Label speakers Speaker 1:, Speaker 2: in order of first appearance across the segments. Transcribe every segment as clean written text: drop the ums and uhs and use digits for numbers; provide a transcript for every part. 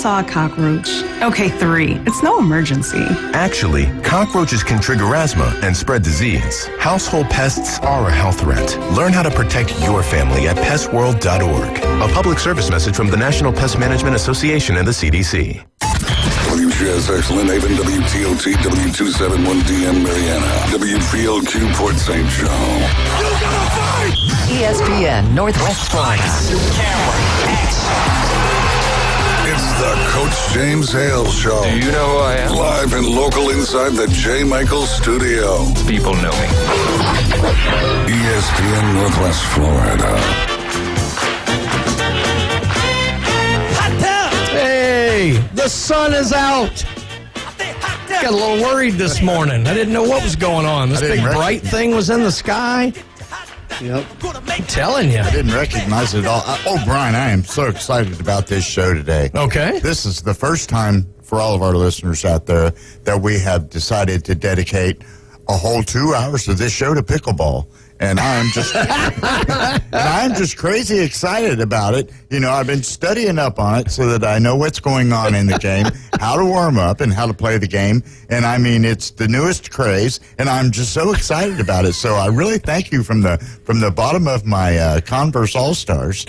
Speaker 1: saw a cockroach. Okay, 3. It's no emergency.
Speaker 2: Actually, cockroaches can trigger asthma and spread disease. Household pests are a health threat. Learn how to protect your family at pestworld.org. A public service message from the National Pest Management Association and the CDC.
Speaker 3: WGSX Lynn Haven, WTOT, W271DM Mariana, WPLQ Port St. Joe. You gotta fight!
Speaker 4: ESPN Northwest Florida.
Speaker 5: Camera, action.
Speaker 3: It's the Coach James Hale Show.
Speaker 5: Do you know who I am?
Speaker 3: Live and local inside the J. Michael Studio.
Speaker 5: People know me.
Speaker 3: ESPN Northwest Florida.
Speaker 6: Hey, the sun is out. Got a little worried this morning. I didn't know what was going on. This big bright thing was in the sky.
Speaker 7: Yep.
Speaker 6: I'm telling you.
Speaker 7: I didn't recognize it at all. Brian, I am so excited about this show today.
Speaker 6: Okay.
Speaker 7: This is the first time for all of our listeners out there that we have decided to dedicate a whole 2 hours of this show to pickleball. And I'm just crazy excited about it. You know, I've been studying up on it so that I know what's going on in the game, how to warm up and how to play the game. And I mean, it's the newest craze, and I'm just so excited about it. So I really thank you from the bottom of my Converse All-Stars.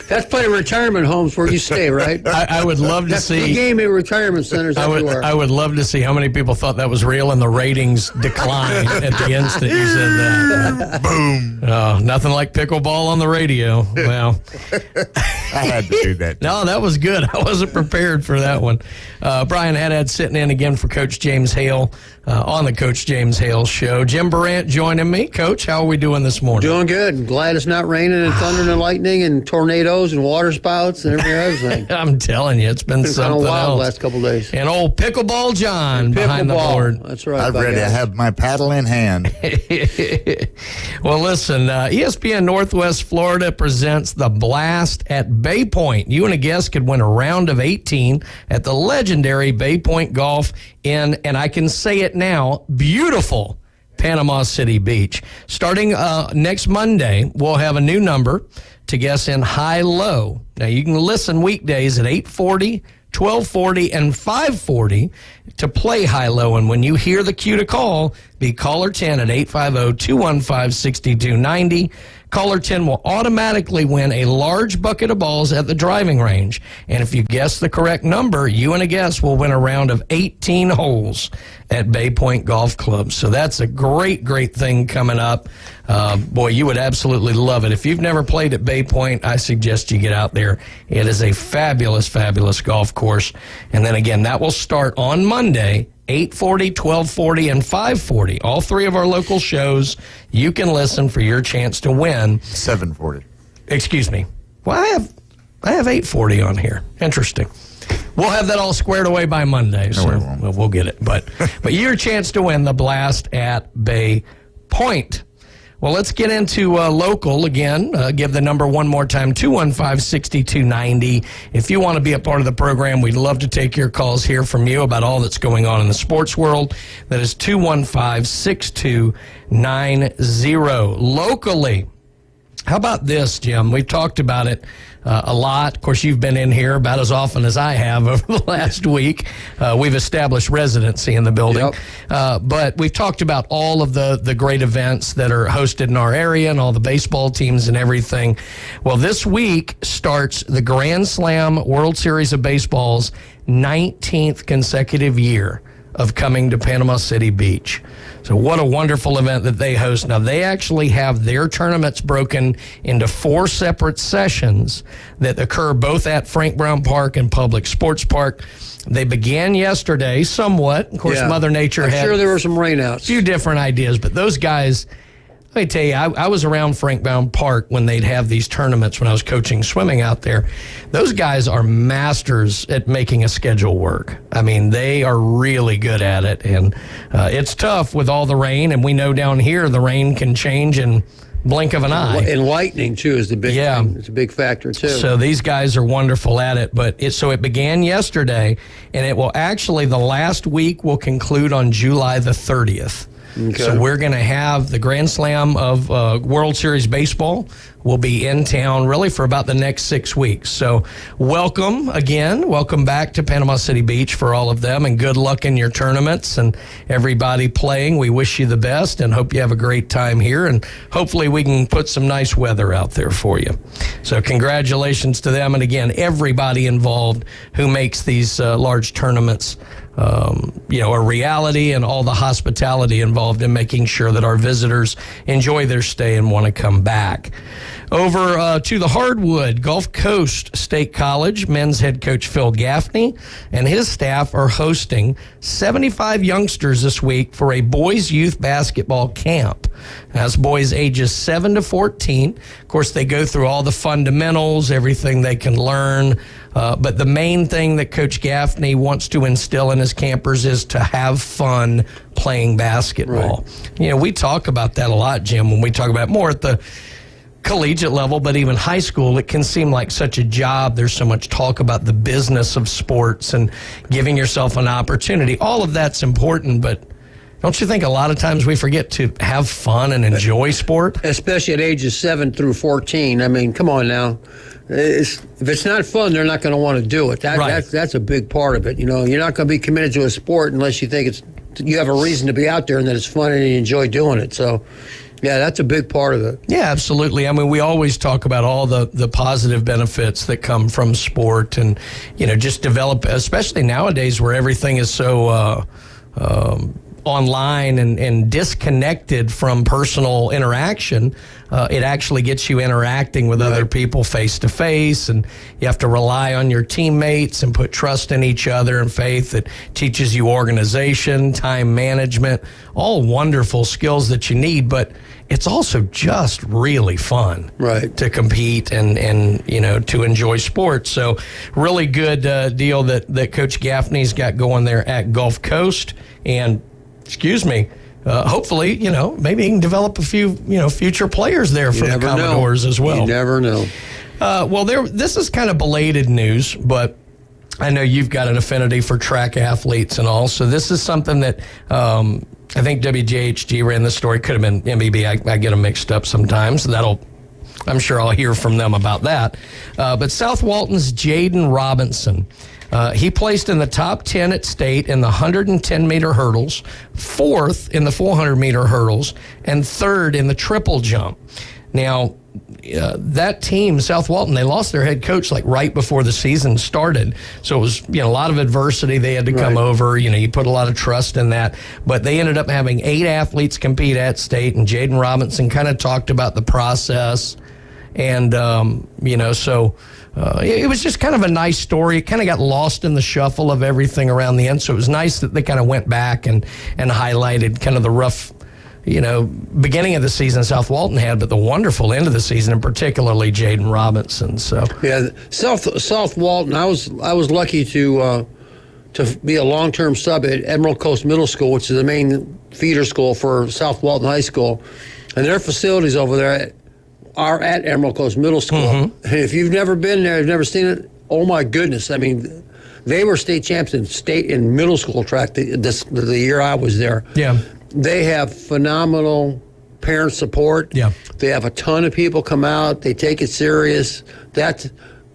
Speaker 8: That's plenty of retirement homes where you stay, right?
Speaker 6: I would love to
Speaker 8: That's
Speaker 6: see.
Speaker 8: the game in retirement centers everywhere.
Speaker 6: I would love to see how many people thought that was real and the ratings declined at the instant you said that.
Speaker 7: Boom.
Speaker 6: Oh, nothing like pickleball on the radio. Well,
Speaker 7: I had to do that.
Speaker 6: No, that was good. I wasn't prepared for that one. Brian Haddad sitting in again for Coach James Hale on the Coach James Hale Show. Jim Durant joining me. Coach, how are we doing this morning?
Speaker 8: Doing good. I'm glad it's not raining and thunder and lightning and tornadoes and water spouts and every other thing.
Speaker 6: I'm telling you, it's been something
Speaker 8: kind of wild
Speaker 6: else.
Speaker 8: The last couple of days.
Speaker 6: And old Pickleball John behind the board.
Speaker 8: That's right.
Speaker 7: I'm ready to have my paddle in hand.
Speaker 6: Well, listen, ESPN Northwest Florida presents the Blast at Bay Point. You and a guest could win a round of 18 at the legendary Bay Point Golf in, and I can say it now, beautiful Panama City Beach. Starting next Monday, we'll have a new number to guess in high-low. Now, you can listen weekdays at 8:40, 12:40, and 5:40 to play high-low. And when you hear the cue to call, be caller 10 at 850-215-6290. Caller 10 will automatically win a large bucket of balls at the driving range. And if you guess the correct number, you and a guest will win a round of 18 holes at Bay Point Golf Club. So that's a great, great thing coming up. Boy, you would absolutely love it. If you've never played at Bay Point, I suggest you get out there. It is a fabulous, fabulous golf course. And then again, that will start on Monday, 8:40, 12:40, and 5:40. All three of our local shows, you can listen for your chance to win.
Speaker 7: 7:40.
Speaker 6: Excuse me. Well, I have 8:40 on here. Interesting. We'll have that all squared away by Monday, so we'll get it. But your chance to win the Blast at Bay Point. Well, let's get into local again. Give the number one more time, 215-6290. If you want to be a part of the program, we'd love to take your calls, hear from you about all that's going on in the sports world. That is 215-6290. Locally, how about this, Jim? We've talked about it a lot. Of course, you've been in here about as often as I have over the last week. We've established residency in the building. Yep. But we've talked about all of the great events that are hosted in our area and all the baseball teams and everything. Well, this week starts the Grand Slam World Series of Baseball's 19th consecutive year of coming to Panama City Beach. So what a wonderful event that they host. Now, they actually have their tournaments broken into 4 separate sessions that occur both at Frank Brown Park and Public Sports Park. They began yesterday somewhat. Of course, Mother Nature had
Speaker 8: sure there were some rainouts.
Speaker 6: A few different ideas, but those guys, let me tell you, I was around Frank Brown Park when they'd have these tournaments when I was coaching swimming out there. Those guys are masters at making a schedule work. I mean, they are really good at it, and it's tough with all the rain, and we know down here the rain can change in blink of an eye.
Speaker 8: And lightning, too, is the big thing. It's a big factor, too.
Speaker 6: So these guys are wonderful at it, but it began yesterday, and it will actually, the last week will conclude on July the 30th.
Speaker 8: Okay.
Speaker 6: So we're going to have the Grand Slam of World Series Baseball will be in town really for about the next 6 weeks. So welcome again. Welcome back to Panama City Beach for all of them, and good luck in your tournaments and everybody playing. We wish you the best and hope you have a great time here, and hopefully we can put some nice weather out there for you. So congratulations to them, and again, everybody involved who makes these large tournaments a reality, and all the hospitality involved in making sure that our visitors enjoy their stay and want to come back. Over to the hardwood, Gulf Coast State College men's head coach Phil Gaffney and his staff are hosting 75 youngsters this week for a boys youth basketball camp. That's boys ages 7 to 14. Of course, they go through all the fundamentals, everything they can learn. But the main thing that Coach Gaffney wants to instill in his campers is to have fun playing basketball. Right. We talk about that a lot, Jim, when we talk about more at the collegiate level, but even high school, it can seem like such a job. There's so much talk about the business of sports and giving yourself an opportunity. All of that's important, but don't you think a lot of times we forget to have fun and enjoy sport?
Speaker 8: Especially at ages 7 through 14. I mean, come on now. If it's not fun, they're not going to want to do it. That's a big part of it. You're not going to be committed to a sport unless you think you have a reason to be out there and that it's fun and you enjoy doing it. So, yeah, that's a big part of it.
Speaker 6: Yeah, absolutely. I mean, we always talk about all the positive benefits that come from sport, and just develop, especially nowadays where everything is so online and disconnected from personal interaction. It actually gets you interacting with other people face to face, and you have to rely on your teammates and put trust in each other and faith. That teaches you organization, time management, all wonderful skills that you need, but it's also just really fun to compete and to enjoy sports. So really good deal that Coach Gaffney's got going there at Gulf Coast. And hopefully, maybe he can develop a few, future players there for the Commodores as well.
Speaker 8: You never know.
Speaker 6: This is kind of belated news, but I know you've got an affinity for track athletes and all. So this is something that I think WJHG ran this story. Could have been MBB. I get them mixed up sometimes. I'm sure I'll hear from them about that. But South Walton's Jaden Robinson. He placed in the top 10 at state in the 110-meter hurdles, 4th in the 400-meter hurdles, and 3rd in the triple jump. Now, that team, South Walton, they lost their head coach right before the season started. So it was a lot of adversity they had to come over. You put a lot of trust in that. But they ended up having 8 athletes compete at state, and Jaden Robinson kind of talked about the process. And, it was just kind of a nice story. It kind of got lost in the shuffle of everything around the end. So it was nice that they kind of went back and highlighted kind of the rough, beginning of the season South Walton had, but the wonderful end of the season, and particularly Jaden Robinson. So
Speaker 8: yeah, South Walton. I was lucky to be a long-term sub at Emerald Coast Middle School, which is the main feeder school for South Walton High School, and their facilities over there are at Emerald Coast Middle School. Mm-hmm. And if you've never been there, you've never seen it, oh my goodness. I mean, they were state champions in middle school track the year I was there. Yeah. They have phenomenal parent support. Yeah. They have a ton of people come out. They take it serious.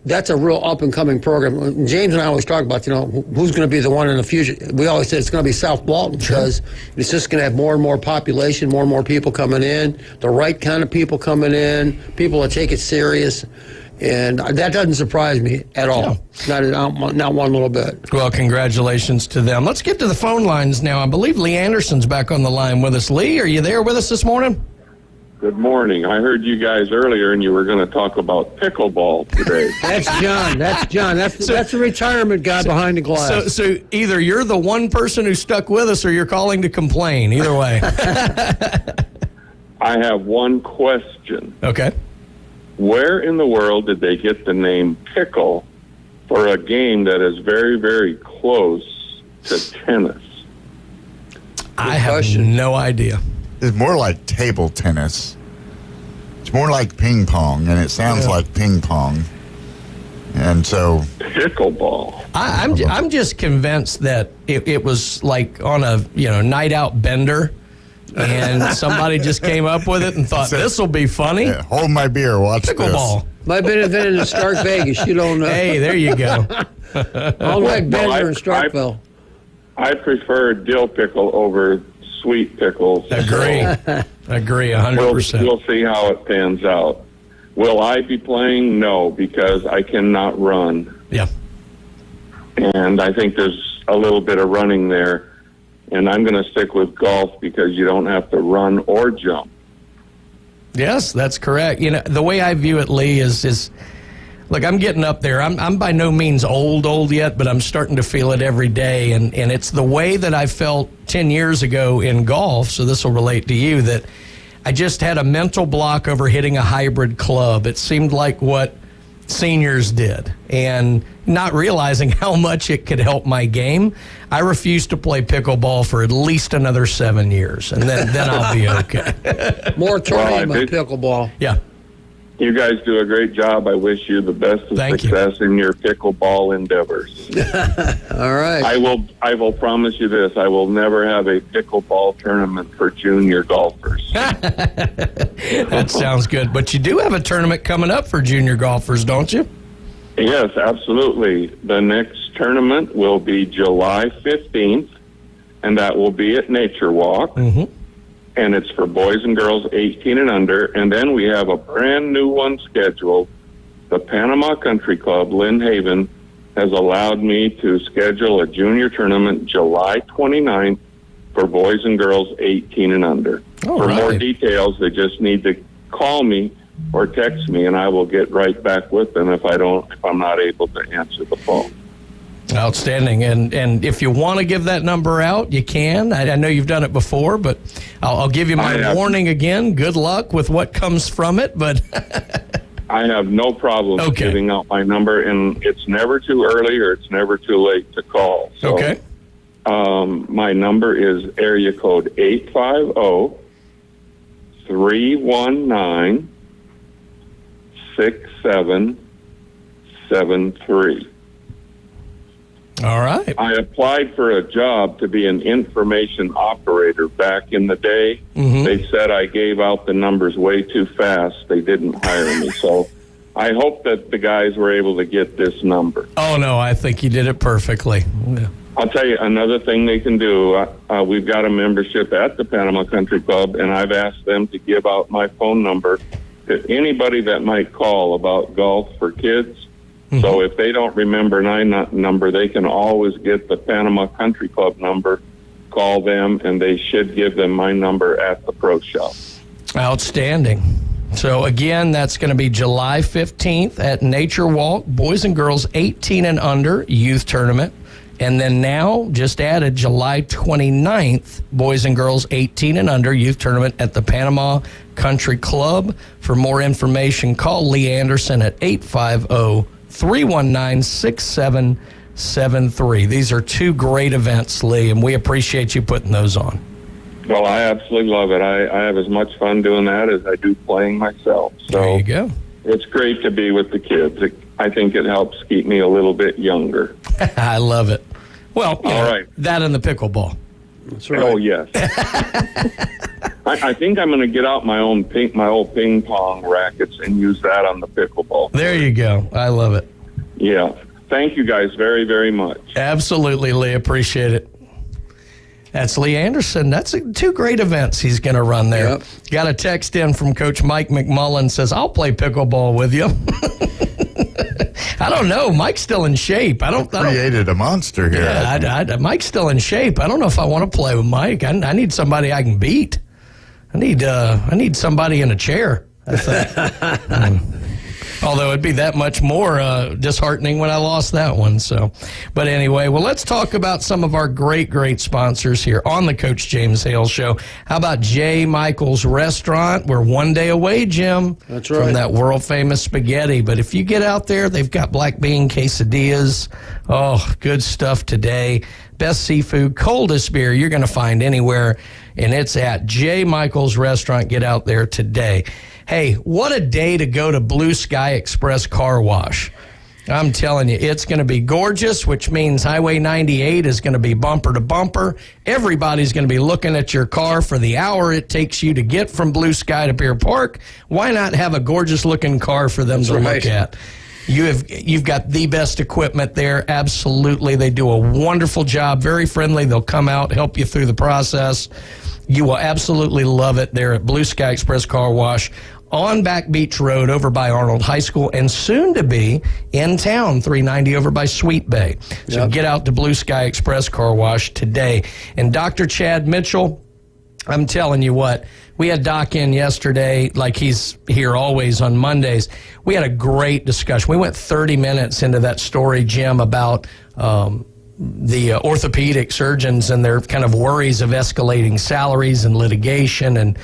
Speaker 8: That's a real up-and-coming program. James and I always talk about, who's going to be the one in the future. We always say it's going to be South Walton because it's just going to have more and more population, more and more people coming in, the right kind of people coming in, people that take it serious. And that doesn't surprise me at all. No. Not one little bit.
Speaker 6: Well, congratulations to them. Let's get to the phone lines now. I believe Lee Anderson's back on the line with us. Lee, are you there with us this morning?
Speaker 9: Good morning. I heard you guys earlier, and you were going to talk about pickleball today.
Speaker 8: That's John. That's a retirement guy behind the glass.
Speaker 6: So either you're the one person who stuck with us, or you're calling to complain. Either way.
Speaker 9: I have one question.
Speaker 6: Okay.
Speaker 9: Where in the world did they get the name pickle for a game that is very, very close to tennis?
Speaker 6: I have no idea.
Speaker 7: It's more like table tennis. It's more like ping pong, and it sounds like ping pong. And so
Speaker 9: pickleball.
Speaker 6: I'm just convinced that it was like on a night out bender. and somebody just came up with it and thought, this will be funny.
Speaker 7: Yeah, hold my beer, watch
Speaker 6: Pickleball.
Speaker 8: Might have been invented in Stark Vegas. You don't know.
Speaker 6: Hey, there you go.
Speaker 8: Unlike Bender and Starkville.
Speaker 9: I prefer dill pickle over sweet pickles.
Speaker 6: Agree. Agree, 100%.
Speaker 9: We'll see how it pans out. Will I be playing? No, because I cannot run.
Speaker 6: Yeah.
Speaker 9: And I think there's a little bit of running there. And I'm going to stick with golf because you don't have to run or jump.
Speaker 6: Yes, that's correct. You know, the way I view it, Lee, is look, I'm getting up there. I'm by no means old yet, but I'm starting to feel it every day. And it's the way that I felt 10 years ago in golf, so this will relate to you, that I just had a mental block over hitting a hybrid club. It seemed like what seniors did, and not realizing how much it could help my game. I refused to play pickleball for at least another 7 years, and then I'll be okay.
Speaker 8: Moratorium on pickleball.
Speaker 6: Yeah.
Speaker 9: You guys do a great job. I wish you the best of success in your pickleball endeavors.
Speaker 8: All right.
Speaker 9: I will promise you this. I will never have a pickleball tournament for junior golfers.
Speaker 6: That sounds good. But you do have a tournament coming up for junior golfers, don't you?
Speaker 9: Yes, absolutely. The next tournament will be July 15th, and that will be at Nature Walk.
Speaker 6: Mm-hmm.
Speaker 9: And it's for boys and girls 18 and under. And then we have a brand new one scheduled. The Panama Country Club, Lynn Haven, has allowed me to schedule a junior tournament July 29th for boys and girls 18 and under. For more details, they just need to call me or text me, and I will get right back with them if I'm not able to answer the phone.
Speaker 6: Outstanding. And if you want to give that number out, you can. I know you've done it before, but I'll give you my warning again. Good luck with what comes from it. But
Speaker 9: I have no problem giving out my number, and it's never too early or it's never too late to call. So, my number is area code 850-319-6773.
Speaker 6: All right.
Speaker 9: I applied for a job to be an information operator back in the day. Mm-hmm. They said I gave out the numbers way too fast. They didn't hire me. So I hope that the guys were able to get this number.
Speaker 6: Oh, no, I think you did it perfectly. Yeah.
Speaker 9: I'll tell you another thing they can do. We've got a membership at the Panama Country Club, and I've asked them to give out my phone number to anybody that might call about golf for kids. Mm-hmm. So if they don't remember my number, they can always get the Panama Country Club number, call them, and they should give them my number at the pro shop.
Speaker 6: Outstanding. So, again, that's going to be July 15th at Nature Walk, boys and girls 18 and under youth tournament. And then now, just added July 29th, boys and girls 18 and under youth tournament at the Panama Country Club. For more information, call Lee Anderson at 850-319-6773. These are two great events, Lee, and we appreciate you putting those on.
Speaker 9: Well, I absolutely love it. I have as much fun doing that as I do playing myself. So
Speaker 6: there you go.
Speaker 9: It's great to be with the kids. I think it helps keep me a little bit younger.
Speaker 6: I love it. Well,
Speaker 9: all right.
Speaker 6: That and the pickleball.
Speaker 8: That's right.
Speaker 9: Oh, yes. I think I'm going to get out my old ping pong rackets and use that on the pickleball.
Speaker 6: There you go. I love it.
Speaker 9: Yeah. Thank you guys very, very much.
Speaker 6: Absolutely, Lee. Appreciate it. That's Lee Anderson. That's two great events he's going to run there.
Speaker 8: Yep.
Speaker 6: Got a text in from Coach Mike McMullen, says, I'll play pickleball with you. I don't know. Mike's still in shape. I don't
Speaker 7: created a monster here.
Speaker 6: Yeah, Mike's still in shape. I don't know if I want to play with Mike. I need somebody I can beat. I need somebody in a chair, I think. Although it'd be that much more disheartening when I lost that one. So, but anyway, well, let's talk about some of our great sponsors here on the Coach James Hale Show. How about J. Michael's Restaurant? We're one day away, Jim.
Speaker 8: That's right.
Speaker 6: From that world-famous spaghetti. But if you get out there, they've got black bean quesadillas. Oh, good stuff today. Best seafood, coldest beer you're going to find anywhere, and it's at J. Michael's Restaurant. Get out there today. Hey, what a day to go to Blue Sky Express Car Wash. I'm telling you, it's going to be gorgeous, which means Highway 98 is going to be bumper to bumper. Everybody's going to be looking at your car for the hour it takes you to get from Blue Sky to Pier Park. Why not have a gorgeous-looking car for them to look at? You've got the best equipment there, absolutely. They do a wonderful job, very friendly. They'll come out, help you through the process. You will absolutely love it there at Blue Sky Express Car Wash on Back Beach Road over by Arnold High School, and soon to be in town, 390 over by Sweet Bay. So get out to Blue Sky Express Car Wash today. And Dr. Chad Mitchell, I'm telling you what, we had Doc in yesterday, like he's here always on Mondays. We had a great discussion. We went 30 minutes into that story, Jim, about the orthopedic surgeons and their kind of worries of escalating salaries and litigation and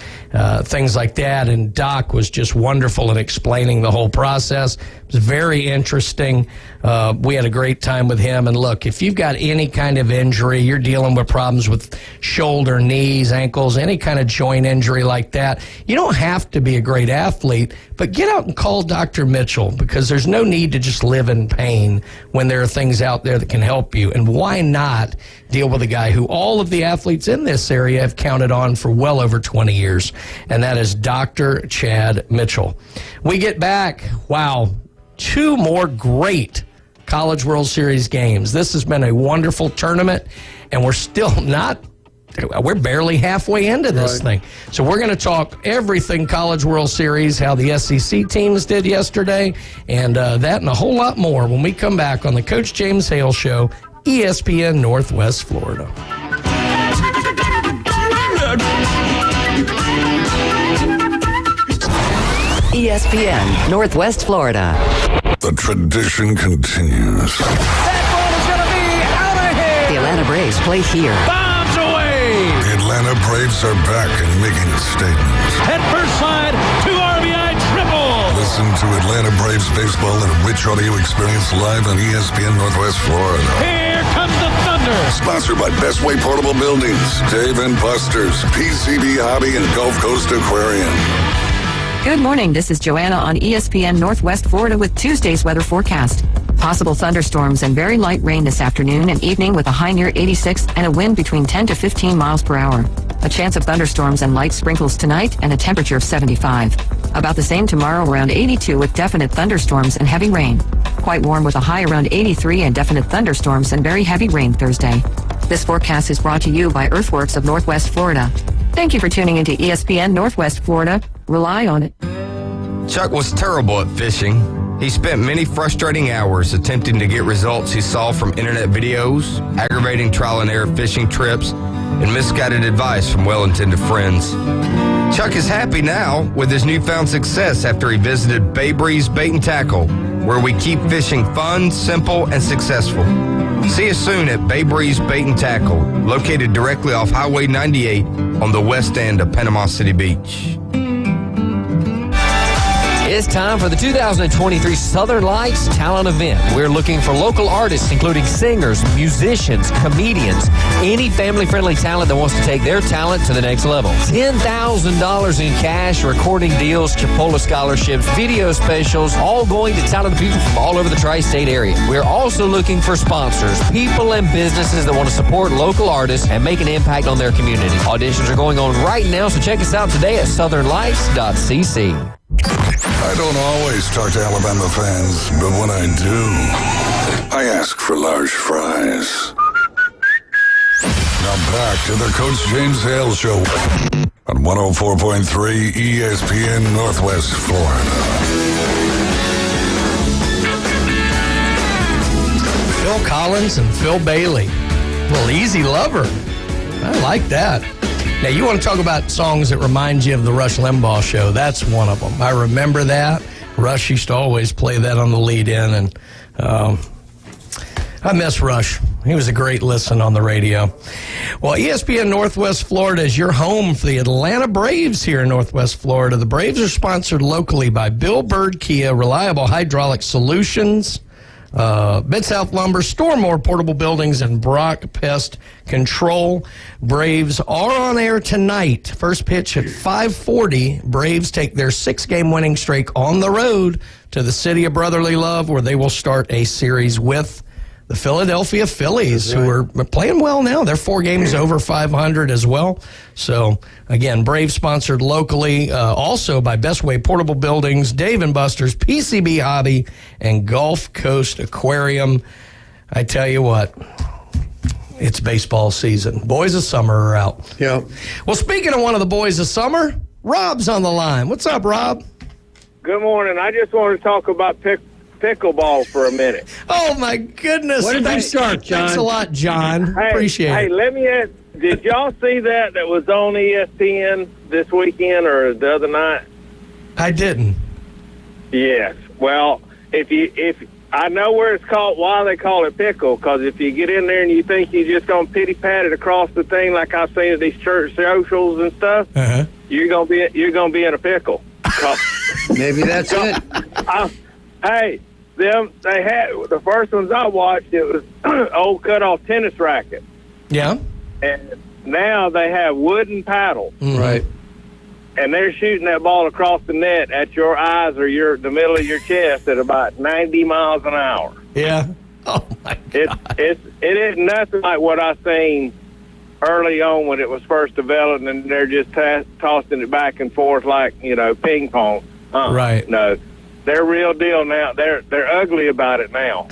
Speaker 6: things like that. And Doc was just wonderful in explaining the whole process. It was very interesting. We had a great time with him. And look, if you've got any kind of injury, you're dealing with problems with shoulder, knees, ankles, any kind of joint injury like that, you don't have to be a great athlete, but get out and call Dr. Mitchell, because there's no need to just live in pain when there are things out there that can help you. And why not deal with a guy who all of the athletes in this area have counted on for well over 20 years, and that is Dr. Chad Mitchell. We get back, wow, 2 more great College World Series games. This has been a wonderful tournament, and we're barely halfway into this thing. So we're going to talk everything College World Series, how the SEC teams did yesterday, and that and a whole lot more when we come back on the Coach James Hale Show, ESPN Northwest Florida.
Speaker 4: ESPN Northwest Florida.
Speaker 3: The tradition continues.
Speaker 5: That ball is going to be out of here.
Speaker 4: The Atlanta Braves play here.
Speaker 5: Bombs away.
Speaker 3: The Atlanta Braves are back and making a statement.
Speaker 5: Head first slide, 2 RBI triple.
Speaker 3: Listen to Atlanta Braves baseball in a rich audio experience live on ESPN Northwest Florida.
Speaker 5: Here comes the thunder.
Speaker 3: Sponsored by Best Way Portable Buildings, Dave and Buster's, PCB Hobby, and Gulf Coast Aquarium.
Speaker 10: Good morning. This is Joanna on ESPN Northwest Florida with Tuesday's weather forecast. Possible thunderstorms and very light rain this afternoon and evening with a high near 86 and a wind between 10 to 15 miles per hour. A chance of thunderstorms and light sprinkles tonight and a temperature of 75. About the same tomorrow, around 82 with definite thunderstorms and heavy rain. Quite warm with a high around 83 and definite thunderstorms and very heavy rain Thursday. This forecast is brought to you by Earthworks of Northwest Florida. Thank you for tuning into ESPN Northwest Florida. Rely on it.
Speaker 11: Chuck was terrible at fishing. He spent many frustrating hours attempting to get results he saw from internet videos, aggravating trial and error fishing trips, and misguided advice from well-intended friends. Chuck is happy now with his newfound success after he visited Bay Breeze Bait and Tackle, where we keep fishing fun, simple, and successful. See us soon at Bay Breeze Bait and Tackle, located directly off Highway 98 on the west end of Panama City Beach.
Speaker 12: It's time for the 2023 Southern Lights Talent Event. We're looking for local artists, including singers, musicians, comedians, any family-friendly talent that wants to take their talent to the next level. $10,000 in cash, recording deals, Chipola scholarships, video specials, all going to talented people from all over the tri-state area. We're also looking for sponsors, people and businesses that want to support local artists and make an impact on their community. Auditions are going on right now, so check us out today at southernlights.cc.
Speaker 3: I don't always talk to Alabama fans, but when I do, I ask for large fries. Now back to the Coach James Hale Show on 104.3 ESPN Northwest Florida.
Speaker 6: Phil Collins and Phil Bailey. Well, Easy Lover. I like that. Now, you want to talk about songs that remind you of the Rush Limbaugh show. That's one of them. I remember that. Rush used to always play that on the lead-in, and I miss Rush. He was a great listen on the radio. Well, ESPN Northwest Florida is your home for the Atlanta Braves here in Northwest Florida. The Braves are sponsored locally by Bill Bird Kia, Reliable Hydraulic Solutions, Mid-South Lumber, Stormore Portable Buildings, and Brock Pest Control. Braves are on air tonight. First pitch at 5:40. Braves take their 6-game winning streak on the road to the city of brotherly love, where they will start a series with the Philadelphia Phillies, who are playing well now. They're 4 games over 500 as well. So, again, Braves sponsored locally, also by Best Way Portable Buildings, Dave & Buster's, PCB Hobby, and Gulf Coast Aquarium. I tell you what, it's baseball season. Boys of summer are out.
Speaker 8: Yeah.
Speaker 6: Well, speaking of one of the boys of summer, Rob's on the line. What's up, Rob?
Speaker 13: Good morning. I just want to talk about pickleball for a minute.
Speaker 6: Oh, my goodness.
Speaker 8: When did you start, John?
Speaker 6: Thanks a lot, John. Appreciate it.
Speaker 13: Hey, let me ask, did y'all see that was on ESPN this weekend or the other night?
Speaker 6: I didn't.
Speaker 13: Yes. Well, if I know where it's called, why they call it pickle, because if you get in there and you think you're just going to pity-pat it across the thing like I've seen at these church socials and stuff, you're gonna be in a pickle.
Speaker 8: Maybe that's it.
Speaker 13: Hey, they had the first ones I watched. It was old cut-off tennis racket.
Speaker 6: Yeah.
Speaker 13: And now they have wooden paddles.
Speaker 8: Right.
Speaker 13: And they're shooting that ball across the net at your eyes or the middle of your chest at about 90 miles an hour.
Speaker 6: Yeah. Oh my God.
Speaker 13: It isn't nothing like what I seen early on when it was first developed, and they're just tossing it back and forth like ping pong.
Speaker 6: Right.
Speaker 13: No. They're real deal now. They're ugly about it now.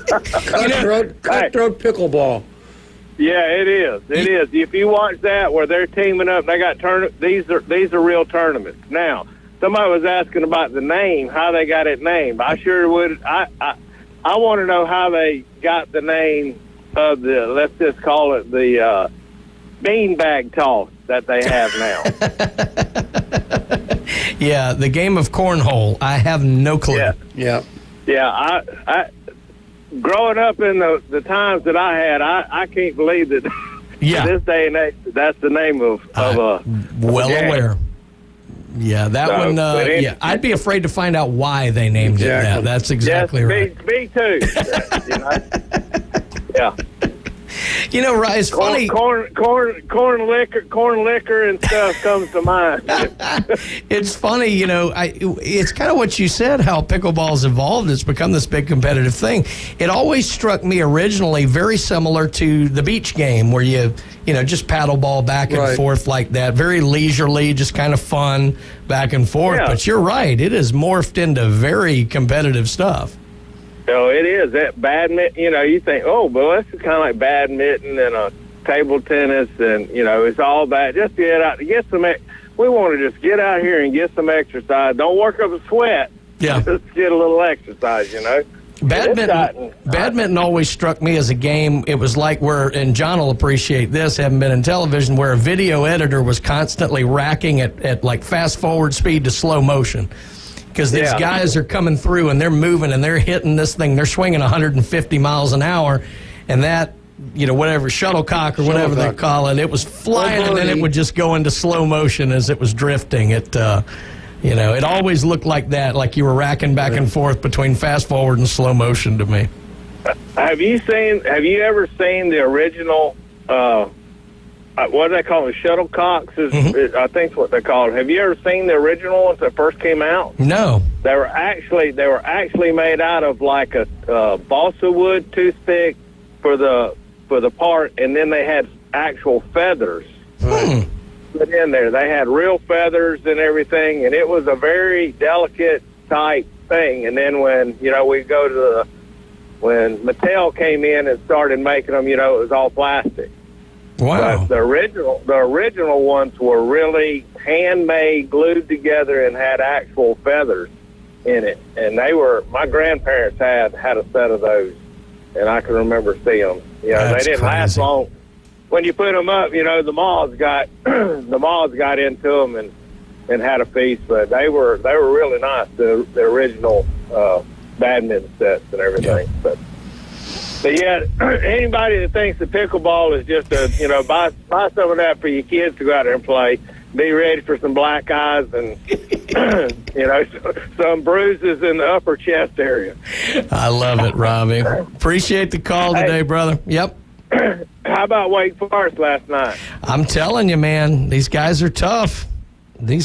Speaker 8: Cutthroat pickleball.
Speaker 13: Yeah, it is. It is. If you watch that where they're teaming up, they got these are real tournaments. Now, somebody was asking about the name, how they got it named. I sure would. I want to know how they got the name of the. Let's just call it the beanbag toss that they have now.
Speaker 6: Yeah, the game of cornhole. I have no clue.
Speaker 8: Yeah.
Speaker 13: I growing up in the times that I had, I can't believe that.
Speaker 6: Yeah.
Speaker 13: This day and age, that's the name of
Speaker 6: well aware. Yeah, that one. Yeah, I'd be afraid to find out why they named it that. That's exactly right.
Speaker 13: Me too. Yeah.
Speaker 6: Right, it's funny.
Speaker 13: Corn liquor and stuff comes to mind.
Speaker 6: It's funny, it's kind of what you said, how pickleball's evolved. It's become this big competitive thing. It always struck me originally very similar to the beach game where you just paddle ball back and forth like that. Very leisurely, just kind of fun back and forth. Yeah. But you're right, it has morphed into very competitive stuff.
Speaker 13: So it is that badminton. You think, oh, well, that's kind of like badminton and a table tennis, and it's all that. Just get out, get some. We want to just get out here and get some exercise. Don't work up a sweat.
Speaker 6: Yeah,
Speaker 13: just get a little exercise.
Speaker 6: Badminton always struck me as a game. It was like and John will appreciate this, having been in television, where a video editor was constantly racking at like fast forward speed to slow motion. Because these guys are coming through and they're moving and they're hitting this thing. They're swinging 150 miles an hour. And that, whatever, shuttlecock or whatever they call it, it was flying and then it would just go into slow motion as it was drifting. It always looked like that, like you were racking back and forth between fast forward and slow motion to me.
Speaker 13: Have you ever seen the original, what do they call it, shuttlecocks? I think is what they call it. Have you ever seen the original ones that first came out?
Speaker 6: No.
Speaker 13: They were actually made out of like a balsa wood toothpick for the part, and then they had actual feathers put in there. They had real feathers and everything, and it was a very delicate type thing. And then when when Mattel came in and started making them, it was all plastic.
Speaker 6: Wow.
Speaker 13: But the original ones were really handmade, glued together, and had actual feathers in it. And my grandparents had a set of those, and I can remember seeing them. They didn't last long. When you put them up, the moths got into them and had a feast. But they were really nice. The original badminton sets and everything. Yeah. But yeah, anybody that thinks the pickleball is just buy some of that for your kids to go out there and play. Be ready for some black eyes and some bruises in the upper chest area.
Speaker 6: I love it, Robbie. Appreciate the call today, brother. Yep.
Speaker 13: How about Wake Forest last night?
Speaker 6: I'm telling you, man, these guys are tough. They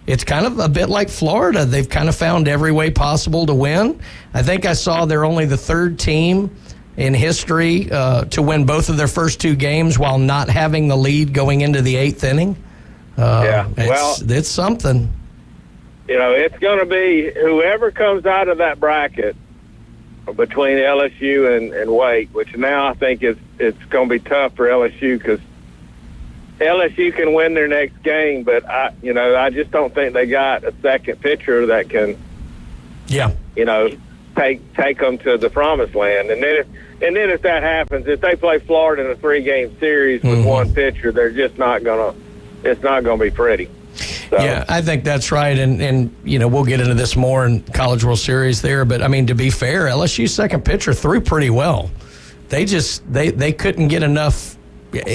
Speaker 6: it's kind of a bit like Florida. They've kind of found every way possible to win. I think I saw they're only the third team in history to win both of their first two games while not having the lead going into the eighth inning. It's something.
Speaker 13: It's going to be whoever comes out of that bracket between LSU and Wake, which now I think it's going to be tough for LSU because LSU can win their next game, but I just don't think they got a second pitcher that can, take them to the promised land. And then if that happens, if they play Florida in a 3-game series with one pitcher, they're just not gonna. It's not going to be pretty. So.
Speaker 6: Yeah, I think that's right, and we'll get into this more in College World Series there. But I mean, to be fair, LSU's second pitcher threw pretty well. They just they couldn't get enough.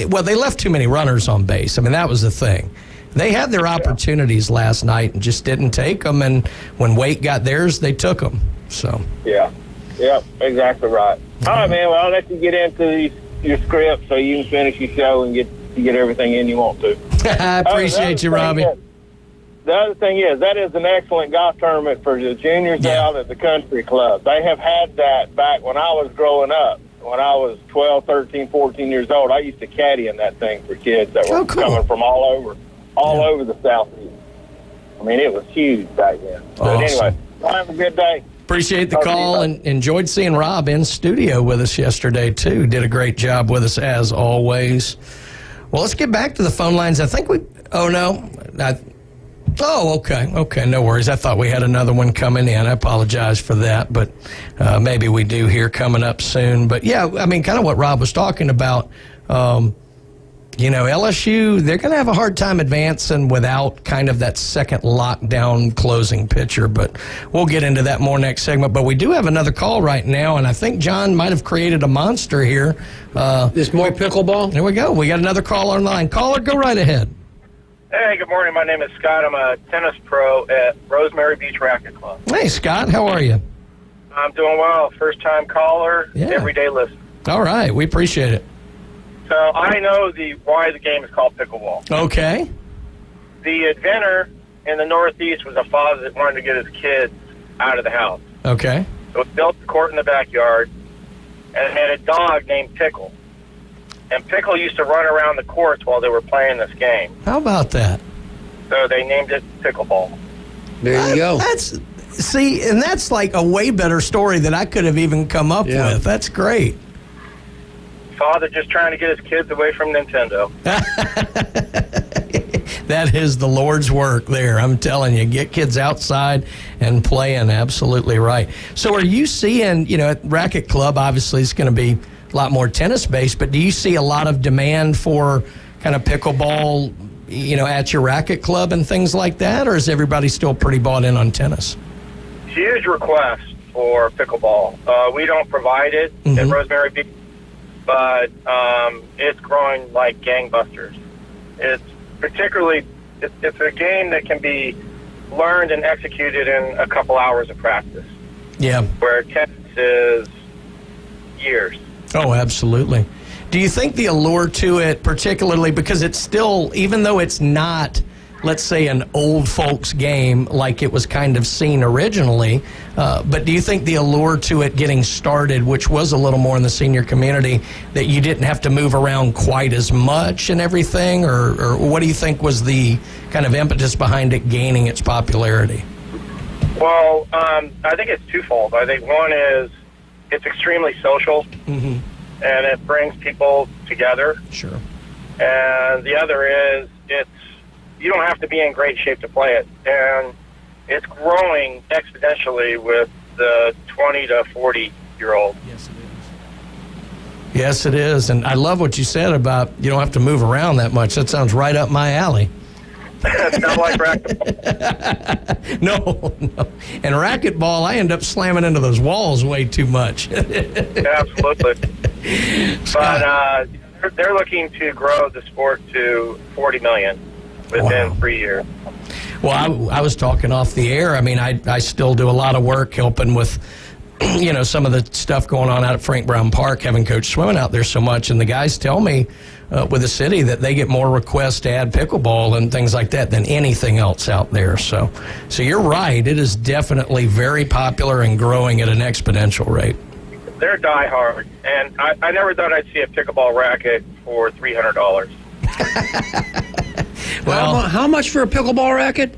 Speaker 6: Well, they left too many runners on base. I mean, that was the thing. They had their opportunities last night and just didn't take them. And when Wake got theirs, they took them. So.
Speaker 13: Yeah, exactly right. All right, man. Well, I'll let you get into your script so you can finish your show and get everything in you want to.
Speaker 6: I appreciate you, Robbie.
Speaker 13: The other thing is, that is an excellent golf tournament for the juniors out at the country club. They have had that back when I was growing up. When I was 12, 13, 14 years old, I used to caddy in that thing for kids that were coming from all over the Southeast. I mean, it was huge back then. But anyway, have a good day.
Speaker 6: Appreciate the call and enjoyed seeing Rob in studio with us yesterday, too. Did a great job with us, as always. Well, let's get back to the phone lines. I think okay, no worries. I thought we had another one coming in. I apologize for that, but maybe we do here coming up soon. But, yeah, I mean, kind of what Rob was talking about. LSU, they're going to have a hard time advancing without kind of that second lockdown closing pitcher. But we'll get into that more next segment. But we do have another call right now, and I think John might have created a monster here.
Speaker 8: This more pickleball?
Speaker 6: There we go. We got another call online. Caller, go right ahead.
Speaker 14: Hey, good morning. My name is Scott. I'm a tennis pro at Rosemary Beach Racket Club.
Speaker 6: Hey, Scott. How are you?
Speaker 14: I'm doing well. First-time caller, everyday listener.
Speaker 6: All right. We appreciate it.
Speaker 14: So I know why the game is called pickleball.
Speaker 6: Okay.
Speaker 14: The inventor in the Northeast was a father that wanted to get his kids out of the house.
Speaker 6: Okay.
Speaker 14: So he built the court in the backyard and had a dog named Pickle. And Pickle used to run around the courts while they were playing this game.
Speaker 6: How about that?
Speaker 14: So they named it pickleball.
Speaker 8: There you go.
Speaker 6: And that's like a way better story than I could have even come up with. That's great.
Speaker 14: Father just trying to get his kids away from Nintendo.
Speaker 6: That is the Lord's work there. I'm telling you, get kids outside and playing. Absolutely right. So are you seeing, at Racket Club, obviously it's going to be a lot more tennis-based, but do you see a lot of demand for kind of pickleball, at your Racket Club and things like that, or is everybody still pretty bought in on tennis?
Speaker 14: Huge request for pickleball. We don't provide it at Rosemary Beach, but it's growing like gangbusters. It's a game that can be learned and executed in a couple hours of practice.
Speaker 6: Yeah.
Speaker 14: Where tennis is years.
Speaker 6: Oh, absolutely. Do you think the allure to it, particularly because it's still, even though it's not, let's say, an old folks game like it was kind of seen originally, but do you think the allure to it getting started, which was a little more in the senior community, that you didn't have to move around quite as much and everything, or what do you think was the kind of impetus behind it gaining its popularity?
Speaker 14: Well, I think it's twofold. I think one is it's extremely social, and it brings people together.
Speaker 6: Sure.
Speaker 14: And the other is you don't have to be in great shape to play it. And it's growing exponentially with the 20 to 40-year-old.
Speaker 6: Yes, it is. Yes, it is. And I love what you said about you don't have to move around that much. That sounds right up my alley.
Speaker 14: It's not like racquetball.
Speaker 6: No. And racquetball, I end up slamming into those walls way too much.
Speaker 14: Absolutely. But they're looking to grow the sport to 40 million within 3 years.
Speaker 6: Well, I was talking off the air. I mean, I still do a lot of work helping with some of the stuff going on out at Frank Brown Park, having coached swimming out there so much, and the guys tell me with the city that they get more requests to add pickleball and things like that than anything else out there. So you're right. It is definitely very popular and growing at an exponential rate.
Speaker 14: They're diehard, and I never thought I'd see a pickleball racket for $300.
Speaker 6: Well,
Speaker 8: how much for a pickleball racket?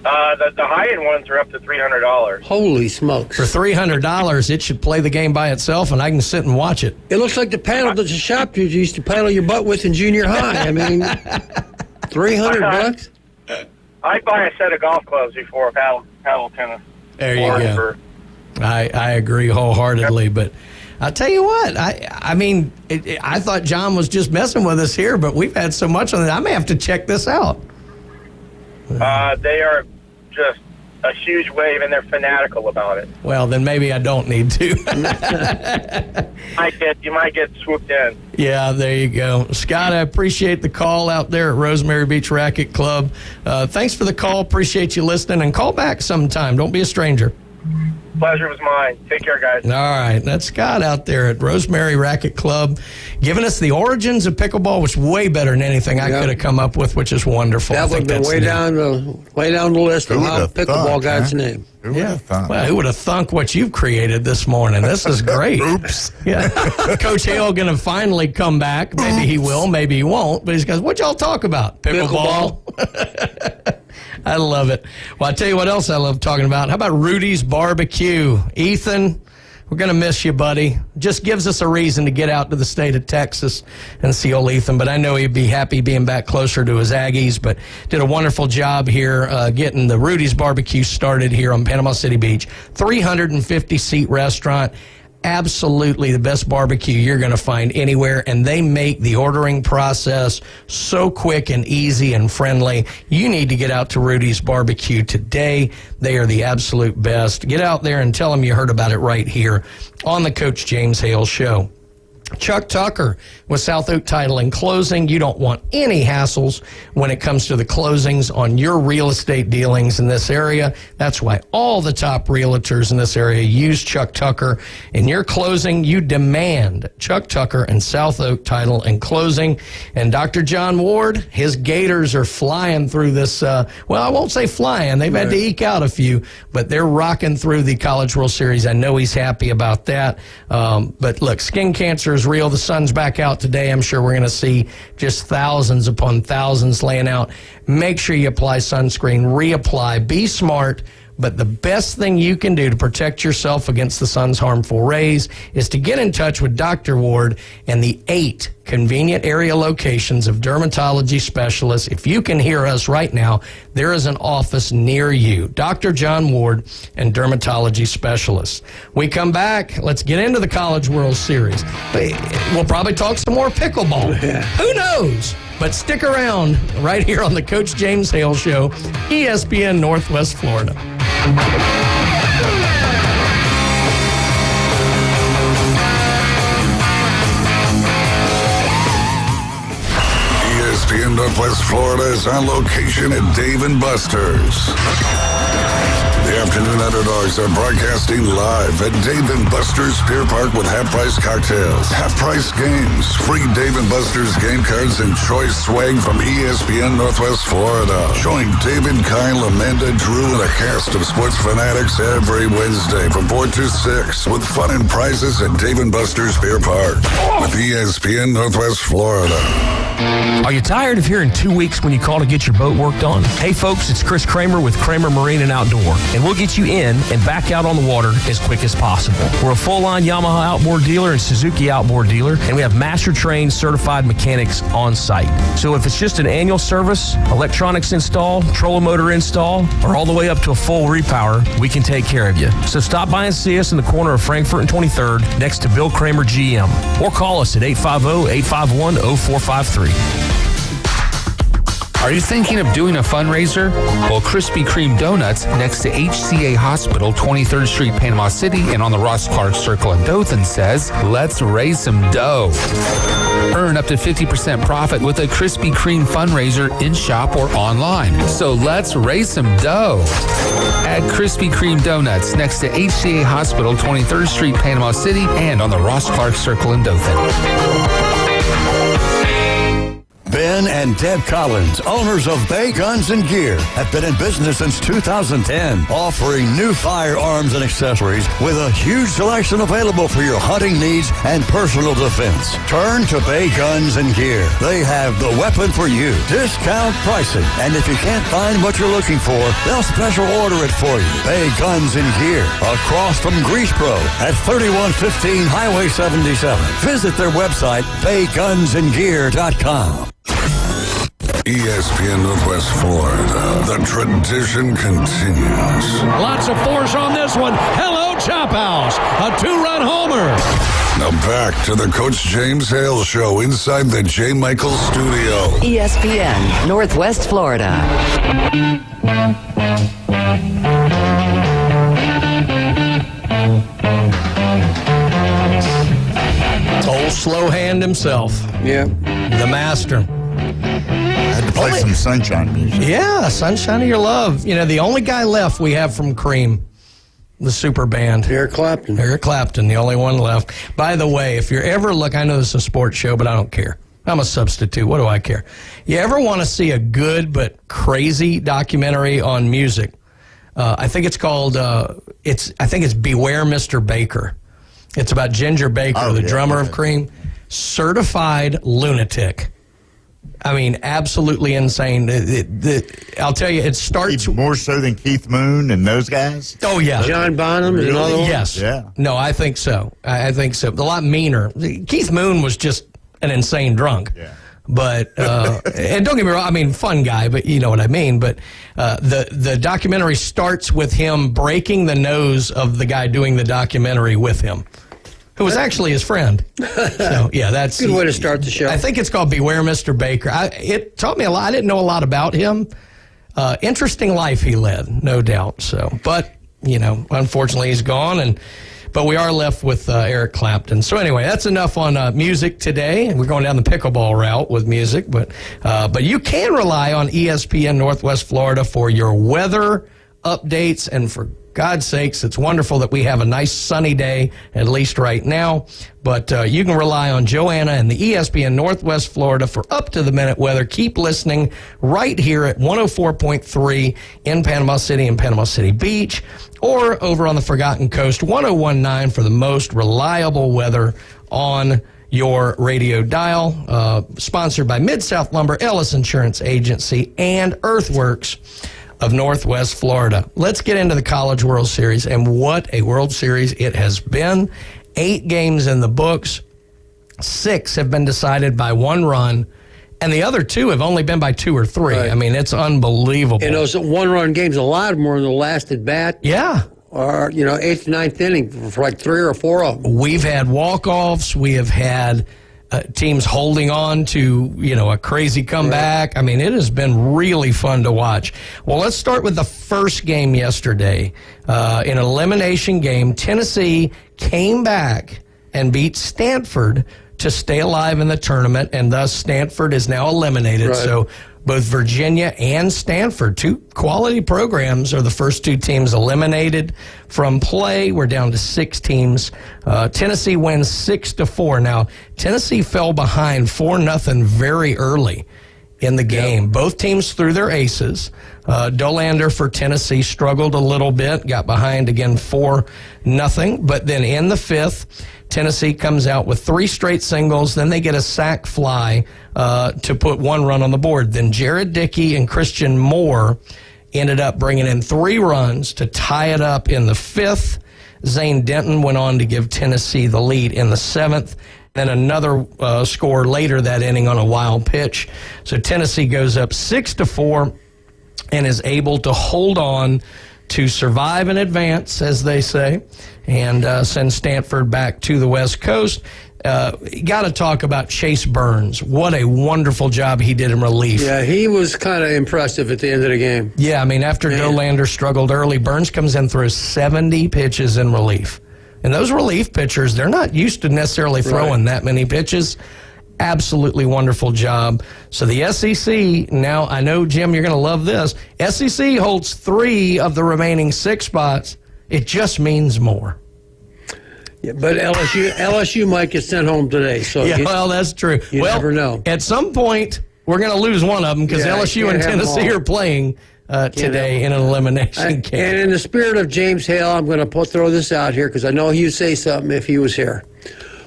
Speaker 14: The high-end ones are up to $300.
Speaker 8: Holy smokes.
Speaker 6: For $300, it should play the game by itself, and I can sit and watch it.
Speaker 8: It looks like the paddle that the shop dudes used to paddle your butt with in junior high. I mean, $300?
Speaker 14: I'd buy a set of golf clubs before paddle tennis.
Speaker 6: There you go. I agree wholeheartedly, but I'll tell you what, I thought John was just messing with us here, but we've had so much on it. I may have to check this out.
Speaker 14: They are just a huge wave, and they're fanatical about it.
Speaker 6: Well, then maybe I don't need to.
Speaker 14: You might get swooped in.
Speaker 6: Yeah, there you go. Scott, I appreciate the call out there at Rosemary Beach Racket Club. Thanks for the call. Appreciate you listening, and call back sometime. Don't be a stranger.
Speaker 14: Pleasure was mine. Take care, guys.
Speaker 6: All right. That's Scott out there at Rosemary Racket Club giving us the origins of pickleball, which is way better than anything I could have come up with, which is wonderful.
Speaker 8: That would have been way down the list of how pickleball got its name.
Speaker 7: Who would have thought?
Speaker 6: Well, who would have thunk what you've created this morning? This is great.
Speaker 7: Oops.
Speaker 6: Yeah. Coach Hale going to finally come back. Maybe he will, maybe he won't. But he goes, what'd y'all talk about? Pickleball. I love it. Well, I tell you what else I love talking about. How about Rudy's Barbecue? Ethan, we're going to miss you, buddy. Just gives us a reason to get out to the state of Texas and see old Ethan. But I know he'd be happy being back closer to his Aggies. But did a wonderful job here getting the Rudy's Barbecue started here on Panama City Beach. 350-seat restaurant. Absolutely the best barbecue you're going to find anywhere, and they make the ordering process so quick and easy and friendly. You need to get out to Rudy's Barbecue today. They are the absolute best. Get out there and tell them you heard about it right here on the Coach James Hale Show. Chuck Tucker with South Oak Title and Closing. You don't want any hassles when it comes to the closings on your real estate dealings in this area. That's why all the top realtors in this area use Chuck Tucker. In your closing, you demand Chuck Tucker and South Oak Title and Closing. And Dr. John Ward, his Gators are flying through this. Well, I won't say flying. They've had to eke out a few, but they're rocking through the College World Series. I know he's happy about that. But look, skin cancer is real. The sun's back out today. I'm sure we're going to see just thousands upon thousands laying out. Make sure you apply sunscreen, reapply, be smart. But the best thing you can do to protect yourself against the sun's harmful rays is to get in touch with Dr. Ward and the 8 convenient area locations of dermatology specialists. If you can hear us right now, there is an office near you. Dr. John Ward and dermatology specialists. We come back. Let's get into the College World Series. We'll probably talk some more pickleball. Who knows? But stick around right here on the Coach James Hale Show, ESPN Northwest Florida.
Speaker 3: ESPN Northwest Florida is on location at Dave & Buster's. The afternoon underdogs are broadcasting live at Dave & Buster's Pier Park with half-price cocktails, half-price games, free Dave & Buster's game cards, and choice swag from ESPN Northwest Florida. Join David, Kyle, Amanda, Drew, and a cast of sports fanatics every Wednesday from 4 to 6 with fun and prizes at Dave & Buster's Pier Park with ESPN Northwest Florida.
Speaker 15: Are you tired of hearing 2 weeks when you call to get your boat worked on? Hey folks, it's Chris Kramer with Kramer Marine and Outdoor, and we'll get you in and back out on the water as quick as possible. We're a full-line Yamaha outboard dealer and Suzuki outboard dealer, and we have master-trained certified mechanics on site. So if it's just an annual service, electronics install, trolling motor install, or all the way up to a full repower, we can take care of you. So stop by and see us in the corner of Frankfurt and 23rd next to Bill Kramer GM, or call us at 850-851-0453.
Speaker 16: Are you thinking of doing a fundraiser? Well, Krispy Kreme Donuts next to HCA Hospital, 23rd Street, Panama City, and on the Ross Clark Circle in Dothan says, let's raise some dough. Earn up to 50% profit with a Krispy Kreme fundraiser in-shop or online. So let's raise some dough. At Krispy Kreme Donuts next to HCA Hospital, 23rd Street, Panama City, and on the Ross Clark Circle in Dothan.
Speaker 17: Ben and Deb Collins, owners of Bay Guns and Gear, have been in business since 2010, offering new firearms and accessories with a huge selection available for your hunting needs and personal defense. Turn to Bay Guns and Gear. They have the weapon for you. Discount pricing. And if you can't find what you're looking for, they'll special order it for you. Bay Guns and Gear, across from Grease Pro at 3115 Highway 77. Visit their website, baygunsandgear.com.
Speaker 3: ESPN Northwest Florida. The tradition continues.
Speaker 5: Lots of force on this one. Hello, Chop House. A 2-run homer.
Speaker 3: Now back to the Coach James Hale Show inside the J. Michaels studio.
Speaker 4: ESPN Northwest Florida.
Speaker 6: Old slow hand himself.
Speaker 8: Yeah.
Speaker 6: The master.
Speaker 7: I had to play some Sunshine music.
Speaker 6: Yeah, Sunshine of Your Love. You know, the only guy left we have from Cream, the super band.
Speaker 8: Eric Clapton.
Speaker 6: Eric Clapton, the only one left. By the way, if you're ever I know this is a sports show, but I don't care. I'm a substitute. What do I care? You ever want to see a good but crazy documentary on music? I think it's called, I think it's Beware Mr. Baker. It's about Ginger Baker, the drummer of Cream. Certified lunatic. I mean, absolutely insane. I'll tell you, it starts...
Speaker 7: More so than Keith Moon and those guys?
Speaker 6: Oh, yeah.
Speaker 8: John Bonham is another one?
Speaker 6: Yes.
Speaker 7: Yeah.
Speaker 6: No, I think so. I think so. A lot meaner. Keith Moon was just an insane drunk.
Speaker 7: Yeah.
Speaker 6: But, and don't get me wrong, I mean, fun guy, but you know what I mean. But the documentary starts with him breaking the nose of the guy doing the documentary with him, who was actually his friend. So, yeah, that's...
Speaker 8: Good way to start the show.
Speaker 6: I think it's called Beware Mr. Baker. It taught me a lot. I didn't know a lot about him. Interesting life he led, no doubt. So, but, you know, unfortunately he's gone, but we are left with Eric Clapton. So anyway, that's enough on music today. We're going down the pickleball route with music, but you can rely on ESPN Northwest Florida for your weather updates, and for God's sakes, it's wonderful that we have a nice sunny day, at least right now. But you can rely on Joanna and the ESPN Northwest Florida for up-to-the-minute weather. Keep listening right here at 104.3 in Panama City and Panama City Beach, or over on the Forgotten Coast, 101.9 for the most reliable weather on your radio dial. Sponsored by Mid-South Lumber, Ellis Insurance Agency, and Earthworks of Northwest Florida. Let's get into the College World Series, and what a World Series it has been. 8 games in the books. 6 have been decided by 1 run, and the other 2 have only been by 2 or 3. Right. I mean, it's unbelievable.
Speaker 8: And those 1-run games, a lot of them were in the last at bat.
Speaker 6: Yeah.
Speaker 8: Or, 8th, 9th inning for like 3 or 4 of them.
Speaker 6: We've had walk-offs. We have had teams holding on to, a crazy comeback. Right. I mean, it has been really fun to watch. Well, let's start with the first game yesterday. In an elimination game, Tennessee came back and beat Stanford to stay alive in the tournament, and thus Stanford is now eliminated. Right. So both Virginia and Stanford, 2 quality programs, are the first 2 teams eliminated from play. We're down to 6 teams. Tennessee wins 6-4. Now, Tennessee fell behind 4-0 very early in the game. Yep. Both teams threw their aces. Dolander for Tennessee struggled a little bit, got behind again 4-0. But then in the 5th, Tennessee comes out with 3 straight singles. Then they get a sac fly to put 1 run on the board. Then Jared Dickey and Christian Moore ended up bringing in 3 runs to tie it up in the 5th. Zane Denton went on to give Tennessee the lead in the 7th. Then another score later that inning on a wild pitch. So Tennessee goes up 6-4 and is able to hold on to survive and advance, as they say. and send Stanford back to the West Coast. Got to talk about Chase Burns. What a wonderful job he did in relief.
Speaker 8: Yeah, he was kind of impressive at the end of the game.
Speaker 6: Yeah, I mean, after Dolander struggled early, Burns comes in, throws 70 pitches in relief. And those relief pitchers, they're not used to necessarily throwing that many pitches. Absolutely wonderful job. So the SEC, now I know, Jim, you're going to love this. SEC holds 3 of the remaining 6 spots. It just means more.
Speaker 8: Yeah, but LSU might get sent home today. So
Speaker 6: well, that's true.
Speaker 8: You never know.
Speaker 6: At some point, we're going to lose one of them because LSU and Tennessee are playing today in an elimination game.
Speaker 8: And in the spirit of James Hale, I'm going to throw this out here because I know he'd say something if he was here.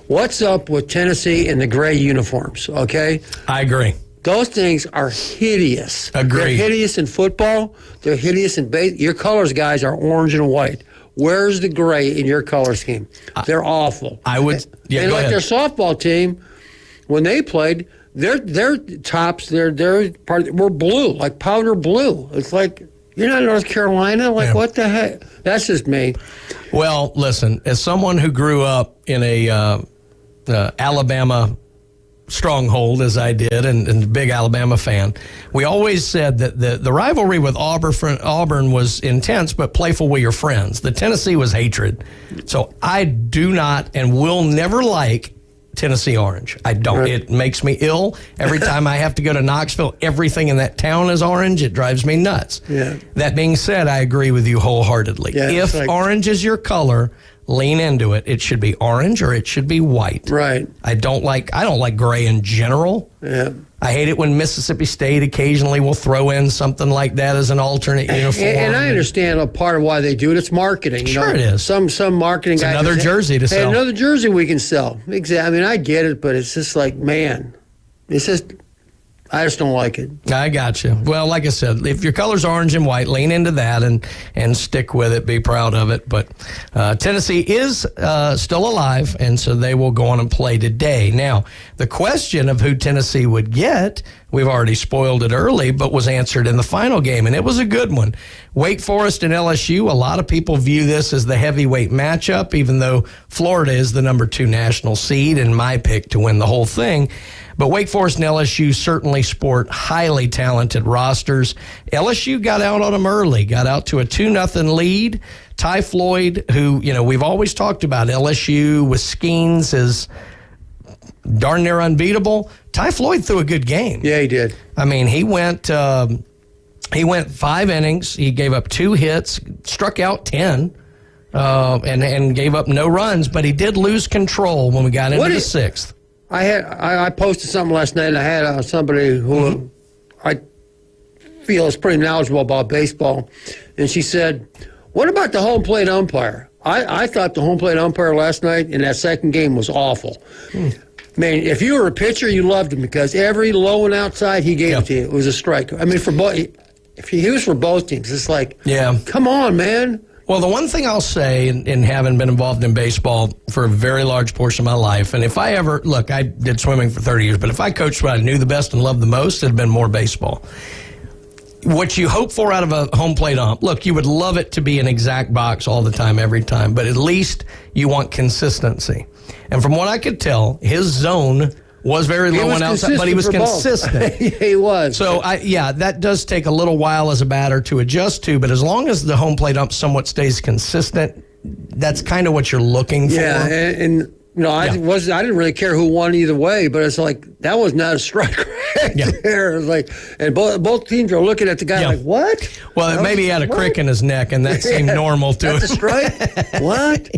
Speaker 8: What's up with Tennessee and the gray uniforms, okay?
Speaker 6: I agree.
Speaker 8: Those things are hideous.
Speaker 6: Agree.
Speaker 8: They're hideous in football. They're hideous in baseball. Your colors, guys, are orange and white. Where's the gray in your color scheme? They're awful.
Speaker 6: I would,
Speaker 8: and like their softball team, when they played, their tops, were blue, like powder blue. It's like, you're not North Carolina? Like, what the heck? That's just me.
Speaker 6: Well, listen, as someone who grew up in a Alabama stronghold, as I did, and a big Alabama fan, we always said that the rivalry with Auburn was intense but playful with your friends. The Tennessee was hatred. So I do not and will never like Tennessee orange. I don't. It makes me ill. Every time I have to go to Knoxville, everything in that town is orange. It drives me nuts.
Speaker 8: Yeah.
Speaker 6: That being said, I agree with you wholeheartedly.
Speaker 8: Yeah,
Speaker 6: if orange is your color, lean into it. It should be orange or it should be white.
Speaker 8: Right.
Speaker 6: I don't like gray in general.
Speaker 8: Yeah.
Speaker 6: I hate it when Mississippi State occasionally will throw in something like that as an alternate uniform.
Speaker 8: And I understand a part of why they do it. It's marketing.
Speaker 6: Sure it is.
Speaker 8: Some marketing guys.
Speaker 6: Another jersey to sell.
Speaker 8: Another jersey we can sell. Exactly. I mean, I get it, but it's just like, man, it's just, I just don't like it.
Speaker 6: I got you. Well, like I said, if your color's orange and white, lean into that and stick with it. Be proud of it. But Tennessee is still alive, and so they will go on and play today. Now, the question of who Tennessee would get, we've already spoiled it early, but was answered in the final game, and it was a good one. Wake Forest and LSU, a lot of people view this as the heavyweight matchup, even though Florida is the number 2 national seed and my pick to win the whole thing. But Wake Forest and LSU certainly sport highly talented rosters. LSU got out on them early, got out to a 2-0 lead. Ty Floyd, who, we've always talked about LSU with Skeens is darn near unbeatable. Ty Floyd threw a good game.
Speaker 8: Yeah, he did.
Speaker 6: I mean, he went 5 innings. He gave up 2 hits, struck out 10, and gave up no runs. But he did lose control when we got into the 6th.
Speaker 8: I posted something last night, and I had somebody who I feel is pretty knowledgeable about baseball, and she said, what about the home plate umpire? I thought the home plate umpire last night in that second game was awful. Man, if you were a pitcher, you loved him because every low and outside he gave it to you. It was a strike. I mean, for both, if he was for both teams, it's like, come on, man.
Speaker 6: Well, the one thing I'll say, in having been involved in baseball for a very large portion of my life, and if I ever, look, I did swimming for 30 years, but if I coached what I knew the best and loved the most, it'd have been more baseball. What you hope for out of a home plate ump, look, you would love it to be an exact box all the time, every time, but at least you want consistency. And from what I could tell, his zone was very low and outside, but he was consistent.
Speaker 8: He was.
Speaker 6: So, that does take a little while as a batter to adjust to, but as long as the home plate ump somewhat stays consistent, that's kind of what you're looking for.
Speaker 8: Yeah, and I didn't really care who won either way, but it's like, that was not a strike right there. It was like, and both teams are looking at the guy like, what?
Speaker 6: Well, maybe he had a crick in his neck, and that seemed normal to him.
Speaker 8: That's a strike? What?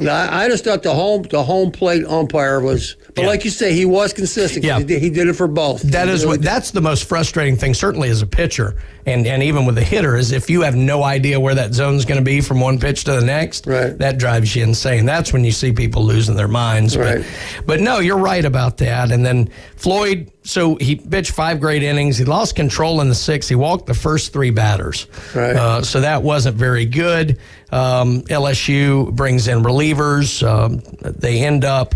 Speaker 8: I just thought the home plate umpire was, but like you say, he was consistent. Yeah. He did it for both.
Speaker 6: That's the most frustrating thing, certainly as a pitcher, and even with a hitter, is if you have no idea where that zone's going to be from one pitch to the next, that drives you insane. That's when you see people losing their minds.
Speaker 8: Right.
Speaker 6: But no, you're right about that. And then Floyd, so he pitched 5 great innings. He lost control in the 6th. He walked the first 3 batters.
Speaker 8: Right.
Speaker 6: So that wasn't very good. LSU brings in relievers. They end up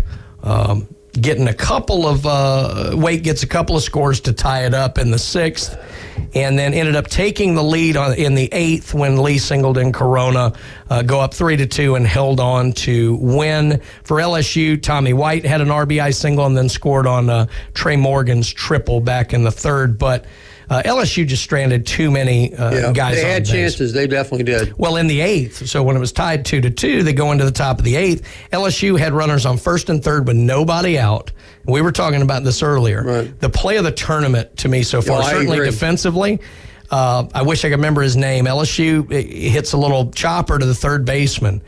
Speaker 6: getting a couple of Wake gets a couple of scores to tie it up in the 6th, and then ended up taking the lead in the 8th when Lee Singleton Corona go up 3-2 and held on to win. For LSU, Tommy White had an RBI single and then scored on Trey Morgan's triple back in the 3rd, but LSU just stranded too many guys.
Speaker 8: They had
Speaker 6: on base.
Speaker 8: chances. They definitely did.
Speaker 6: Well, in the 8th, so when it was tied 2-2, they go into the top of the 8th. LSU had runners on 1st and 3rd with nobody out. We were talking about this earlier.
Speaker 8: Right.
Speaker 6: The play of the tournament to me so far,
Speaker 8: I
Speaker 6: certainly
Speaker 8: agree.
Speaker 6: defensively. I wish I could remember his name. LSU hits a little chopper to the third baseman.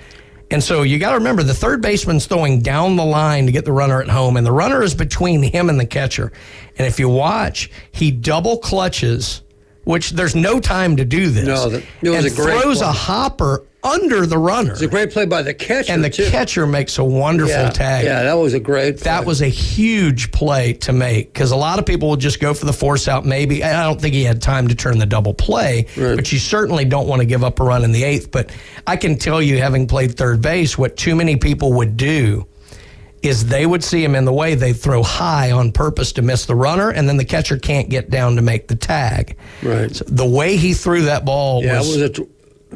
Speaker 6: And so you got to remember, the third baseman's throwing down the line to get the runner at home, and the runner is between him and the catcher. And if you watch, he double clutches, which there's no time to do this.
Speaker 8: No, it was
Speaker 6: and
Speaker 8: a great
Speaker 6: throws
Speaker 8: play.
Speaker 6: a hopper under the runner.
Speaker 8: It's a great play by the catcher,
Speaker 6: and the catcher makes a wonderful tag.
Speaker 8: Yeah, that was a great play.
Speaker 6: That was a huge play to make, because a lot of people will just go for the force out maybe. I don't think he had time to turn the double play, but you certainly don't want to give up a run in the 8th. But I can tell you, having played third base, what too many people would do is they would see him in the way, they'd throw high on purpose to miss the runner, and then the catcher can't get down to make the tag.
Speaker 8: Right.
Speaker 6: So the way he threw that ball was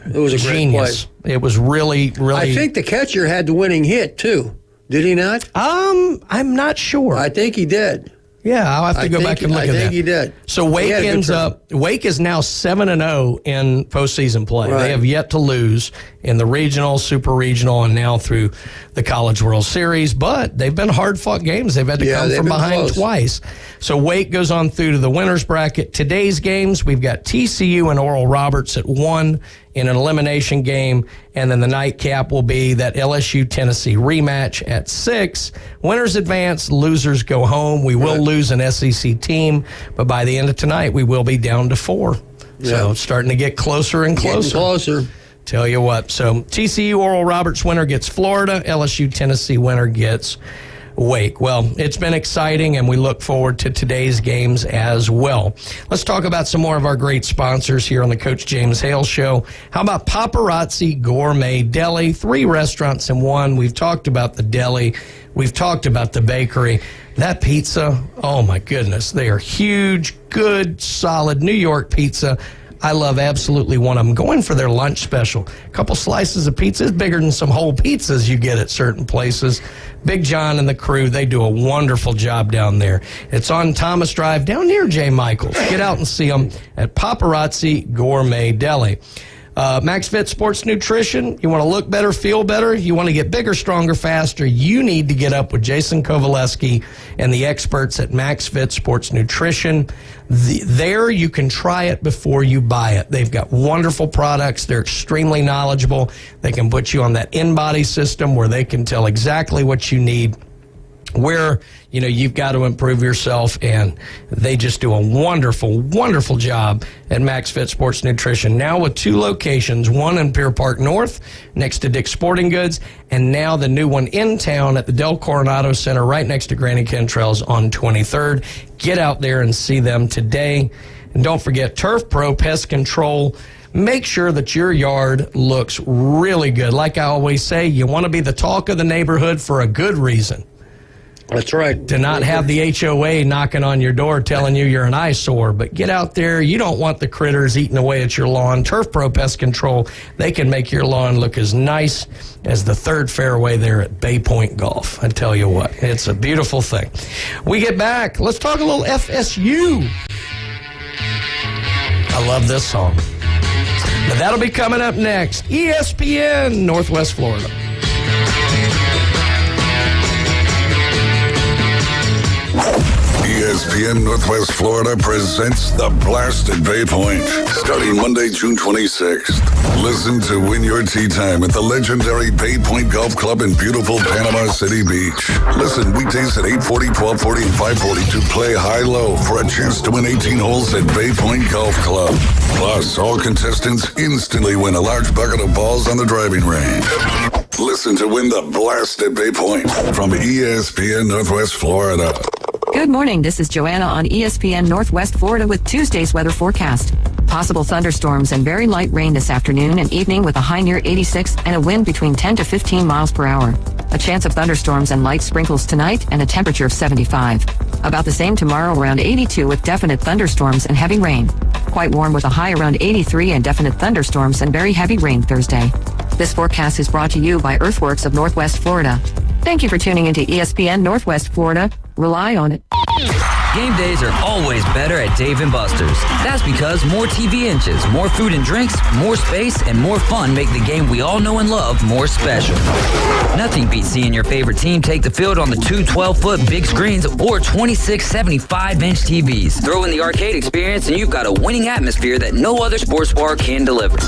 Speaker 8: it was a great
Speaker 6: genius.
Speaker 8: play.
Speaker 6: It was really, really.
Speaker 8: I think the catcher had the winning hit too. Did he not?
Speaker 6: I'm not sure.
Speaker 8: I think he did.
Speaker 6: Yeah, I'll have to go back and look at that.
Speaker 8: I think he did.
Speaker 6: So Wake Wake is now 7-0 in postseason play.
Speaker 8: Right.
Speaker 6: They have yet to lose in the regional, super regional, and now through the College World Series. But they've been hard-fought games. They've had to come from behind
Speaker 8: close.
Speaker 6: twice. So Wake goes on through to the winner's bracket. Today's games, we've got TCU and Oral Roberts at 1 in an elimination game, and then the nightcap will be that LSU-Tennessee rematch at 6. Winners advance, losers go home. We will lose an SEC team, but by the end of tonight, we will be down to 4. So it's starting to get closer and closer.
Speaker 8: Getting closer.
Speaker 6: Tell you what. So TCU Oral Roberts winner gets Florida. LSU Tennessee winner gets Wake. Well, it's been exciting, and we look forward to today's games as well. Let's talk about some more of our great sponsors here on the Coach James Hale Show. How about Paparazzi Gourmet Deli? 3 restaurants in one. We've talked about the deli. We've talked about the bakery. That pizza, oh my goodness. They are huge, good, solid New York pizza. I love absolutely one of them. Going for their lunch special. A couple slices of pizza is bigger than some whole pizzas you get at certain places. Big John and the crew, they do a wonderful job down there. It's on Thomas Drive down near J. Michael's. Get out and see them at Paparazzi Gourmet Deli. Max Fit Sports Nutrition. You want to look better, feel better? You want to get bigger, stronger, faster? You need to get up with Jason Kovaleski and the experts at Max Fit Sports Nutrition. There you can try it before you buy it. They've got wonderful products. They're extremely knowledgeable. They can put you on that in-body system where they can tell exactly what you need, where you've got to improve yourself, and they just do a wonderful, wonderful job at Max Fit Sports Nutrition. Now with 2 locations, one in Pier Park North next to Dick's Sporting Goods, and now the new one in town at the Del Coronado Center right next to Granny Cantrell's on 23rd. Get out there and see them today. And don't forget Turf Pro Pest Control. Make sure that your yard looks really good. Like I always say, you want to be the talk of the neighborhood for a good reason.
Speaker 8: That's right.
Speaker 6: To not have the HOA knocking on your door telling you you're an eyesore. But get out there. You don't want the critters eating away at your lawn. Turf Pro Pest Control, they can make your lawn look as nice as the 3rd fairway there at Bay Point Golf. I tell you what, it's a beautiful thing. We get back. Let's talk a little FSU. I love this song. But that'll be coming up next. ESPN Northwest Florida.
Speaker 3: ESPN Northwest Florida presents The Blast at Bay Point, starting Monday, June 26th. Listen to Win Your Tea Time at the legendary Bay Point Golf Club in beautiful Panama City Beach. Listen weekdays at 8:40, 12:40, and 5:40 to play high-low for a chance to win 18 holes at Bay Point Golf Club. Plus, all contestants instantly win a large bucket of balls on the driving range. Listen to Win the Blast at Bay Point from ESPN Northwest Florida.
Speaker 10: Good morning. This is Joanna on ESPN Northwest Florida with Tuesday's weather forecast. Possible thunderstorms and very light rain this afternoon and evening with a high near 86 and a wind between 10 to 15 miles per hour. A chance of thunderstorms and light sprinkles tonight and a temperature of 75. About the same tomorrow, around 82 with definite thunderstorms and heavy rain. Quite warm with a high around 83 and definite thunderstorms and very heavy rain Thursday. This forecast is brought to you by Earthworks of Northwest Florida. Thank you for tuning into ESPN Northwest Florida. Rely on it.
Speaker 18: Game days are always better at Dave & Buster's. That's because more TV inches, more food and drinks, more space, and more fun make the game we all know and love more special. Nothing beats seeing your favorite team take the field on the two 12-foot big screens or 26 75-inch TVs. Throw in the arcade experience and you've got a winning atmosphere that no other sports bar can deliver.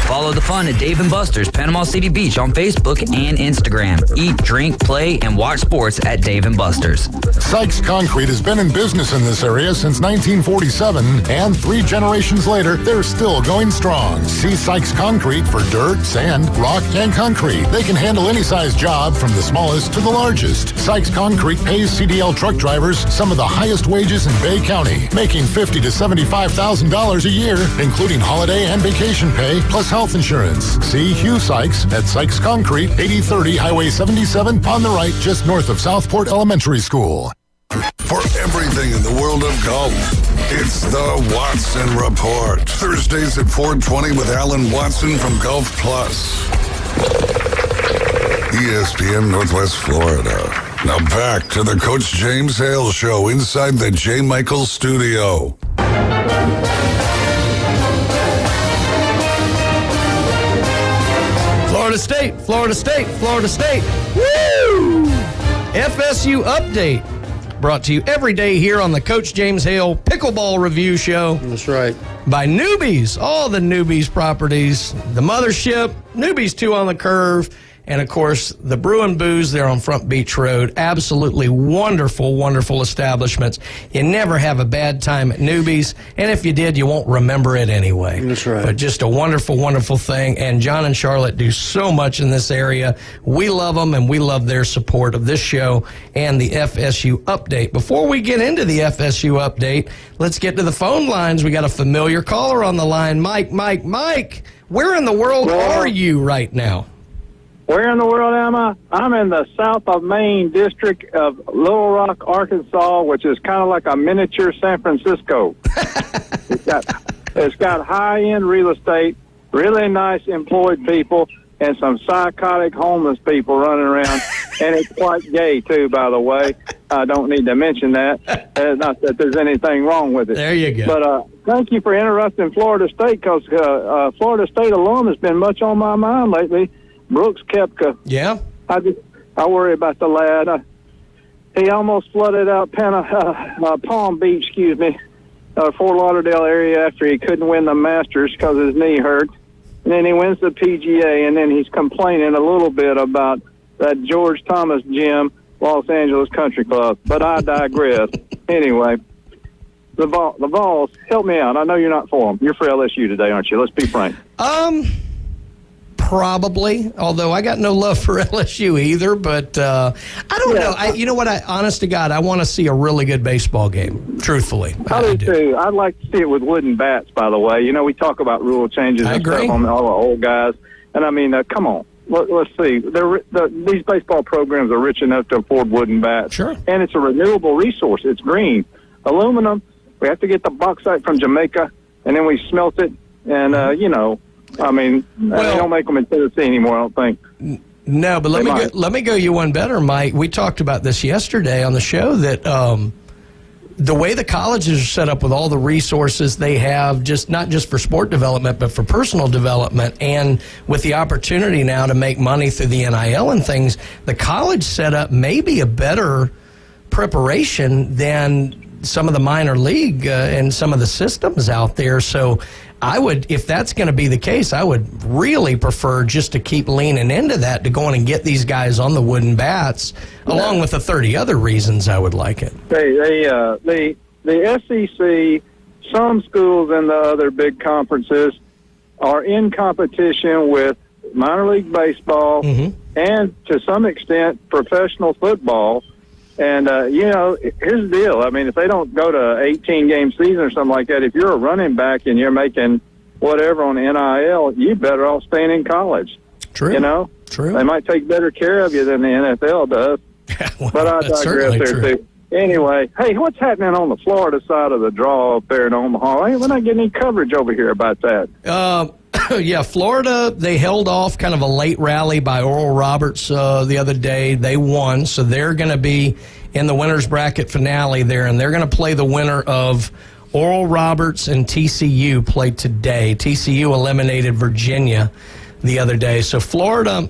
Speaker 18: Follow the fun at Dave & Buster's Panama City Beach on Facebook and Instagram. Eat, drink, play, and watch sports at Dave & Buster's.
Speaker 19: Sykes Concrete has been in business in this area since 1947, and 3 generations later, they're still going strong. See Sykes Concrete for dirt, sand, rock, and concrete. They can handle any size job from the smallest to the largest. Sykes Concrete pays CDL truck drivers some of the highest wages in Bay County, making $50,000 to $75,000 a year, including holiday and vacation pay, plus health insurance. See Hugh Sykes at Sykes Concrete, 8030 Highway 77 on the right, just north of Southport Elementary School.
Speaker 3: For everything in the world of golf, it's the Watson Report. Thursdays at 4:20 with Alan Watson from Golf Plus. ESPN Northwest Florida. Now back to the Coach James Hale Show inside the J. Michaels studio.
Speaker 6: Florida State, Florida State, Florida State. Woo! FSU Update. Brought to you every day here on the Coach James Hale Pickleball Review Show.
Speaker 8: That's right.
Speaker 6: By Newbies, all the Newbies properties, the Mothership, Newbies 2 on the Curve, and, of course, the Brew and Booze there on Front Beach Road. Absolutely wonderful, wonderful establishments. You never have a bad time at Newbies, and if you did, you won't remember it anyway.
Speaker 8: That's right.
Speaker 6: But just a wonderful, wonderful thing, and John and Charlotte do so much in this area. We love them, and we love their support of this show and the FSU Update. Before we get into the FSU Update, let's get to the phone lines. We got a familiar caller on the line. Mike, where in the world are you right now?
Speaker 20: Where in the world am I? I'm in the south of Maine district of Little Rock, Arkansas, which is kind of like a miniature San Francisco. It's got high-end real estate, really nice employed people, and some psychotic homeless people running around. And it's quite gay, too, by the way. I don't need to mention that. Not that there's anything wrong with it.
Speaker 6: There you go.
Speaker 20: But thank you for interrupting Florida State, because Florida State alum has been much on my mind lately. Brooks Koepka.
Speaker 6: Yeah.
Speaker 20: I worry about the lad. He almost flooded out Palm Beach, Fort Lauderdale area after he couldn't win the Masters because his knee hurt. And then he wins the PGA, and then he's complaining a little bit about that George Thomas gym, Los Angeles Country Club. But I digress. Anyway, the Vols, help me out. I know you're not for them. You're for LSU today, aren't you? Let's be frank.
Speaker 6: Probably, although I got no love for LSU either, but I don't know. You know what? Honest to God, I want to see a really good baseball game, truthfully.
Speaker 20: I do too. I'd like to see it with wooden bats, by the way. We talk about rule changes and stuff on all the old guys. And I mean, come on. Let's see. These baseball programs are rich enough to afford wooden bats.
Speaker 6: Sure.
Speaker 20: And it's a renewable resource. It's green. Aluminum, we have to get the bauxite from Jamaica, and then we smelt it. And, I mean, they don't make them in Tennessee anymore, I don't think.
Speaker 6: No, but let me go you one better, Mike. We talked about this yesterday on the show that the way the colleges are set up with all the resources they have, not just for sport development, but for personal development, and with the opportunity now to make money through the NIL and things, the college setup may be a better preparation than some of the minor league and some of the systems out there. So I would, if that's going to be the case, I would really prefer just to keep leaning into that, to go in and get these guys on the wooden bats, along with the 30 other reasons I would like it.
Speaker 20: The SEC, some schools in the other big conferences are in competition with minor league baseball and, to some extent, professional football. And, here's the deal. I mean, if they don't go to 18-game season or something like that, if you're a running back and you're making whatever on NIL, you better off staying in college.
Speaker 6: True. True.
Speaker 20: They might take better care of you than the NFL does. But I digress there, too. Anyway, hey, what's happening on the Florida side of the draw up there in Omaha? Hey, we're not getting any coverage over here about that.
Speaker 6: Yeah, Florida, they held off kind of a late rally by Oral Roberts the other day. They won, so they're going to be in the winner's bracket finale there, and they're going to play the winner of Oral Roberts and TCU play today. TCU eliminated Virginia the other day. So Florida,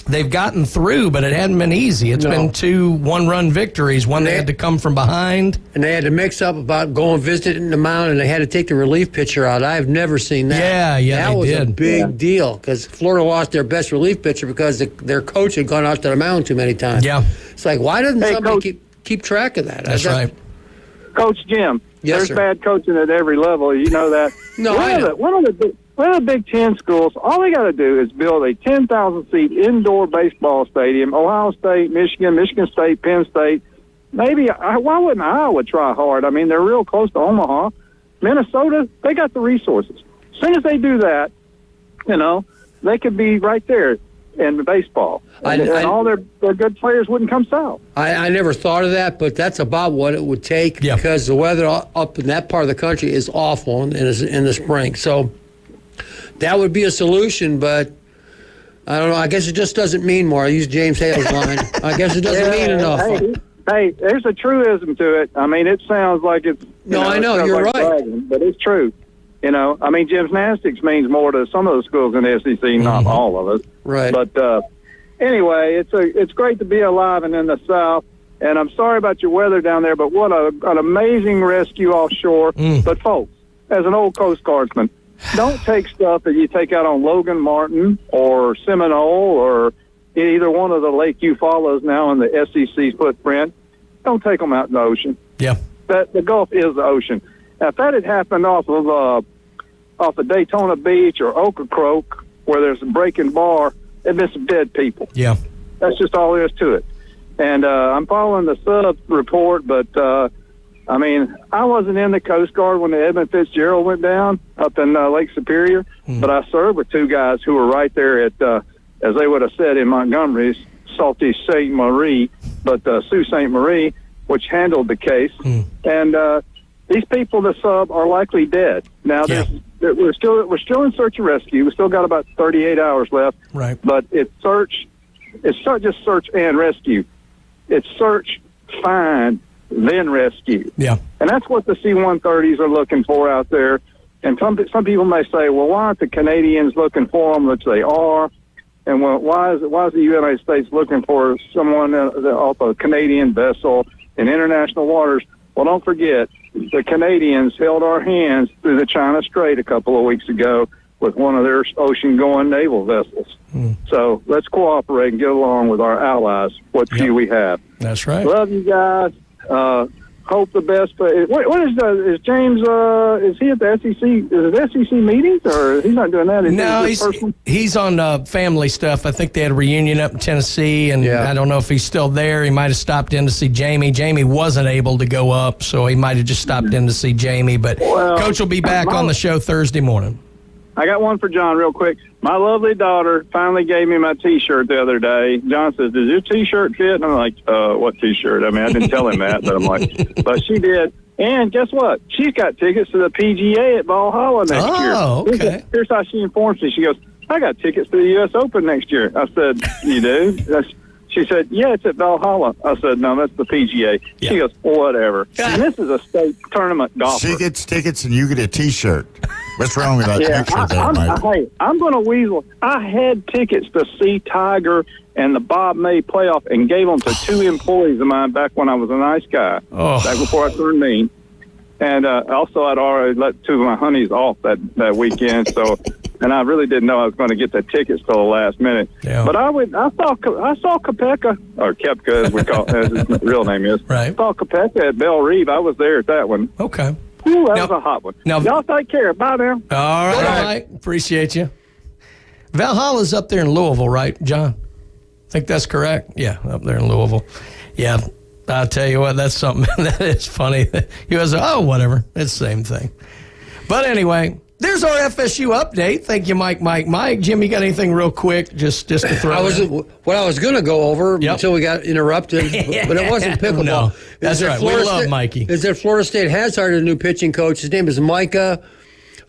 Speaker 6: they've gotten through, but it hadn't been easy. It's been 2 one-run victories. One, they had to come from behind.
Speaker 8: And they had to mix up about going visiting the mound, and they had to take the relief pitcher out. I've never seen that.
Speaker 6: Yeah,
Speaker 8: that was a big deal because Florida lost their best relief pitcher because their coach had gone out to the mound too many times.
Speaker 6: Yeah.
Speaker 8: It's like, why doesn't somebody keep track of that?
Speaker 6: That's right.
Speaker 20: Coach Jim, there's bad coaching at every level. You know that.
Speaker 8: No, I know.
Speaker 20: One of the Big Ten schools, all they got to do is build a 10,000-seat indoor baseball stadium. Ohio State, Michigan State, Penn State. Maybe, why wouldn't Iowa try hard? I mean, they're real close to Omaha. Minnesota, they got the resources. As soon as they do that, they could be right there in baseball. And all their good players wouldn't come south.
Speaker 8: I never thought of that, but that's about what it would take because the weather up in that part of the country is awful in the spring. So that would be a solution, but I don't know. I guess it just doesn't mean more. I use James Hale's line. I guess it doesn't mean enough.
Speaker 20: Hey, there's a truism to it. I mean, it sounds like it's...
Speaker 8: I know. You're right.
Speaker 20: Bragging, but it's true. I mean, gymnastics means more to some of the schools in the SEC, not all of us.
Speaker 8: Right.
Speaker 20: But anyway, it's great to be alive and in the South. And I'm sorry about your weather down there, but what an amazing rescue offshore. But folks, as an old Coast Guardsman, don't take stuff that you take out on Logan Martin or Seminole or either one of the Lake Eufaula's now in the SEC's footprint. Don't take them out in the ocean.
Speaker 6: Yeah.
Speaker 20: The Gulf is the ocean. Now, if that had happened off of Daytona Beach or Ocracoke, where there's a breaking bar, there'd been some dead people.
Speaker 6: Yeah.
Speaker 20: That's just all there is to it. And I'm following the sub report, but, I mean, I wasn't in the Coast Guard when the Edmund Fitzgerald went down up in Lake Superior, but I served with 2 guys who were right there at, as they would have said in Montgomery, Salty Ste. Marie, but Sault Ste. Marie, which handled the case. And these people, the sub, are likely dead. Now, we're still in search and rescue. We still got about 38 hours left.
Speaker 6: Right.
Speaker 20: But it's not just search and rescue. It's search, find, then rescue.
Speaker 6: Yeah.
Speaker 20: And that's what the C-130s are looking for out there. And some people may say, well, why aren't the Canadians looking for them, which they are? And why is the United States looking for someone off a Canadian vessel in international waters? Well, don't forget, the Canadians held our hands through the China Strait a couple of weeks ago with one of their ocean-going naval vessels. So let's cooperate and get along with our allies, what few we have.
Speaker 6: That's right.
Speaker 20: Love you guys. Hope the best. What is James? Is he at the SEC? Is it SEC meetings, or he's not doing that?
Speaker 6: No, he's on family stuff. I think they had a reunion up in Tennessee, and I don't know if he's still there. He might have stopped in to see Jamie. Jamie wasn't able to go up, so he might have just stopped in to see Jamie. But Coach will be back on the show Thursday morning.
Speaker 20: I got one for John real quick. My lovely daughter finally gave me my T-shirt the other day. John says, does your T-shirt fit? And I'm like, what T-shirt? I mean, I didn't tell him that, but I'm like, but she did. And guess what? She's got tickets to the PGA at Valhalla next year.
Speaker 6: Oh, okay.
Speaker 20: Here's how she informs me. She goes, I got tickets to the U.S. Open next year. I said, you do? She said, yeah, it's at Valhalla. I said, no, that's the PGA. Yeah. She goes, whatever. And this is a state tournament golfer.
Speaker 7: She gets tickets and you get a T-shirt. What's wrong with that picture there, Mike?
Speaker 20: Hey, I'm going to weasel. I had tickets to see Tiger and the Bob May playoff and gave them to 2 employees of mine back when I was a nice guy, back before I turned mean. And also, I'd already let 2 of my honeys off that weekend, so... And I really didn't know I was going to get the tickets till the last minute. Yeah. But I saw Kopeka, or Kepka, as we call as his real name is.
Speaker 6: Right.
Speaker 20: I saw Kopeka at Belle Reve. I was there at that one.
Speaker 6: Okay.
Speaker 20: Ooh, that was a hot one. Now, y'all take care. Bye now.
Speaker 6: All right. Appreciate you. Valhalla's up there in Louisville, right, John? I think that's correct. Yeah, up there in Louisville. Yeah. I'll tell you what, that's something that is funny. He was, whatever. It's the same thing. But anyway, There's our FSU update. Thank you, Mike. Jim, you got anything real quick just to throw
Speaker 8: What I was going to go over until we got interrupted, but it wasn't pickleball.
Speaker 6: No, that's right. We love Mikey.
Speaker 8: Is that Florida State has hired a new pitching coach. His name is Micah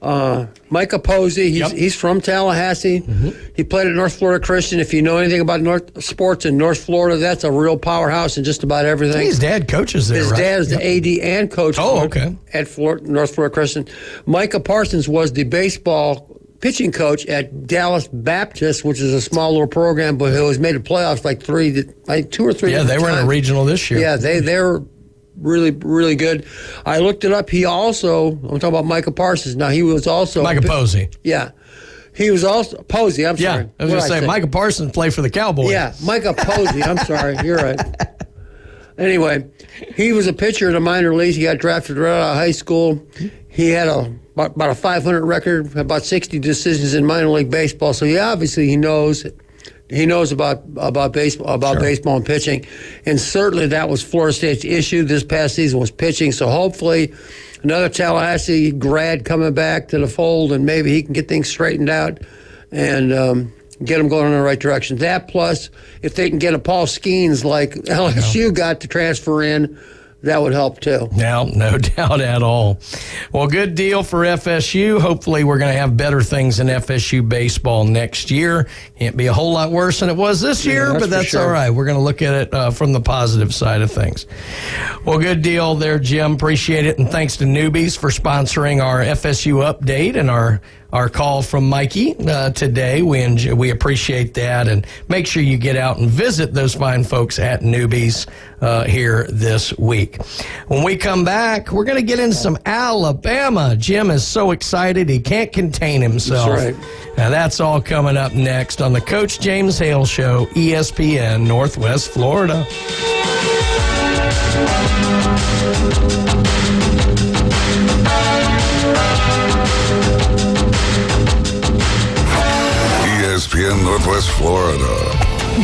Speaker 8: Posey. He's from Tallahassee. He played at North Florida Christian. If you know anything about sports in North Florida, that's a real powerhouse in just about everything.
Speaker 6: His dad coaches there,
Speaker 8: His dad is the AD and coach at North Florida Christian. Micah Parsons was the baseball pitching coach at Dallas Baptist, which is a small little program, but who has made the playoffs like 2 or 3
Speaker 6: Yeah, they were in a regional this year.
Speaker 8: Yeah, they're really, really good. I looked it up. I'm talking about Micah Parsons. Now, he was also...
Speaker 6: Micah Posey.
Speaker 8: Yeah. He was also... Posey, I'm sorry.
Speaker 6: Yeah, I was going to say, Micah Parsons played for the Cowboys.
Speaker 8: Yeah, Micah Posey. I'm sorry. You're right. Anyway, he was a pitcher in the minor leagues. He got drafted right out of high school. He had about a 500 record, about 60 decisions in minor league baseball. So, obviously, he knows... He knows about baseball and pitching, and certainly that was Florida State's issue this past season was pitching. So hopefully, another Tallahassee grad coming back to the fold, and maybe he can get things straightened out and get them going in the right direction. That plus, if they can get a Paul Skeens like LSU got to transfer in, that would help too.
Speaker 6: No doubt at all. Well, good deal for FSU. Hopefully we're going to have better things in FSU baseball next year. Can't be a whole lot worse than it was this year, but that's all right. We're going to look at it from the positive side of things. Well, good deal there, Jim. Appreciate it. And thanks to Newbies for sponsoring our FSU update and our call from Mikey today. We appreciate that, and make sure you get out and visit those fine folks at Newbies here this week. When we come back, we're going to get into some Alabama. Jim is so excited he can't contain himself.
Speaker 8: That's right.
Speaker 6: Now that's all coming up next on the Coach James Hale Show, ESPN Northwest Florida.
Speaker 3: ESPN Northwest Florida.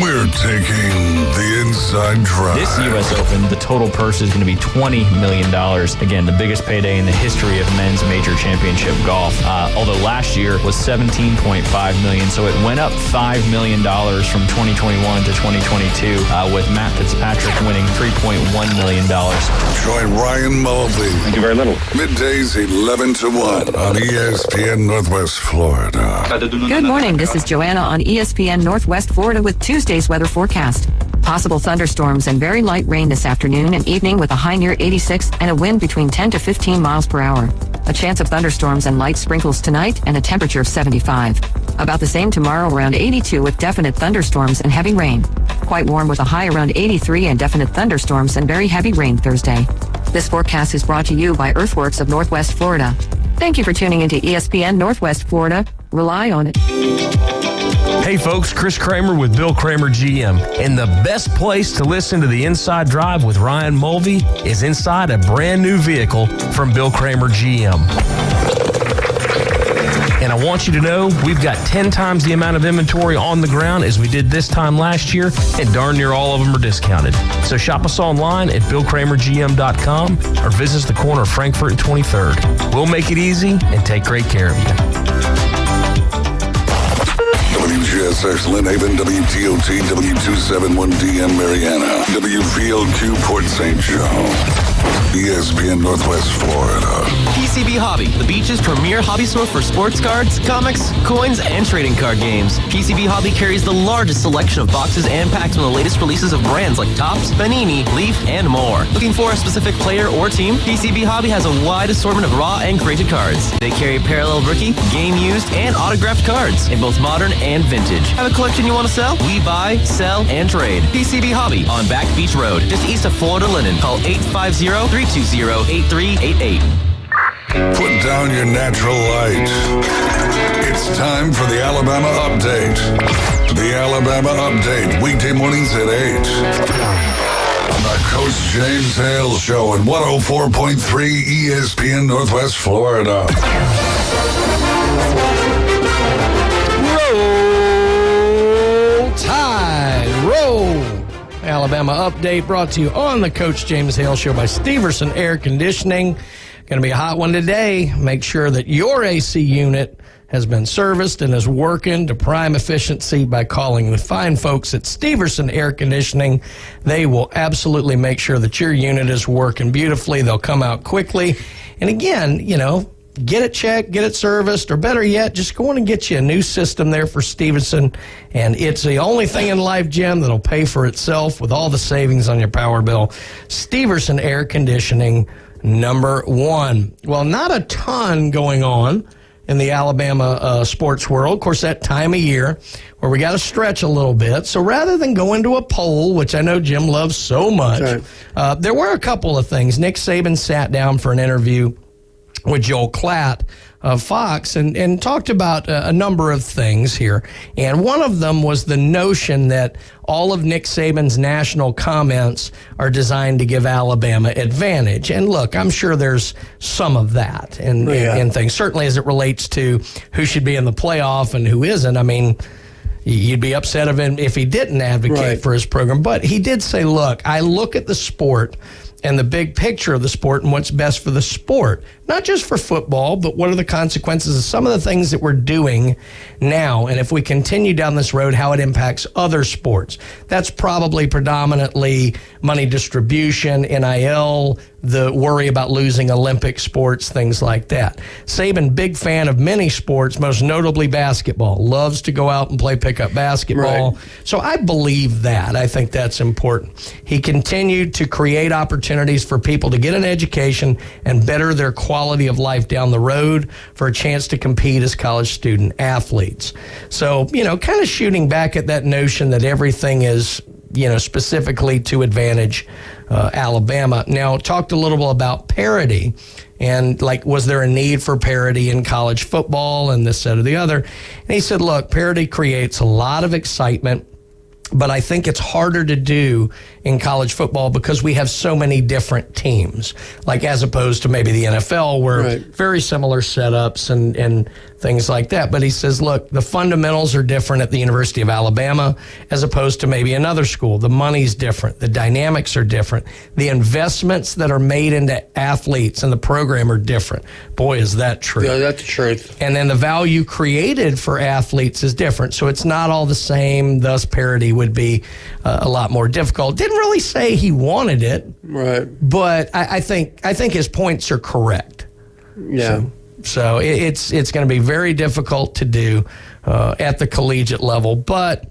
Speaker 3: We're taking the inside track.
Speaker 21: This U.S. Open, the total purse is going to be $20 million. Again, the biggest payday in the history of men's major championship golf. Although last year was $17.5 million, so it went up $5 million from 2021 to 2022, with Matt Fitzpatrick winning $3.1 million.
Speaker 3: Join Ryan Mulvey.
Speaker 21: Thank you very little.
Speaker 3: Middays 11 to 1 on ESPN Northwest Florida.
Speaker 10: Good morning. This is Joanna on ESPN Northwest Florida with Tuesday's weather forecast. Possible thunderstorms and very light rain this afternoon and evening with a high near 86 and a wind between 10 to 15 miles per hour. A chance of thunderstorms and light sprinkles tonight and a temperature of 75. About the same tomorrow, around 82 with definite thunderstorms and heavy rain. Quite warm with a high around 83 and definite thunderstorms and very heavy rain Thursday. This forecast is brought to you by Earthworks of Northwest Florida. Thank you for tuning into ESPN Northwest Florida. Rely on it.
Speaker 15: Hey folks, Chris Kramer with Bill Kramer GM. And the best place to listen to the Inside Drive with Ryan Mulvey is inside a brand new vehicle from Bill Kramer GM. And I want you to know we've got 10 times the amount of inventory on the ground as we did this time last year, and darn near all of them are discounted. So shop us online at BillKramerGM.com or visit us at the corner of Frankfurt and 23rd. We'll make it easy and take great care of you.
Speaker 3: WGSX Lynn Haven, WTOT, W271DM Mariana, WVLQ Port St. Joe. ESPN Northwest Florida.
Speaker 22: PCB Hobby, the beach's premier hobby store for sports cards, comics, coins, and trading card games. PCB Hobby carries the largest selection of boxes and packs from the latest releases of brands like Topps, Panini, Leaf, and more. Looking for a specific player or team? PCB Hobby has a wide assortment of raw and graded cards. They carry parallel rookie, game used, and autographed cards in both modern and vintage. Have a collection you want to sell? We buy, sell, and trade. PCB Hobby on Back Beach Road, just east of Florida Linen. Call 850-320-8388.
Speaker 3: Put down your natural light. It's time for the Alabama Update. The Alabama Update, weekday mornings at 8. On the Coach James Hale Show at 104.3 ESPN Northwest Florida.
Speaker 6: Roll Tide, roll. Alabama Update brought to you on the Coach James Hale Show by Steverson Air Conditioning. Going to be a hot one today. Make sure that your AC unit has been serviced and is working to prime efficiency by calling the fine folks at Steverson Air Conditioning. They will absolutely make sure that your unit is working beautifully. They'll come out quickly. And again, get it checked, get it serviced, or better yet, just go in and get you a new system there for Stevenson. And it's the only thing in life, Jim, that'll pay for itself with all the savings on your power bill. Steverson Air Conditioning, number one. Well, not a ton going on in the Alabama sports world. Of course, that time of year where we got to stretch a little bit. So rather than go into a poll, which I know Jim loves so much, there were a couple of things. Nick Saban sat down for an interview with Joel Klatt of Fox and talked about a number of things here. And one of them was the notion that all of Nick Saban's national comments are designed to give Alabama advantage. And look, I'm sure there's some of that and things, certainly as it relates to who should be in the playoff and who isn't. I mean, you'd be upset of him if he didn't advocate for his program. But he did say, look, I look at the sport and the big picture of the sport and what's best for the sport. Not just for football, but what are the consequences of some of the things that we're doing now? And if we continue down this road, how it impacts other sports. That's probably predominantly money distribution, NIL, the worry about losing Olympic sports, things like that. Saban, big fan of many sports, most notably basketball. Loves to go out and play pickup basketball. Right. So I believe that. I think that's important. He continued to create opportunities for people to get an education and better their quality of life down the road for a chance to compete as college student athletes. So, kind of shooting back at that notion that everything is, specifically to advantage Alabama. Now, talked a little bit about parity and was there a need for parity in college football and this, that, or the other? And he said, look, parity creates a lot of excitement, but I think it's harder to do in college football because we have so many different teams, as opposed to maybe the NFL where very similar setups and things like that. But he says, look, the fundamentals are different at the University of Alabama as opposed to maybe another school. The money's different. The dynamics are different. The investments that are made into athletes and the program are different. Boy, is that true.
Speaker 8: Yeah, that's the truth.
Speaker 6: And then the value created for athletes is different. So it's not all the same. Thus, parity would be a lot more difficult. Didn't really say he wanted it.
Speaker 8: Right.
Speaker 6: But I think his points are correct.
Speaker 8: Yeah.
Speaker 6: So it's going to be very difficult to do at the collegiate level. But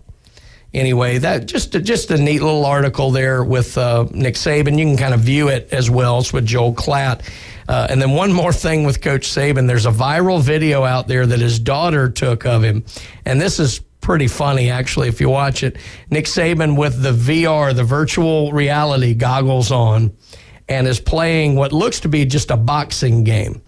Speaker 6: anyway, that just a neat little article there with Nick Saban. You can kind of view it as well. It's with Joel Klatt. And then one more thing with Coach Saban. There's a viral video out there that his daughter took of him. And this is pretty funny, actually, if you watch it. Nick Saban with the VR, the virtual reality goggles on, and is playing what looks to be just a boxing game.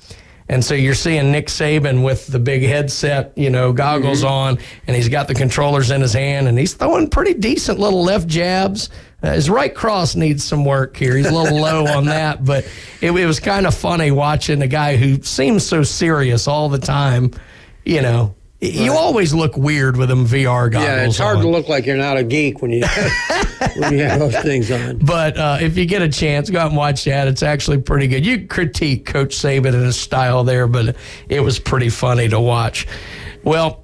Speaker 6: And so you're seeing Nick Saban with the big headset, goggles on, and he's got the controllers in his hand, and he's throwing pretty decent little left jabs. His right cross needs some work here. He's a little low on that, but it was kind of funny watching a guy who seems so serious all the time, You always look weird with them VR goggles.
Speaker 8: Yeah, it's hard to look like you're not a geek when you have those things on.
Speaker 6: But if you get a chance, go out and watch that. It's actually pretty good. You critique Coach Saban and his style there, but it was pretty funny to watch. Well,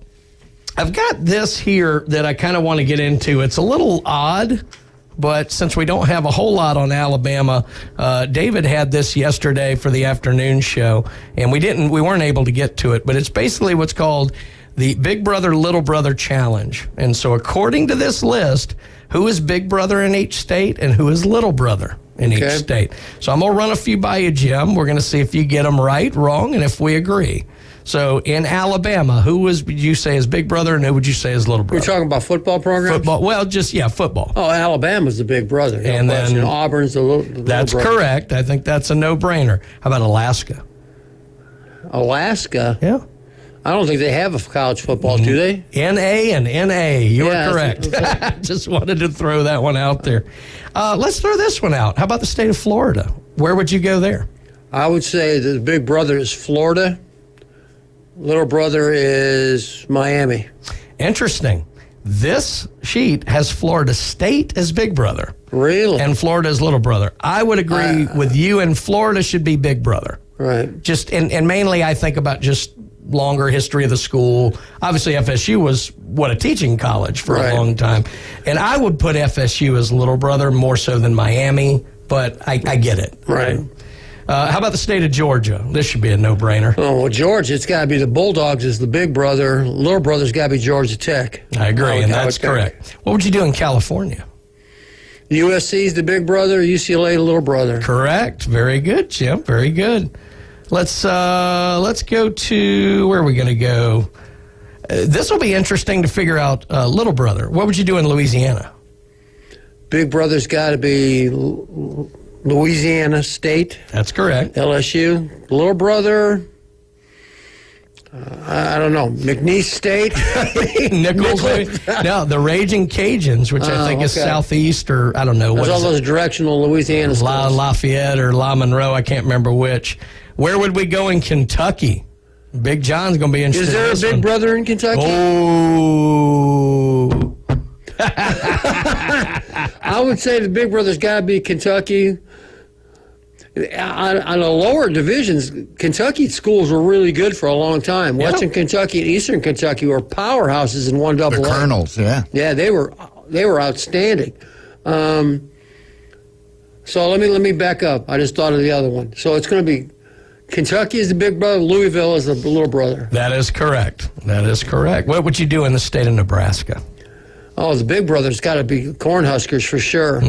Speaker 6: I've got this here that I kind of want to get into. It's a little odd, but since we don't have a whole lot on Alabama, David had this yesterday for the afternoon show, and we weren't able to get to it. But it's basically what's called the Big Brother, Little Brother Challenge. And so according to this list, who is Big Brother in each state and who is Little Brother in each state? So I'm going to run a few by you, Jim. We're going to see if you get them right, wrong, and if we agree. So in Alabama, who would you say is Big Brother and who would you say is Little Brother?
Speaker 8: We're talking about football programs?
Speaker 6: Football. Well, football.
Speaker 8: Oh, Alabama's the Big Brother.
Speaker 6: And then
Speaker 8: Auburn's the little
Speaker 6: That's
Speaker 8: brother.
Speaker 6: correct. I think that's a no-brainer. How about Alaska?
Speaker 8: Alaska?
Speaker 6: Yeah.
Speaker 8: I don't think they have a college football, do they?
Speaker 6: NA and NA. You are correct. Just wanted to throw that one out there. Let's throw this one out. How about the state of Florida? Where would you go there?
Speaker 8: I would say the Big Brother is Florida. Little Brother is Miami.
Speaker 6: Interesting. This sheet has Florida State as Big Brother.
Speaker 8: Really?
Speaker 6: And Florida as Little Brother. I would agree with you, and Florida should be Big Brother.
Speaker 8: Right.
Speaker 6: Just and mainly I think about just longer history of the school. Obviously, FSU was a teaching college for a long time, and I would put FSU as little brother more so than Miami. But I get it.
Speaker 8: Right.
Speaker 6: How about the state of Georgia? This should be a no-brainer.
Speaker 8: Oh, well, Georgia, it's got to be the Bulldogs is the big brother. Little brother's got to be Georgia Tech.
Speaker 6: I agree, and that's correct. What would you do in California?
Speaker 8: USC is the big brother. UCLA the little brother.
Speaker 6: Correct. Very good, Jim. Very good. Let's go to where are we going to go? This will be interesting to figure out. Little brother. What would you do in Louisiana?
Speaker 8: Big brother's got to be Louisiana State.
Speaker 6: That's correct.
Speaker 8: LSU. Little brother, I don't know, McNeese State.
Speaker 6: Nichols. No, the Raging Cajuns, which I think is southeast or I don't know.
Speaker 8: There's all those directional Louisiana schools.
Speaker 6: Lafayette or La Monroe. I can't remember which. Where would we go in Kentucky? Big John's going to be interested.
Speaker 8: Is there a big brother in Kentucky?
Speaker 6: Oh.
Speaker 8: I would say the big brother's got to be Kentucky. On the lower divisions, Kentucky schools were really good for a long time. Western Kentucky and Eastern Kentucky were powerhouses in 1AA.
Speaker 7: The Colonels, yeah.
Speaker 8: Yeah, they were outstanding. So let me back up. I just thought of the other one. So it's going to be Kentucky is the big brother, Louisville is the little brother.
Speaker 6: That is correct. That is correct. What would you do in the state of Nebraska?
Speaker 8: Oh, the big brother's got to be Cornhuskers for sure.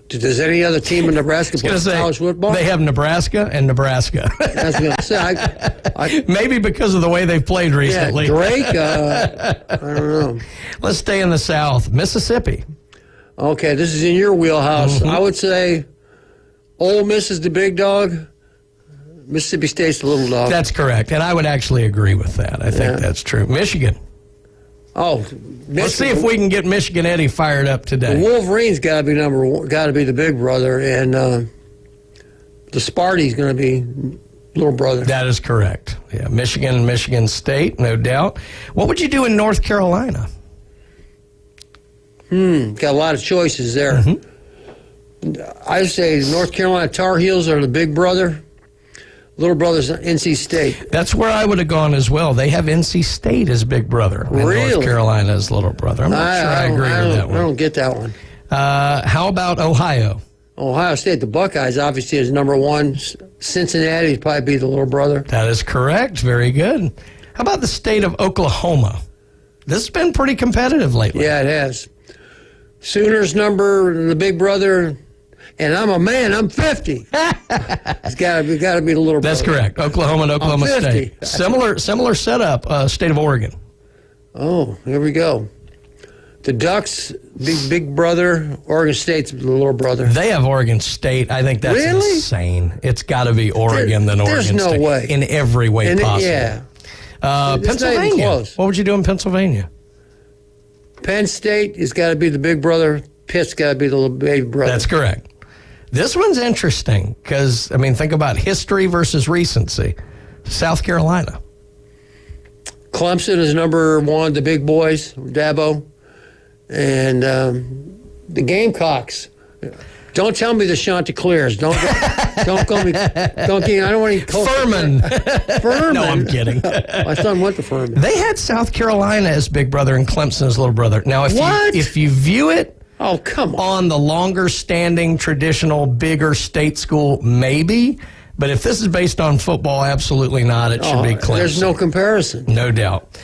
Speaker 8: Does any other team in Nebraska play college football?
Speaker 6: They have Nebraska and Nebraska.
Speaker 8: I was going to say,
Speaker 6: maybe because of the way they've played recently.
Speaker 8: Yeah, Drake, I don't know.
Speaker 6: Let's stay in the South. Mississippi.
Speaker 8: Okay, this is in your wheelhouse. I would say Ole Miss is the big dog. Mississippi State's the little dog.
Speaker 6: That's correct, and I would actually agree with that. I think that's true. Michigan.
Speaker 8: Oh,
Speaker 6: let's see if we can get Michigan Eddie fired up today.
Speaker 8: The Wolverines got to be number one, got to be the big brother, and the Sparty's going to be little brother.
Speaker 6: That is correct. Yeah, Michigan State, no doubt. What would you do in North Carolina?
Speaker 8: Got a lot of choices there. I say North Carolina Tar Heels are the big brother. Little brother's NC State.
Speaker 6: That's where I would have gone as well. They have NC State as big brother. And
Speaker 8: really?
Speaker 6: North Carolina as little brother. I'm not sure I agree with that one.
Speaker 8: I don't get that one.
Speaker 6: How about Ohio?
Speaker 8: Ohio State, the Buckeyes obviously is number one. Cincinnati would probably be the little brother.
Speaker 6: That is correct. Very good. How about the state of Oklahoma? This has been pretty competitive lately.
Speaker 8: Yeah, it has. Sooners the big brother. And I'm a man. I'm 50. It's got to be the little brother.
Speaker 6: That's correct. Oklahoma and Oklahoma State. Similar setup. State of Oregon.
Speaker 8: Oh, here we go. The Ducks, big brother. Oregon State's the little brother.
Speaker 6: They have Oregon State. I think that's insane. It's got to be Oregon than Oregon State.
Speaker 8: There's no way.
Speaker 6: In every way possible.
Speaker 8: Yeah.
Speaker 6: Pennsylvania. What would you do in Pennsylvania?
Speaker 8: Penn State has got to be the big brother. Pitt's got to be the little baby brother.
Speaker 6: That's correct. This one's interesting because, think about history versus recency. South Carolina.
Speaker 8: Clemson is number one, the big boys, Dabo. And the Gamecocks. Don't tell me the Chanticleers. Don't call me. I don't want any.
Speaker 6: Furman.
Speaker 8: Furman.
Speaker 6: No, I'm kidding.
Speaker 8: My son went to Furman.
Speaker 6: They had South Carolina as big brother and Clemson as little brother. Now, if you view it,
Speaker 8: oh, come
Speaker 6: on the longer standing, traditional, bigger state school, maybe. But if this is based on football, absolutely not. It should be Clemson.
Speaker 8: There's no comparison.
Speaker 6: No doubt.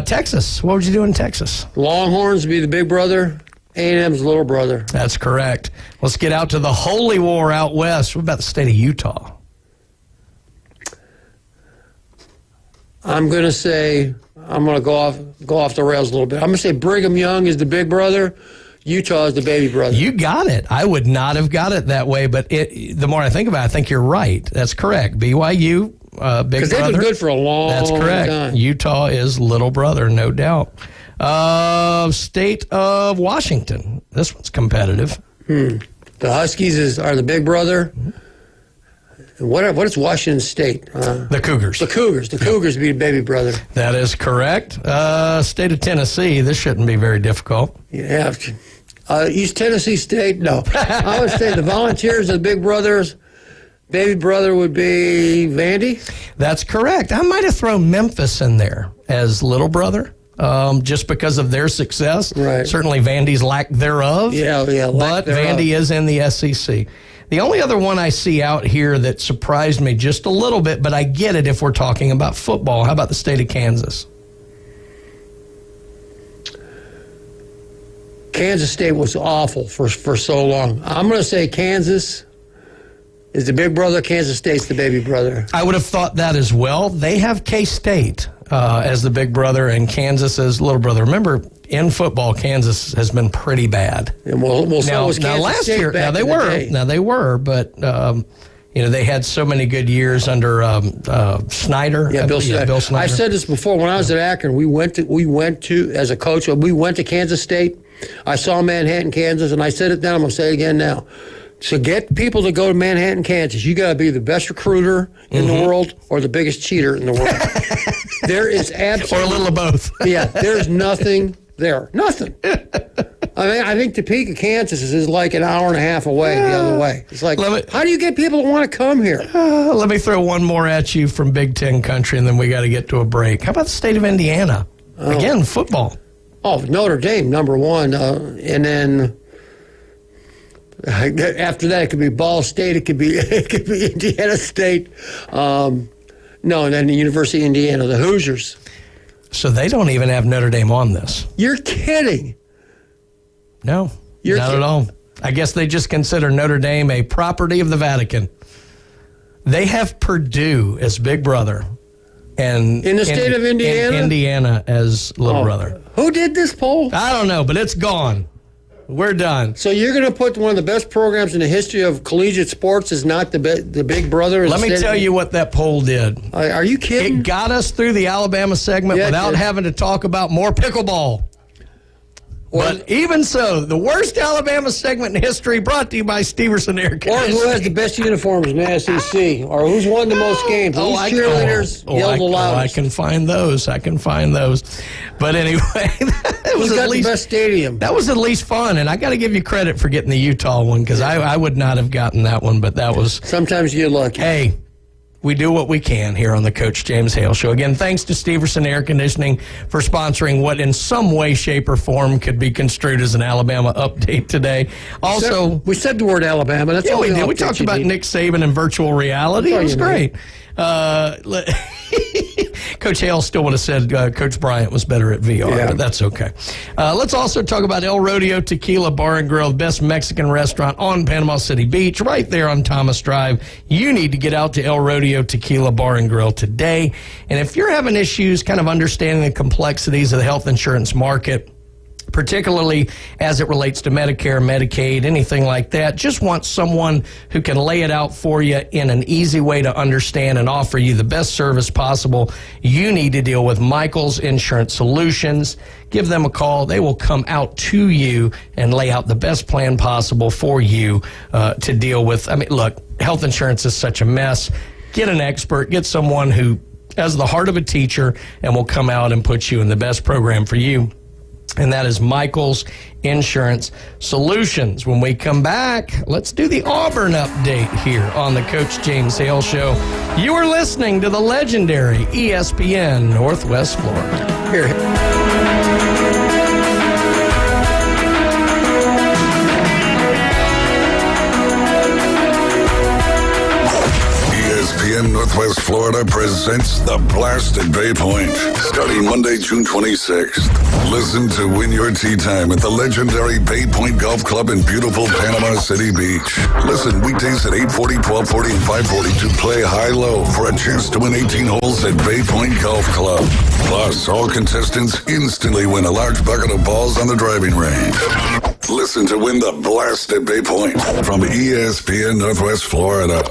Speaker 6: Texas. What would you do in Texas?
Speaker 8: Longhorns be the big brother. A&M's little brother.
Speaker 6: That's correct. Let's get out to the Holy War out west. What about the state of Utah?
Speaker 8: I'm going to go off the rails a little bit. I'm going to say Brigham Young is the big brother. Utah is the baby brother.
Speaker 6: You got it. I would not have got it that way, but the more I think about it, I think you're right. That's correct. BYU, big brother.
Speaker 8: Because they've been good for a long time.
Speaker 6: That's correct. Utah is little brother, no doubt. State of Washington. This one's competitive.
Speaker 8: The Huskies are the big brother. What is Washington State?
Speaker 6: The Cougars.
Speaker 8: The Cougars. The Cougars be the baby brother.
Speaker 6: That is correct. State of Tennessee. This shouldn't be very difficult.
Speaker 8: Yeah. East Tennessee State, no. I would say the Volunteers are the big brothers. Baby brother would be Vandy?
Speaker 6: That's correct. I might have thrown Memphis in there as little brother. Just because of their success.
Speaker 8: Right.
Speaker 6: Certainly Vandy's lack thereof.
Speaker 8: Yeah.
Speaker 6: But Vandy is in the SEC. The only other one I see out here that surprised me just a little bit, but I get it if we're talking about football. How about the state of Kansas?
Speaker 8: Kansas State was awful for so long. I'm going to say Kansas is the big brother. Kansas State's the baby brother.
Speaker 6: I would have thought that as well. They have K-State as the big brother and Kansas as little brother. Remember, in football, Kansas has been pretty bad.
Speaker 8: And so was Kansas
Speaker 6: last
Speaker 8: State
Speaker 6: year,
Speaker 8: back in the day.
Speaker 6: they were, but they had so many good years under Snyder.
Speaker 8: Yeah, Bill Snyder.
Speaker 6: Bill Snyder.
Speaker 8: I said this before. When I was at Akron, we went to as a coach. We went to Kansas State. I saw Manhattan, Kansas, and I said it then. I'm going to say it again now. To get people to go to Manhattan, Kansas, you got to be the best recruiter in the world or the biggest cheater in the world. There is absolutely...
Speaker 6: Or a little of both.
Speaker 8: Yeah, there's nothing there. Nothing. I think Topeka, Kansas is like an hour and a half away the other way. It's like, how do you get people to want to come here?
Speaker 6: Let me throw one more at you from Big Ten country, and then we got to get to a break. How about the state of Indiana? Again, football.
Speaker 8: Oh, Notre Dame, number one. And then... after that, it could be Ball State. It could be Indiana State. And then the University of Indiana, the Hoosiers.
Speaker 6: So they don't even have Notre Dame on this.
Speaker 8: You're kidding.
Speaker 6: No, not at all. I guess they just consider Notre Dame a property of the Vatican. They have Purdue as big brother, and
Speaker 8: in the state of Indiana,
Speaker 6: Indiana as little brother.
Speaker 8: Who did this poll?
Speaker 6: I don't know, but it's gone. We're done.
Speaker 8: So you're going to put one of the best programs in the history of collegiate sports is not the big brother?
Speaker 6: Let me tell you what that poll did.
Speaker 8: Are you kidding?
Speaker 6: It got us through the Alabama segment without having to talk about more pickleball. But even so, the worst Alabama segment in history brought to you by Steverson Air Conditioning.
Speaker 8: Or who has the best uniforms in the SEC? Or who's won the most games? Whose cheerleaders yelled the loudest?
Speaker 6: I can find those. But anyway,
Speaker 8: who's got the best stadium?
Speaker 6: That was at least fun, and I got to give you credit for getting the Utah one, because I would not have gotten that one, but that was...
Speaker 8: Sometimes you get lucky.
Speaker 6: Hey, we do what we can here on the Coach James Hale Show. Again, thanks to Steverson Air Conditioning for sponsoring what in some way, shape, or form could be construed as an Alabama update today. Also,
Speaker 8: we said the word Alabama. That's all
Speaker 6: we did. We talked about Nick Saban and virtual reality. It was great. Coach Hale still would have said Coach Bryant was better at VR, but that's okay. Let's also talk about El Rodeo Tequila Bar and Grill, the best Mexican restaurant on Panama City Beach, right there on Thomas Drive. You need to get out to El Rodeo Tequila Bar and Grill today. And if you're having issues kind of understanding the complexities of the health insurance market, particularly as it relates to Medicare, Medicaid, anything like that, just want someone who can lay it out for you in an easy way to understand and offer you the best service possible, you need to deal with Michael's Insurance Solutions. Give them a call. They will come out to you and lay out the best plan possible for you to deal with. I mean, look, health insurance is such a mess. Get an expert. Get someone who has the heart of a teacher and will come out and put you in the best program for you. And that is Michael's Insurance Solutions. When we come back, let's do the Auburn update here on the Coach James Hale Show. You are listening to the legendary ESPN Northwest Florida. Here.
Speaker 3: ESPN Northwest Florida presents The Blast at Bay Point, starting Monday, June 26th. Listen to Win Your Tee Time at the legendary Bay Point Golf Club in beautiful Panama City Beach. Listen weekdays at 8:40, 12:40, and 5:40 to play high-low for a chance to win 18 holes at Bay Point Golf Club. Plus, all contestants instantly win a large bucket of balls on the driving range. Listen to Win the Blast at Bay Point from ESPN Northwest Florida.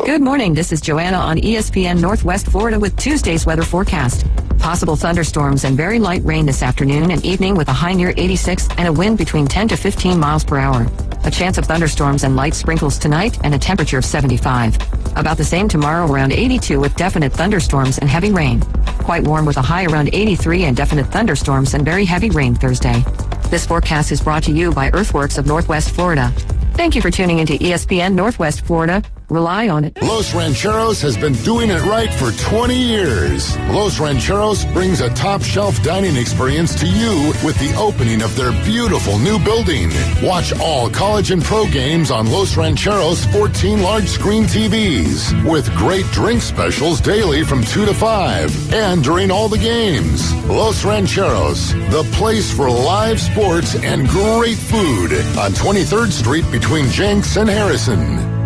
Speaker 10: Good morning. This is Joanna on ESPN Northwest Florida with Tuesday's weather forecast. Possible thunderstorms and very light rain this afternoon and evening with a high near 86 and a wind between 10 to 15 miles per hour. A chance of thunderstorms and light sprinkles tonight and a temperature of 75. About the same tomorrow, around 82 with definite thunderstorms and heavy rain. Quite warm with a high around 83 and definite thunderstorms and very heavy rain Thursday. This forecast is brought to you by Earthworks of Northwest Florida. Thank you for tuning into ESPN Northwest Florida. Rely on it.
Speaker 19: Los Rancheros has been doing it right for 20 years. Los Rancheros brings a top-shelf dining experience to you with the opening of their beautiful new building. Watch all college and pro games on Los Rancheros' 14 large-screen TVs with great drink specials daily from 2 to 5 and during all the games. Los Rancheros, the place for live sports and great food on 23rd Street between Jenks and Harrison.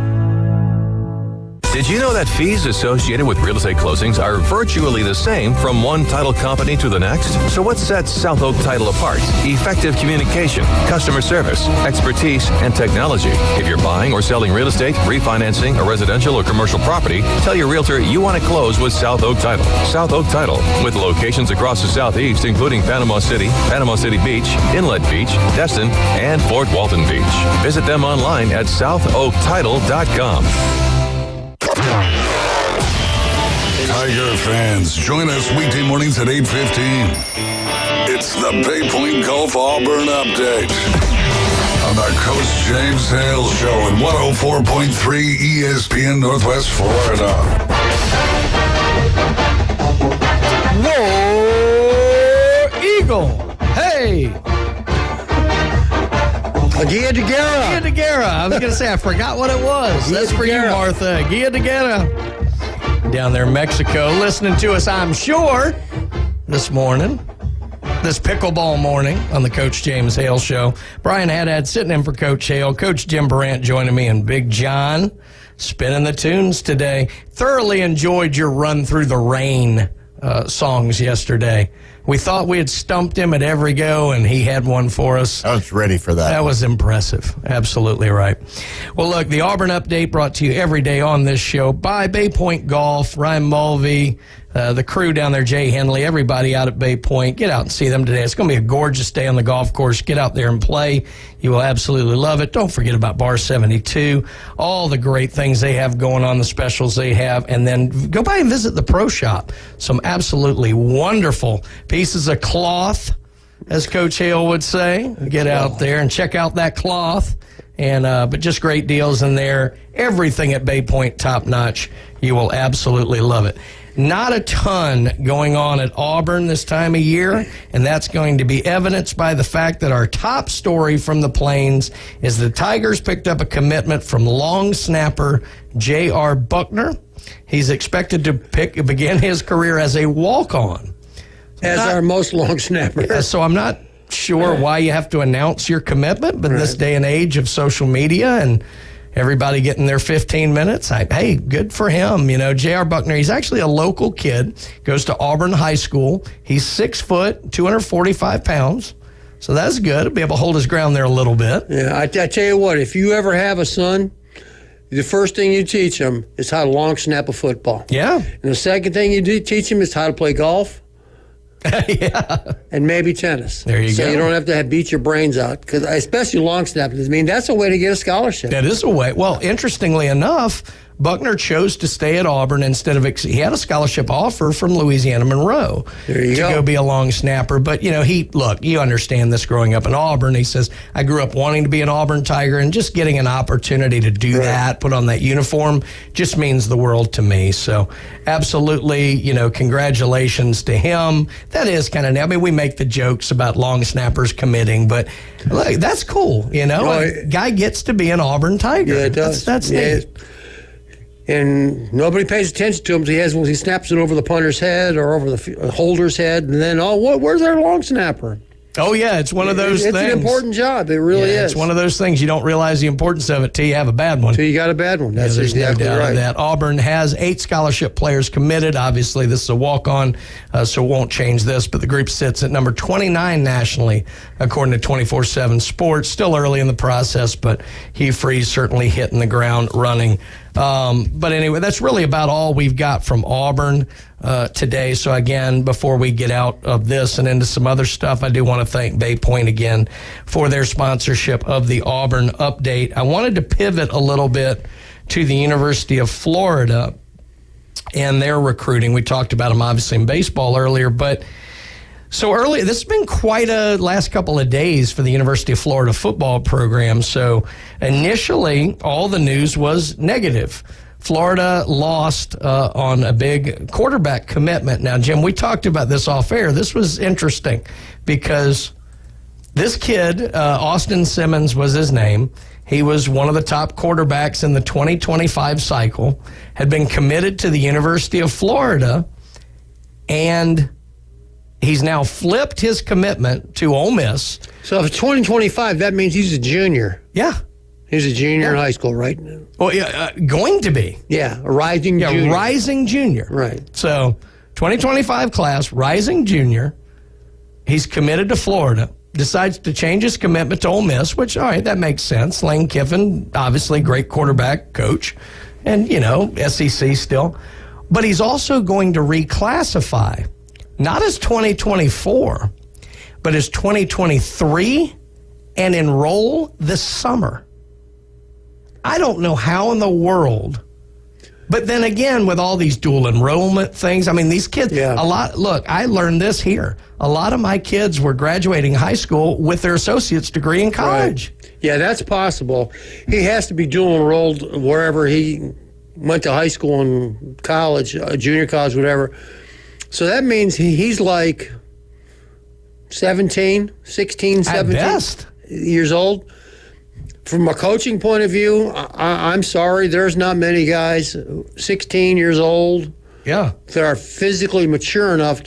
Speaker 1: Did you know that fees associated with real estate closings are virtually the same from one title company to the next? So what sets South Oak Title apart? Effective communication, customer service, expertise, and technology. If you're buying or selling real estate, refinancing a residential or commercial property, tell your realtor you want to close with South Oak Title. South Oak Title, with locations across the Southeast, including Panama City Beach, Inlet Beach, Destin, and Fort Walton Beach. Visit them online at southoaktitle.com.
Speaker 3: Tiger fans, join us weekday mornings at 8:15. It's the Bay Point Golf Auburn Update on the Coach James Hale Show at 104.3 ESPN Northwest Florida.
Speaker 6: War Eagle. Hey.
Speaker 8: Gia DeGuerra.
Speaker 6: Gia DeGuerra. I was going to say, I forgot what it was. That's for you, Martha. Gia DeGuerra. Down there in Mexico, listening to us, I'm sure, this morning. This pickleball morning on the Coach James Hale Show. Brian Haddad sitting in for Coach Hale. Coach Jim Brandt joining me, and Big John spinning the tunes today. Thoroughly enjoyed your Run Through the Rain songs yesterday. We thought we had stumped him at every go, and he had one for us.
Speaker 7: I was ready for that.
Speaker 6: That was impressive. Absolutely right. Well, look, the Auburn Update brought to you every day on this show by Bay Point Golf, Ryan Mulvey, the crew down there, Jay Henley, everybody out at Bay Point. Get out and see them today. It's going to be a gorgeous day on the golf course. Get out there and play. You will absolutely love it. Don't forget about Bar 72, all the great things they have going on, the specials they have, and then go by and visit the Pro Shop. Some absolutely wonderful pieces of cloth, as Coach Hale would say. Get out there and check out that cloth. And but just great deals in there. Everything at Bay Point, top notch. You will absolutely love it. Not a ton going on at Auburn this time of year, and that's going to be evidenced by the fact that our top story from the Plains is the Tigers picked up a commitment from long snapper J.R. Buckner. He's expected to begin his career as a walk-on.
Speaker 8: As our most long snapper.
Speaker 6: So I'm not sure why you have to announce your commitment, but in this day and age of social media and everybody getting their 15 minutes, hey, good for him. You know, J.R. Buckner, he's actually a local kid, goes to Auburn High School. He's 6 foot, 245 pounds. So that's good. He'll be able to hold his ground there a little bit.
Speaker 8: Yeah, I tell you what, if you ever have a son, the first thing you teach him is how to long snap a football.
Speaker 6: Yeah.
Speaker 8: And the second thing you teach him is how to play golf.
Speaker 6: Yeah.
Speaker 8: And maybe tennis.
Speaker 6: There you go.
Speaker 8: So you don't have to beat your brains out, because especially long snapping. I mean, that's a way to get a scholarship.
Speaker 6: That is a way. Well, interestingly enough, Buckner chose to stay at Auburn instead of, he had a scholarship offer from Louisiana Monroe to go be a long snapper. But, you know, you understand this growing up in Auburn. He says, I grew up wanting to be an Auburn Tiger, and just getting an opportunity to do that, put on that uniform, just means the world to me. So absolutely, you know, congratulations to him. That is kind of, I mean, we make the jokes about long snappers committing, but look, that's cool, you know. A guy gets to be an Auburn Tiger.
Speaker 8: Yeah, it does.
Speaker 6: That's neat.
Speaker 8: And nobody pays attention to him until he snaps it over the punter's head or over the holder's head, and then, where's their long snapper?
Speaker 6: Oh, yeah, it's one of those things.
Speaker 8: It's an important job. It really is.
Speaker 6: It's one of those things. You don't realize the importance of it till you have a bad one.
Speaker 8: Till you got a bad one. That's exactly
Speaker 6: no doubt
Speaker 8: right.
Speaker 6: of that. Auburn has 8 scholarship players committed. Obviously, this is a walk-on, so it won't change this. But the group sits at number 29 nationally, according to 24/7 Sports. Still early in the process, but Hugh Freeze certainly hitting the ground running. But anyway, that's really about all we've got from Auburn today. So again, before we get out of this and into some other stuff, I do want to thank Bay Point again for their sponsorship of the Auburn Update. I wanted to pivot a little bit to the University of Florida and their recruiting. We talked about them obviously in baseball earlier, but So early, this has been quite a last couple of days for the University of Florida football program. So initially, all the news was negative. Florida lost on a big quarterback commitment. Now, Jim, we talked about this off air. This was interesting because this kid, Austin Simmons was his name. He was one of the top quarterbacks in the 2025 cycle, had been committed to the University of Florida, and he's now flipped his commitment to Ole Miss.
Speaker 8: So if 2025, that means he's a junior.
Speaker 6: Yeah.
Speaker 8: He's a junior in high school, right?
Speaker 6: Well, yeah, going to be.
Speaker 8: Yeah, a rising junior.
Speaker 6: Yeah, rising junior.
Speaker 8: Right.
Speaker 6: So 2025 class, rising junior. He's committed to Florida. Decides to change his commitment to Ole Miss, which, all right, that makes sense. Lane Kiffin, obviously great quarterback coach, and, SEC still. But he's also going to reclassify, not as 2024, but as 2023, and enroll this summer. I don't know how in the world. But then again, with all these dual enrollment things, I mean, these kids, look, I learned this here. A lot of my kids were graduating high school with their associate's degree in college.
Speaker 8: Right. Yeah, that's possible. He has to be dual enrolled wherever he went to high school and college, junior college, whatever. So that means he's like 16, 17 years old. From a coaching point of view, I'm sorry, there's not many guys 16 years old that are physically mature enough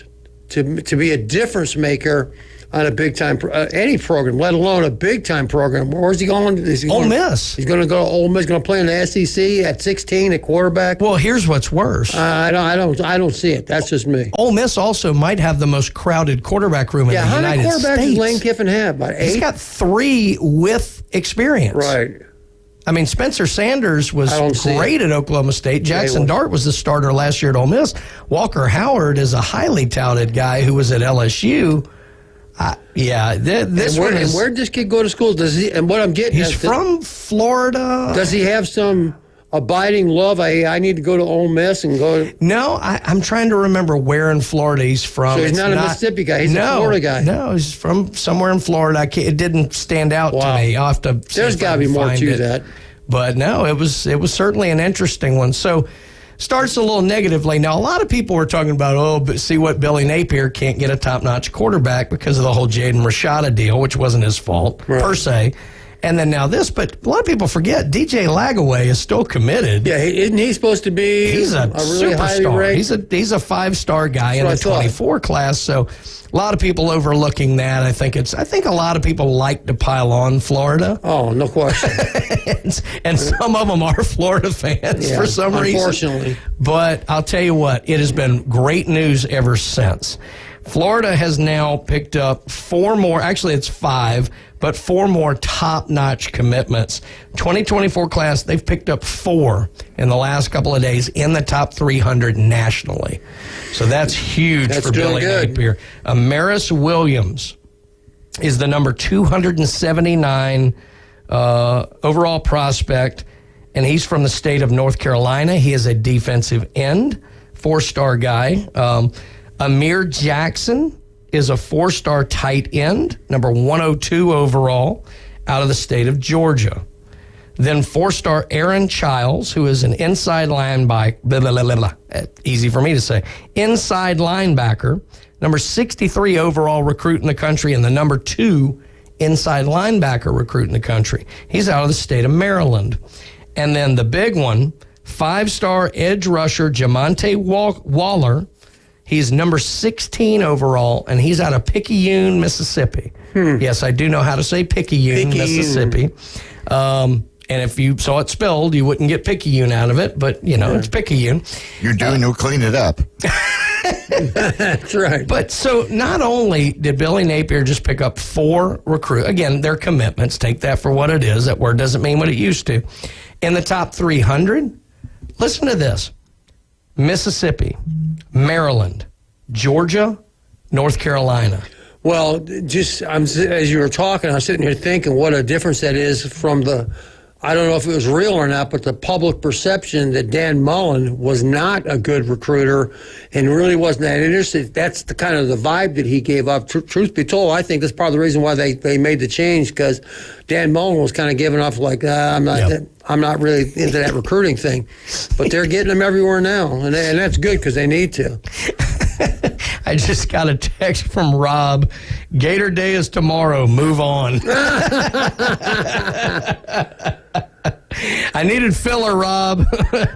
Speaker 8: to be a difference maker on a big-time any program, let alone a big-time program. Where's he going?
Speaker 6: Ole Miss.
Speaker 8: He's going to go to Ole Miss, going to play in the SEC at 16 at quarterback.
Speaker 6: Well, here's what's worse.
Speaker 8: I don't see it. That's just me.
Speaker 6: Ole Miss also might have the most crowded quarterback room in the United States.
Speaker 8: How many quarterbacks does Lane Kiffin have? About 8?
Speaker 6: He's got 3 with experience.
Speaker 8: Right.
Speaker 6: I mean, Spencer Sanders was great at Oklahoma State. Jackson Dart was the starter last year at Ole Miss. Walker Howard is a highly touted guy who was at LSU. This one is.
Speaker 8: Where did this kid go to school? Does he? And what I'm getting,
Speaker 6: he's from Florida.
Speaker 8: Does he have some abiding love? I need to go to Ole Miss and go.
Speaker 6: No, I'm trying to remember where in Florida he's from.
Speaker 8: So he's not a Mississippi guy. He's a Florida guy.
Speaker 6: No, he's from somewhere in Florida. It didn't stand out to me. I'll have to.
Speaker 8: There's got to be more to that.
Speaker 6: But no, it was certainly an interesting one. So. Starts a little negatively. Now, a lot of people were talking about, but see what Billy Napier can't get a top-notch quarterback because of the whole Jaden Rashada deal, which wasn't his fault, per se. And then now this, but a lot of people forget, DJ Lagaway is still committed.
Speaker 8: Yeah, isn't he supposed to be
Speaker 6: He's a
Speaker 8: really
Speaker 6: superstar. He's a 5-star guy in the 24 class, so a lot of people overlooking that. I think a lot of people like to pile on Florida.
Speaker 8: Oh, no question.
Speaker 6: and some of them are Florida fans for some reason.
Speaker 8: Unfortunately.
Speaker 6: But I'll tell you what, it has been great news ever since. Florida has now picked up 4 more, actually it's 5, but 4 more top-notch commitments. 2024 class, they've picked up 4 in the last couple of days in the top 300 nationally. So that's huge for Billy Napier. Amaris Williams is the number 279 overall prospect, and he's from the state of North Carolina. He is a defensive end, 4-star guy. Amir Jackson is a 4-star tight end, number 102 overall, out of the state of Georgia. Then 4-star Aaron Childs, who is an inside linebacker, easy for me to say, inside linebacker, number 63 overall recruit in the country, and the number 2 inside linebacker recruit in the country. He's out of the state of Maryland. And then the big one, 5-star edge rusher Jamonte Waller. He's number 16 overall, and he's out of Picayune, Mississippi. Yes, I do know how to say Picayune, Mississippi. And if you saw it spelled, you wouldn't get Picayune out of it, but, it's Picayune.
Speaker 7: You're doing you'll clean it up.
Speaker 8: That's right.
Speaker 6: But so not only did Billy Napier just pick up 4 recruits, again, their commitments, take that for what it is. That word doesn't mean what it used to. In the top 300, listen to this. Mississippi, Maryland, Georgia, North Carolina.
Speaker 8: Well, as you were talking, I was sitting here thinking what a difference that is from the I don't know if it was real or not, but the public perception that Dan Mullen was not a good recruiter and really wasn't that interested. That's the kind of the vibe that he gave up. Truth be told, I think that's part of the reason why they made the change, because Dan Mullen was kind of giving off like, I'm not really into that recruiting thing. But they're getting them everywhere now, and that's good because they need to.
Speaker 6: I just got a text from Rob. Gator Day is tomorrow. Move on. I needed filler, Rob.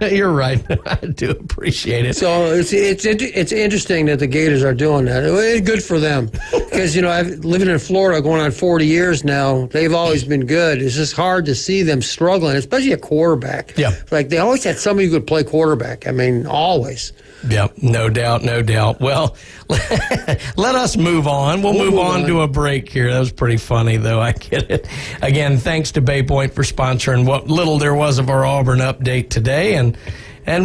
Speaker 6: You're right. I do appreciate it.
Speaker 8: So it's interesting that the Gators are doing that. It's good for them because, I've living in Florida going on 40 years now. They've always been good. It's just hard to see them struggling, especially a quarterback.
Speaker 6: Yeah.
Speaker 8: Like they always had somebody who could play quarterback. I mean, always.
Speaker 6: Yep, no doubt, no doubt. Well, let us move on. We'll move on to a break here. That was pretty funny, though. I get it. Again, thanks to Bay Point for sponsoring what little there was of our Auburn update today. And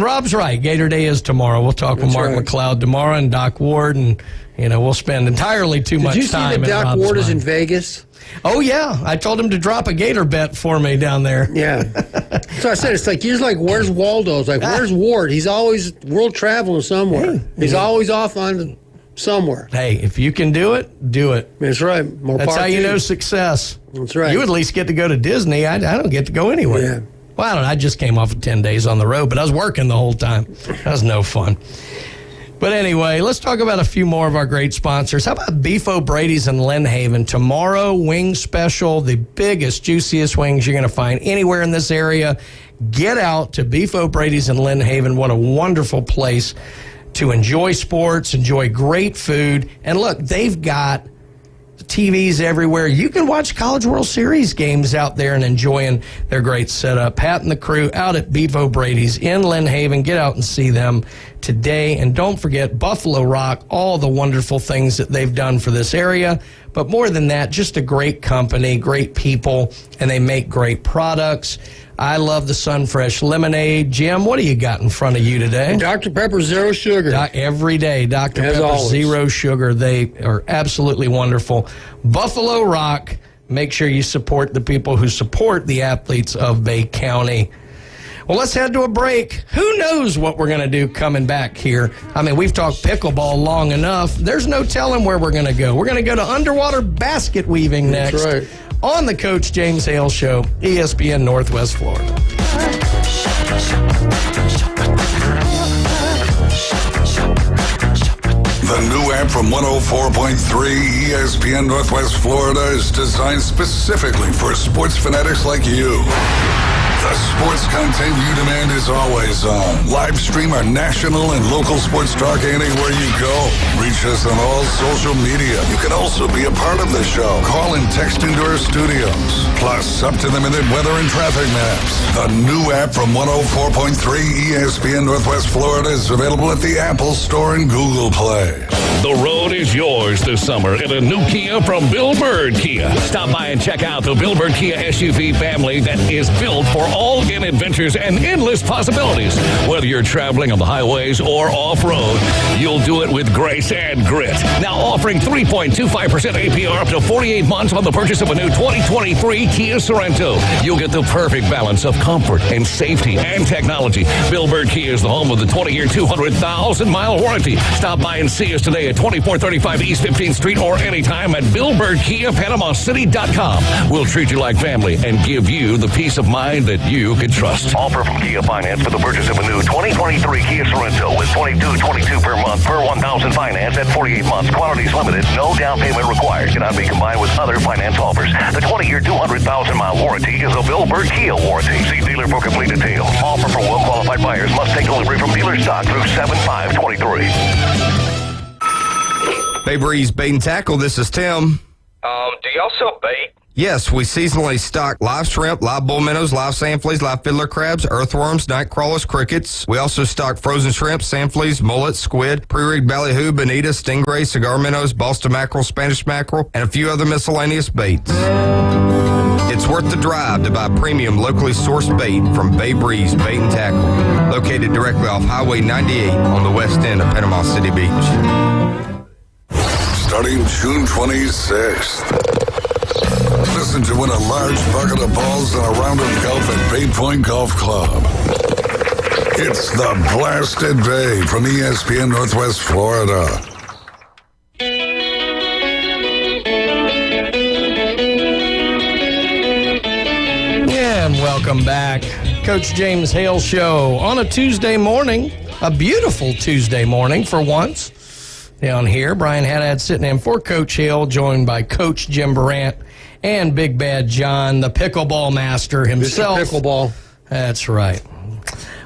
Speaker 6: Rob's right. Gator Day is tomorrow. We'll talk with Mark McLeod tomorrow and Doc Ward, and we'll spend entirely too much time.
Speaker 8: Did you see that Doc Ward is in Vegas?
Speaker 6: Oh, yeah. I told him to drop a Gator bet for me down there.
Speaker 8: Yeah. So I said, you're like, where's Waldo? It's like, where's Ward? He's always world traveling somewhere. He's always off on somewhere.
Speaker 6: Hey, if you can do it, do it.
Speaker 8: That's right.
Speaker 6: That's how you know success.
Speaker 8: That's right.
Speaker 6: You at least get to go to Disney. I don't get to go anywhere.
Speaker 8: Yeah.
Speaker 6: Well, I don't know. I just came off of 10 days on the road, but I was working the whole time. That was no fun. But anyway, let's talk about a few more of our great sponsors. How about Beef O'Brady's in Lynn Haven? Tomorrow, wing special, the biggest, juiciest wings you're going to find anywhere in this area. Get out to Beef O'Brady's in Lynn Haven. What a wonderful place to enjoy sports, enjoy great food. And look, they've got TVs everywhere. You can watch College World Series games out there and enjoying their great setup. Pat and the crew out at Beef O'Brady's in Lynn Haven. Get out and see them today. And don't forget Buffalo Rock, all the wonderful things that they've done for this area. But more than that, just a great company, great people, and they make great products. I love the Sunfresh Lemonade. Jim, what do you got in front of you today?
Speaker 8: Dr. Pepper Zero Sugar.
Speaker 6: Every day, Dr. Pepper
Speaker 8: always.
Speaker 6: Zero Sugar. They are absolutely wonderful. Buffalo Rock. Make sure you support the people who support the athletes of Bay County. Well, let's head to a break. Who knows what we're going to do coming back here? I mean, we've talked pickleball long enough. There's no telling where we're going to go. We're going to go to underwater basket weaving next.
Speaker 8: That's right.
Speaker 6: On the Coach James Hale Show, ESPN Northwest Florida.
Speaker 3: The new app from 104.3 ESPN Northwest Florida is designed specifically for sports fanatics like you. The sports content you demand is always on. Live stream our national and local sports talk anywhere you go. Reach us on all social media. You can also be a part of the show. Call and text into our studios. Plus, up-to-the-minute weather and traffic maps. The new app from 104.3 ESPN Northwest Florida is available at the Apple Store and Google Play.
Speaker 2: The road is yours this summer in a new Kia from Bill Bird Kia. Stop by and check out the Bill Bird Kia SUV family that is built for all-in adventures and endless possibilities. Whether you're traveling on the highways or off-road, you'll do it with grace and grit. Now offering 3.25% APR up to 48 months on the purchase of a new 2023 Kia Sorento. You'll get the perfect balance of comfort and safety and technology. Bill Bird Kia is the home of the 20-year, 200,000-mile warranty. Stop by and see us today at 2435 East 15th Street or anytime at BillBirdKiaPanamaCity.com. We'll treat you like family and give you the peace of mind that you can trust.
Speaker 9: Offer from Kia Finance for the purchase of a new 2023 Kia Sorento with $22.22 per month per 1,000 finance at 48 months. Quantities limited. No down payment required. Cannot be combined with other finance offers. The 20-year, 200,000-mile warranty is a Bill Bird Kia warranty. See dealer for complete details. Offer for well-qualified buyers. Must take delivery from dealer stock through 7/5/23.
Speaker 11: Bay Breeze Bait and Tackle, this is Tim.
Speaker 23: Do y'all sell bait?
Speaker 11: Yes, we seasonally stock live shrimp, live bull minnows, live sand fleas, live fiddler crabs, earthworms, night crawlers, crickets. We also stock frozen shrimp, sand fleas, mullets, squid, pre-rigged ballyhoo, bonita, stingray, cigar minnows, Boston mackerel, Spanish mackerel, and a few other miscellaneous baits. It's worth the drive to buy premium locally sourced bait from Bay Breeze Bait and Tackle, located directly off Highway 98 on the west end of Panama City Beach.
Speaker 3: Starting June 26th, the reason to win a large bucket of balls and a round of golf at Bay Point Golf Club. It's the Blasted Bay from ESPN Northwest Florida.
Speaker 6: And welcome back. Coach James Hale Show on a Tuesday morning, a beautiful Tuesday morning for once. Down here, Brian Haddad sitting in for Coach Hale, joined by Coach Jim Brandt and Big Bad John, the pickleball master himself.
Speaker 8: Mr. Pickleball.
Speaker 6: That's right.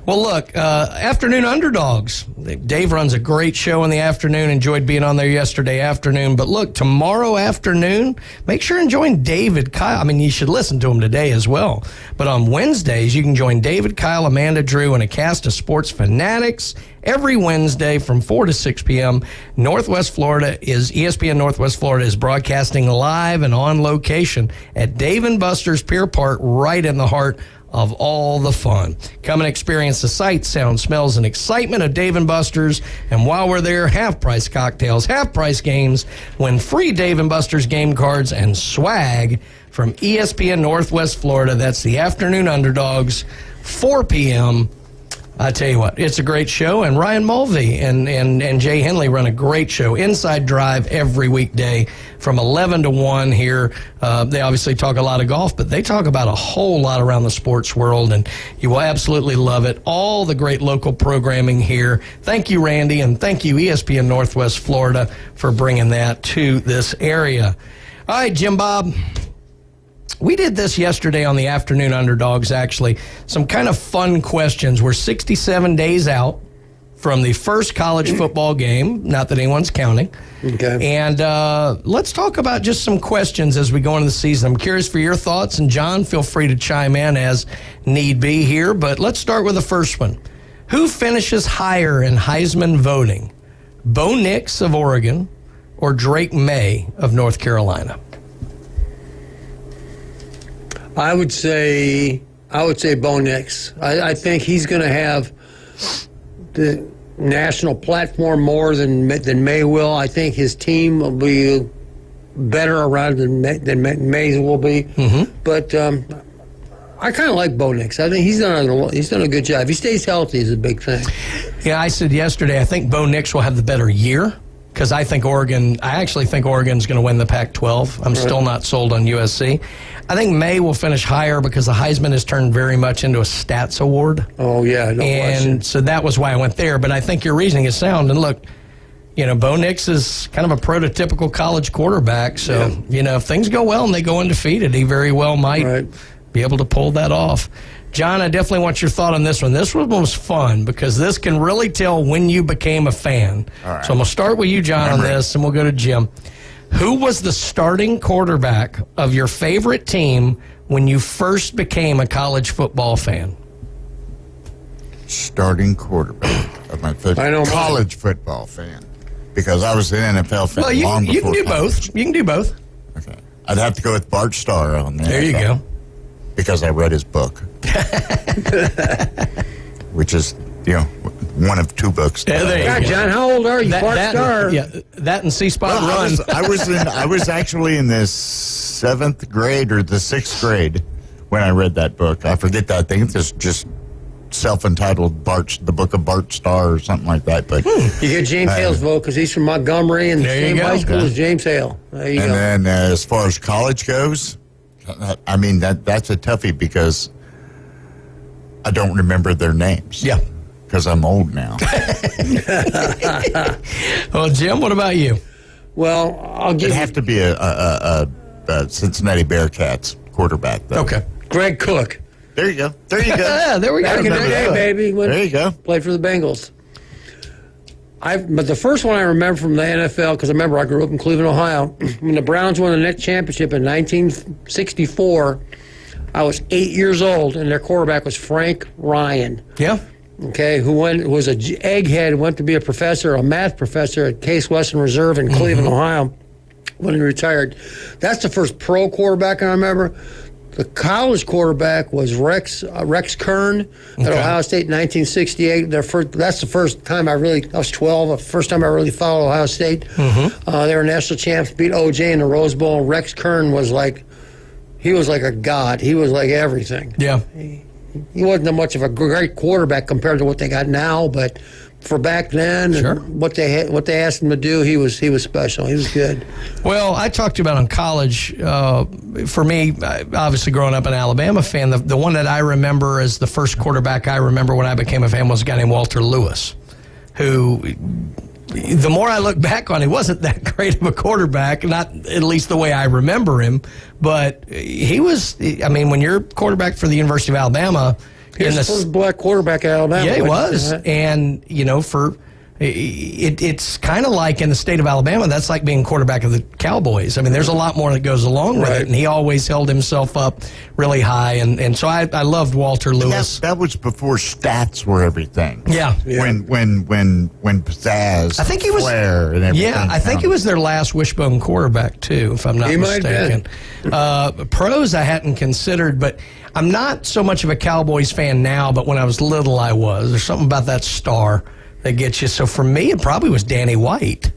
Speaker 6: Well, look, afternoon underdogs. Dave runs a great show in the afternoon. Enjoyed being on there yesterday afternoon. But look, tomorrow afternoon, make sure and join David, Kyle. I mean, you should listen to him today as well. But on Wednesdays, you can join David, Kyle, Amanda, Drew, and a cast of sports fanatics every Wednesday from 4 to 6 p.m. Northwest Florida is ESPN Northwest Florida is broadcasting live and on location at Dave & Buster's Pier Park, right in the heart of all the fun. Come and experience the sights, sounds, smells, and excitement of Dave & Buster's. And while we're there, half-price cocktails, half-price games, win free Dave & Buster's game cards and swag from ESPN Northwest Florida. That's the afternoon underdogs, 4 p.m. I tell you what, it's a great show, and Ryan Mulvey and Jay Henley run a great show, Inside Drive, every weekday from 11 to 1 here. They obviously talk a lot of golf, but they talk about a whole lot around the sports world, and you will absolutely love it. All the great local programming here. Thank you, Randy, and thank you, ESPN Northwest Florida, for bringing that to this area. All right, Jim Bob. We did this yesterday on the afternoon underdogs, actually. Some kind of fun questions. We're 67 days out from the first college football game, not that anyone's counting.
Speaker 8: Okay.
Speaker 6: And let's talk about just some questions as we go into the season. I'm curious for your thoughts, and John, feel free to chime in as need be here. But let's start with the first one. Who finishes higher in Heisman voting? Bo Nix of Oregon or Drake May of North Carolina?
Speaker 8: I would say Bo Nix. I think he's going to have the national platform more than May will. I think his team will be better around than May will be.
Speaker 6: Mm-hmm.
Speaker 8: But I kind of like Bo Nix. I think he's done a good job. If he stays healthy, is a big thing.
Speaker 6: Yeah, I said yesterday, I think Bo Nix will have the better year because I actually think Oregon's going to win the Pac-12. I'm still not sold on USC. I think May will finish higher because the Heisman has turned very much into a stats award.
Speaker 8: Oh, yeah, no question.
Speaker 6: And so that was why I went there. But I think your reasoning is sound. And look, Bo Nix is kind of a prototypical college quarterback. So, if things go well and they go undefeated, he very well might be able to pull that off. John, I definitely want your thought on this one. This one was fun because this can really tell when you became a fan. All right. So I'm going to start with you, John, on this, and we'll go to Jim. Who was the starting quarterback of your favorite team when you first became a college football fan?
Speaker 7: Starting quarterback of my favorite college football fan. Because I was an NFL fan long before.
Speaker 6: You can do both. You can do both.
Speaker 7: Okay. I'd have to go with Bart Starr on there.
Speaker 6: There you go.
Speaker 7: Because I read his book. Which is, one of two books.
Speaker 8: God, John, how old are you? Bart Starr.
Speaker 6: Yeah, that and C-Spot Run.
Speaker 7: I was actually in the 7th grade or the 6th grade when I read that book. I forget that. I think it's just self-entitled the Book of Bart Starr or something like that. But
Speaker 8: you get James Hale's vote because he's from Montgomery and the same high school as James Hale. There you go.
Speaker 7: And then as far as college goes, I mean that's a toughie because I don't remember their names.
Speaker 6: Yeah.
Speaker 7: Because I'm old now.
Speaker 6: Well, Jim, what about you?
Speaker 8: Well,
Speaker 7: It'd have to be a Cincinnati Bearcats quarterback, though.
Speaker 6: Okay.
Speaker 8: Greg Cook.
Speaker 7: There you go. There you go.
Speaker 6: Yeah, there we go.
Speaker 8: Back in the day, baby.
Speaker 7: There you go.
Speaker 8: Played for the Bengals. But the first one I remember from the NFL, because I remember I grew up in Cleveland, Ohio, when the Browns won the net championship in 1964, I was 8 years old, and their quarterback was Frank Ryan.
Speaker 6: Yeah.
Speaker 8: Okay, who was an egghead, went to be a math professor at Case Western Reserve in Cleveland, Ohio, when he retired. That's the first pro quarterback I remember. The college quarterback was Rex Kern at Ohio State in 1968. That's the first time I was 12, the first time I really followed Ohio State. They were national champs, beat OJ in the Rose Bowl. Rex Kern was like he was like a god. He was like everything.
Speaker 6: Yeah.
Speaker 8: He wasn't much of a great quarterback compared to what they got now, but for back then, and what they asked him to do, he was special. He was good.
Speaker 6: Well, I talked about in college. For me, obviously growing up an Alabama fan, the one that I remember as the first quarterback I remember when I became a fan was a guy named Walter Lewis, who, the more I look back on, he wasn't that great of a quarterback, not at least the way I remember him, but he was, I mean, when you're quarterback for the University of Alabama,
Speaker 8: He was the first black quarterback at Alabama.
Speaker 6: yeah, he was. And, you know, it's kind of like in the state of Alabama, that's like being quarterback of the Cowboys. I mean, there's a lot more that goes along with it. And he always held himself up really high. And so I loved Walter Lewis.
Speaker 7: That was before stats were everything.
Speaker 6: Yeah.
Speaker 7: When pizzazz,
Speaker 6: I think he was,
Speaker 7: flair and everything.
Speaker 6: Yeah, I think he was their last wishbone quarterback, too, if I'm not mistaken. Pros I hadn't considered, but I'm not so much of a Cowboys fan now, but when I was little, I was. There's something about that star that gets you. So for me, it probably was Danny White.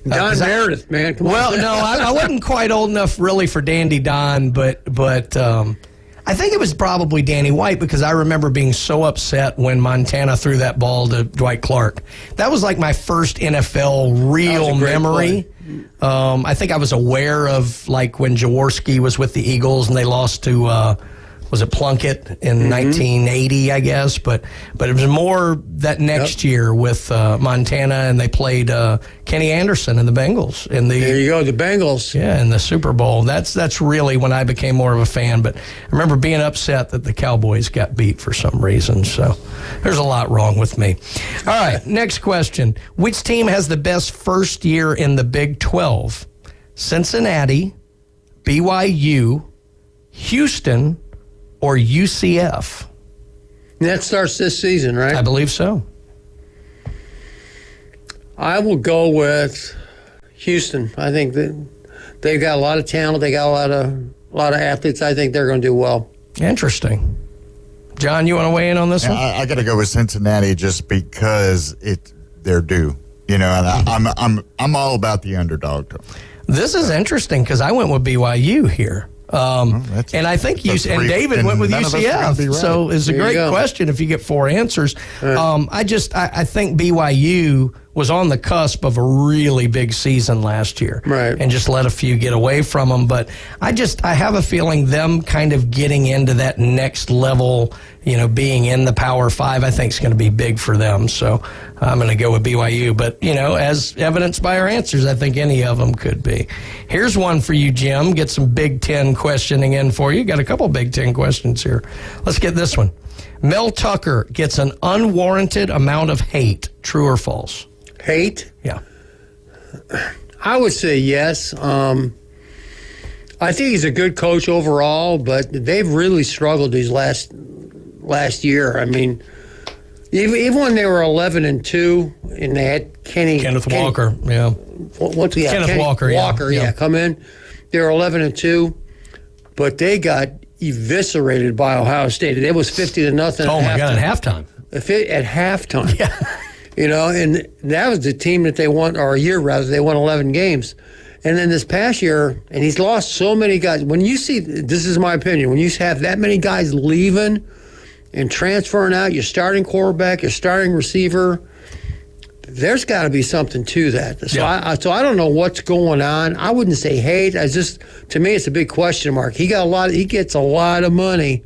Speaker 8: Don Meredith, man. Come
Speaker 6: well,
Speaker 8: on.
Speaker 6: no, I wasn't quite old enough really for Dandy Don, but I think it was probably Danny White because I remember being so upset when Montana threw that ball to Dwight Clark. That was like my first NFL real memory. I think I was aware of like when Jaworski was with the Eagles and they lost to was it Plunkett in 1980, I guess, but it was more that next year with Montana, and they played Kenny Anderson and the Bengals in the.
Speaker 8: There you go, the Bengals.
Speaker 6: Yeah, in the Super Bowl. That's really when I became more of a fan. But I remember being upset that the Cowboys got beat for some reason. So there's a lot wrong with me. All right, next question: which team has the best first year in the Big 12? Cincinnati, BYU, Houston, or UCF?
Speaker 8: That starts this season, right?
Speaker 6: I believe so.
Speaker 8: I will go with Houston. I think that they've got a lot of talent. They got a lot of athletes. I think they're going to do well.
Speaker 6: Interesting. John, you want to weigh in on this one?
Speaker 7: I got to go with Cincinnati just because they're due. You know, and I'm all about the underdog.
Speaker 6: This is interesting because I went with BYU here. And I think and David went with UCF. Right. So it's a great question if you get four answers. I think BYU was on the cusp of a really big season last year.
Speaker 8: Right.
Speaker 6: And just let a few get away from them. But I have a feeling them kind of getting into that next level, you know, being in the Power Five, I think is going to be big for them. So I'm going to go with BYU. But, you know, as evidenced by our answers, I think any of them could be. Here's one for you, Jim. Get some Big Ten questioning in for you. Got a couple Big Ten questions here. Let's get this one. Mel Tucker gets an unwarranted amount of hate. True or false?
Speaker 8: Hate?
Speaker 6: Yeah.
Speaker 8: I would say yes. I think he's a good coach overall, but they've really struggled these last year. I mean, even when they were 11-2 and they had Kenneth
Speaker 6: Walker, yeah.
Speaker 8: Kenneth Walker, come in. They were 11-2, but they got eviscerated by Ohio State. It was 50-0.
Speaker 6: Oh my God! At halftime.
Speaker 8: At halftime.
Speaker 6: Yeah.
Speaker 8: You know, and that was the team that they won, or a year rather, they won 11 games. And then this past year, and he's lost so many guys. When you see, this is my opinion, when you have that many guys leaving and transferring out, your starting quarterback, your starting receiver, there's got to be something to that. So, I don't know what's going on. I wouldn't say hate. To me, it's a big question mark. He gets a lot of money.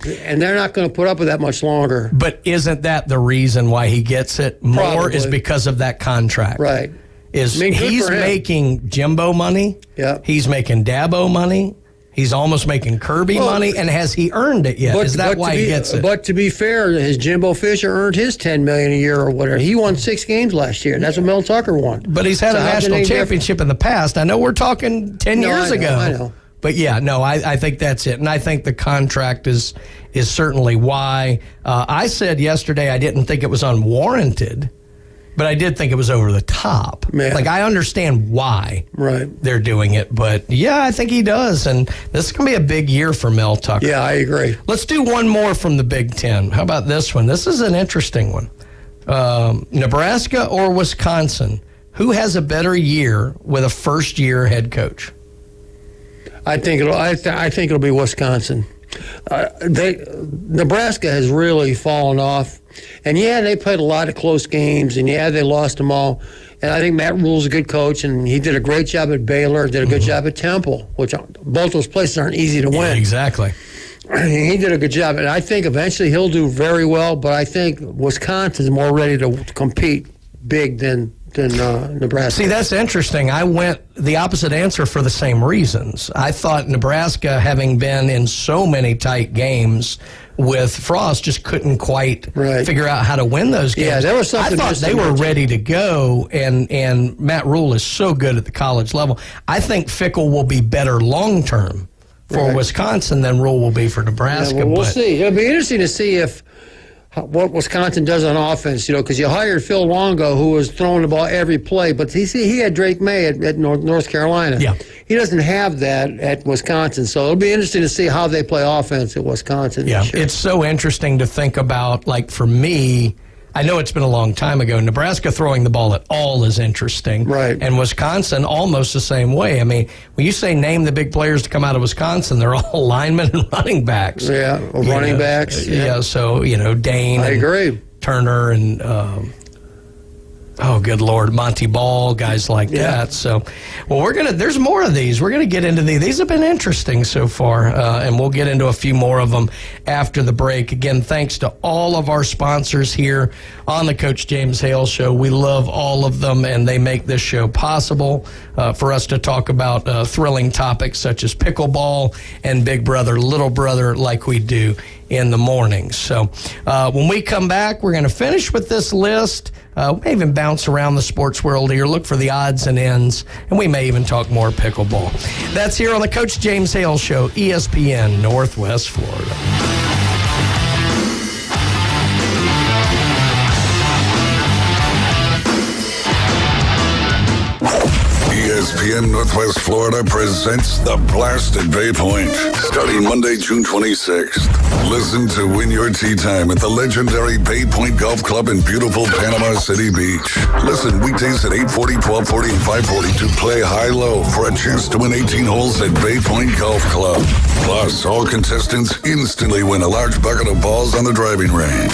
Speaker 8: And they're not going to put up with that much longer.
Speaker 6: But isn't that the reason why he gets it more?
Speaker 8: Probably.
Speaker 6: Is because of that contract?
Speaker 8: Right.
Speaker 6: He's making Jimbo money.
Speaker 8: Yeah.
Speaker 6: He's making Dabo money. He's almost making Kirby money. And has he earned it yet? Is that why he gets it?
Speaker 8: But to be fair, has Jimbo Fisher earned his $10 million a year or whatever? He won 6 games last year. That's what Mel Tucker won.
Speaker 6: But he's had a national championship in the past. I know we're talking 10 years ago.
Speaker 8: I know.
Speaker 6: But yeah, no, I think that's it. And I think the contract is certainly why. I said yesterday I didn't think it was unwarranted, but I did think it was over the top.
Speaker 8: Yeah.
Speaker 6: Like, I understand why they're doing it, but yeah, I think he does. And this is going to be a big year for Mel Tucker.
Speaker 8: Yeah, I agree.
Speaker 6: Let's do one more from the Big Ten. How about this one? This is an interesting one. Nebraska or Wisconsin? Who has a better year with a first-year head coach?
Speaker 8: I think it'll be Wisconsin. Nebraska has really fallen off, and they played a lot of close games, and they lost them all. And I think Matt Rule's a good coach, and he did a great job at Baylor, did a good job at Temple, which both those places aren't easy to win.
Speaker 6: Yeah, exactly.
Speaker 8: He did a good job, and I think eventually he'll do very well. But I think Wisconsin's more ready to compete big than Nebraska.
Speaker 6: See, that's interesting. I went the opposite answer for the same reasons. I thought Nebraska, having been in so many tight games with Frost, just couldn't quite figure out how to win those games.
Speaker 8: Yeah, there was something.
Speaker 6: I thought they were ready to go, and Matt Rule is so good at the college level. I think Fickle will be better long term for Wisconsin than Rule will be for Nebraska.
Speaker 8: Yeah, well, we'll see. It'll be interesting to see what Wisconsin does on offense, because you hired Phil Longo, who was throwing the ball every play, but he had Drake May at North Carolina.
Speaker 6: Yeah.
Speaker 8: He doesn't have that at Wisconsin, so it'll be interesting to see how they play offense at Wisconsin.
Speaker 6: Yeah,
Speaker 8: this year.
Speaker 6: It's so interesting to think about, like for me, I know it's been a long time ago. Nebraska throwing the ball at all is interesting.
Speaker 8: Right.
Speaker 6: And Wisconsin almost the same way. I mean, when you say name the big players to come out of Wisconsin, they're all linemen and running backs.
Speaker 8: Yeah, running backs.
Speaker 6: Yeah, so, Dane.
Speaker 8: I agree.
Speaker 6: Turner and, good Lord, Monty Ball, guys like that. So, well, there's more of these. We're going to get into these. These have been interesting so far, and we'll get into a few more of them after the break. Again, thanks to all of our sponsors here on the Coach James Hale Show. We love all of them, and they make this show possible for us to talk about thrilling topics such as pickleball and Big Brother, Little Brother, like we do in the mornings. So when we come back, we're going to finish with this list. We may even bounce around the sports world here, look for the odds and ends, and we may even talk more pickleball. That's here on the Coach James Hale Show, ESPN Northwest Florida.
Speaker 3: ESPN Northwest Florida presents The Blast at Bay Point, starting Monday, June 26th. Listen to Win Your Tee Time at the legendary Bay Point Golf Club in beautiful Panama City Beach. Listen weekdays at 8:40, 12:40, and 5:40 to play high-low for a chance to win 18 holes at Bay Point Golf Club. Plus, all contestants instantly win a large bucket of balls on the driving range.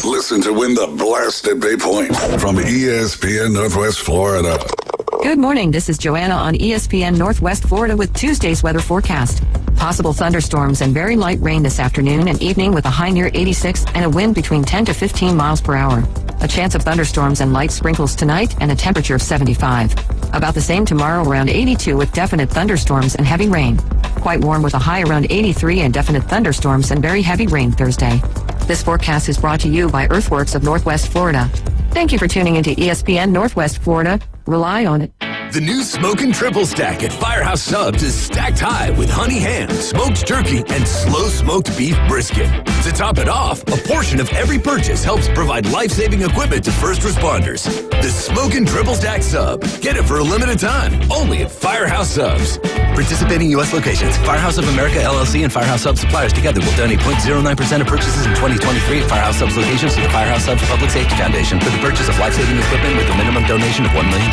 Speaker 3: Listen to Win the Blast at Bay Point from ESPN Northwest Florida.
Speaker 10: Good morning. This is Joanna on ESPN Northwest Florida with Tuesday's weather forecast. Possible thunderstorms and very light rain this afternoon and evening with a high near 86 and a wind between 10 to 15 miles per hour. A chance of thunderstorms and light sprinkles tonight and a temperature of 75. About the same tomorrow, around 82 with definite thunderstorms and heavy rain. Quite warm with a high around 83 and definite thunderstorms and very heavy rain Thursday. This forecast is brought to you by Earthworks of Northwest Florida. Thank you for tuning into ESPN Northwest Florida. Rely on it.
Speaker 12: The new Smokin' Triple Stack at Firehouse Subs is stacked high with honey ham, smoked turkey, and slow-smoked beef brisket. To top it off, a portion of every purchase helps provide life-saving equipment to first responders. The Smokin' Triple Stack Sub. Get it for a limited time, only at Firehouse Subs. Participating U.S. locations. Firehouse of America, LLC, and Firehouse Subs suppliers together will donate 0.09% of purchases in 2023 at Firehouse Subs locations to the Firehouse Subs Public Safety Foundation for the purchase of life-saving equipment with a minimum donation of $1 million.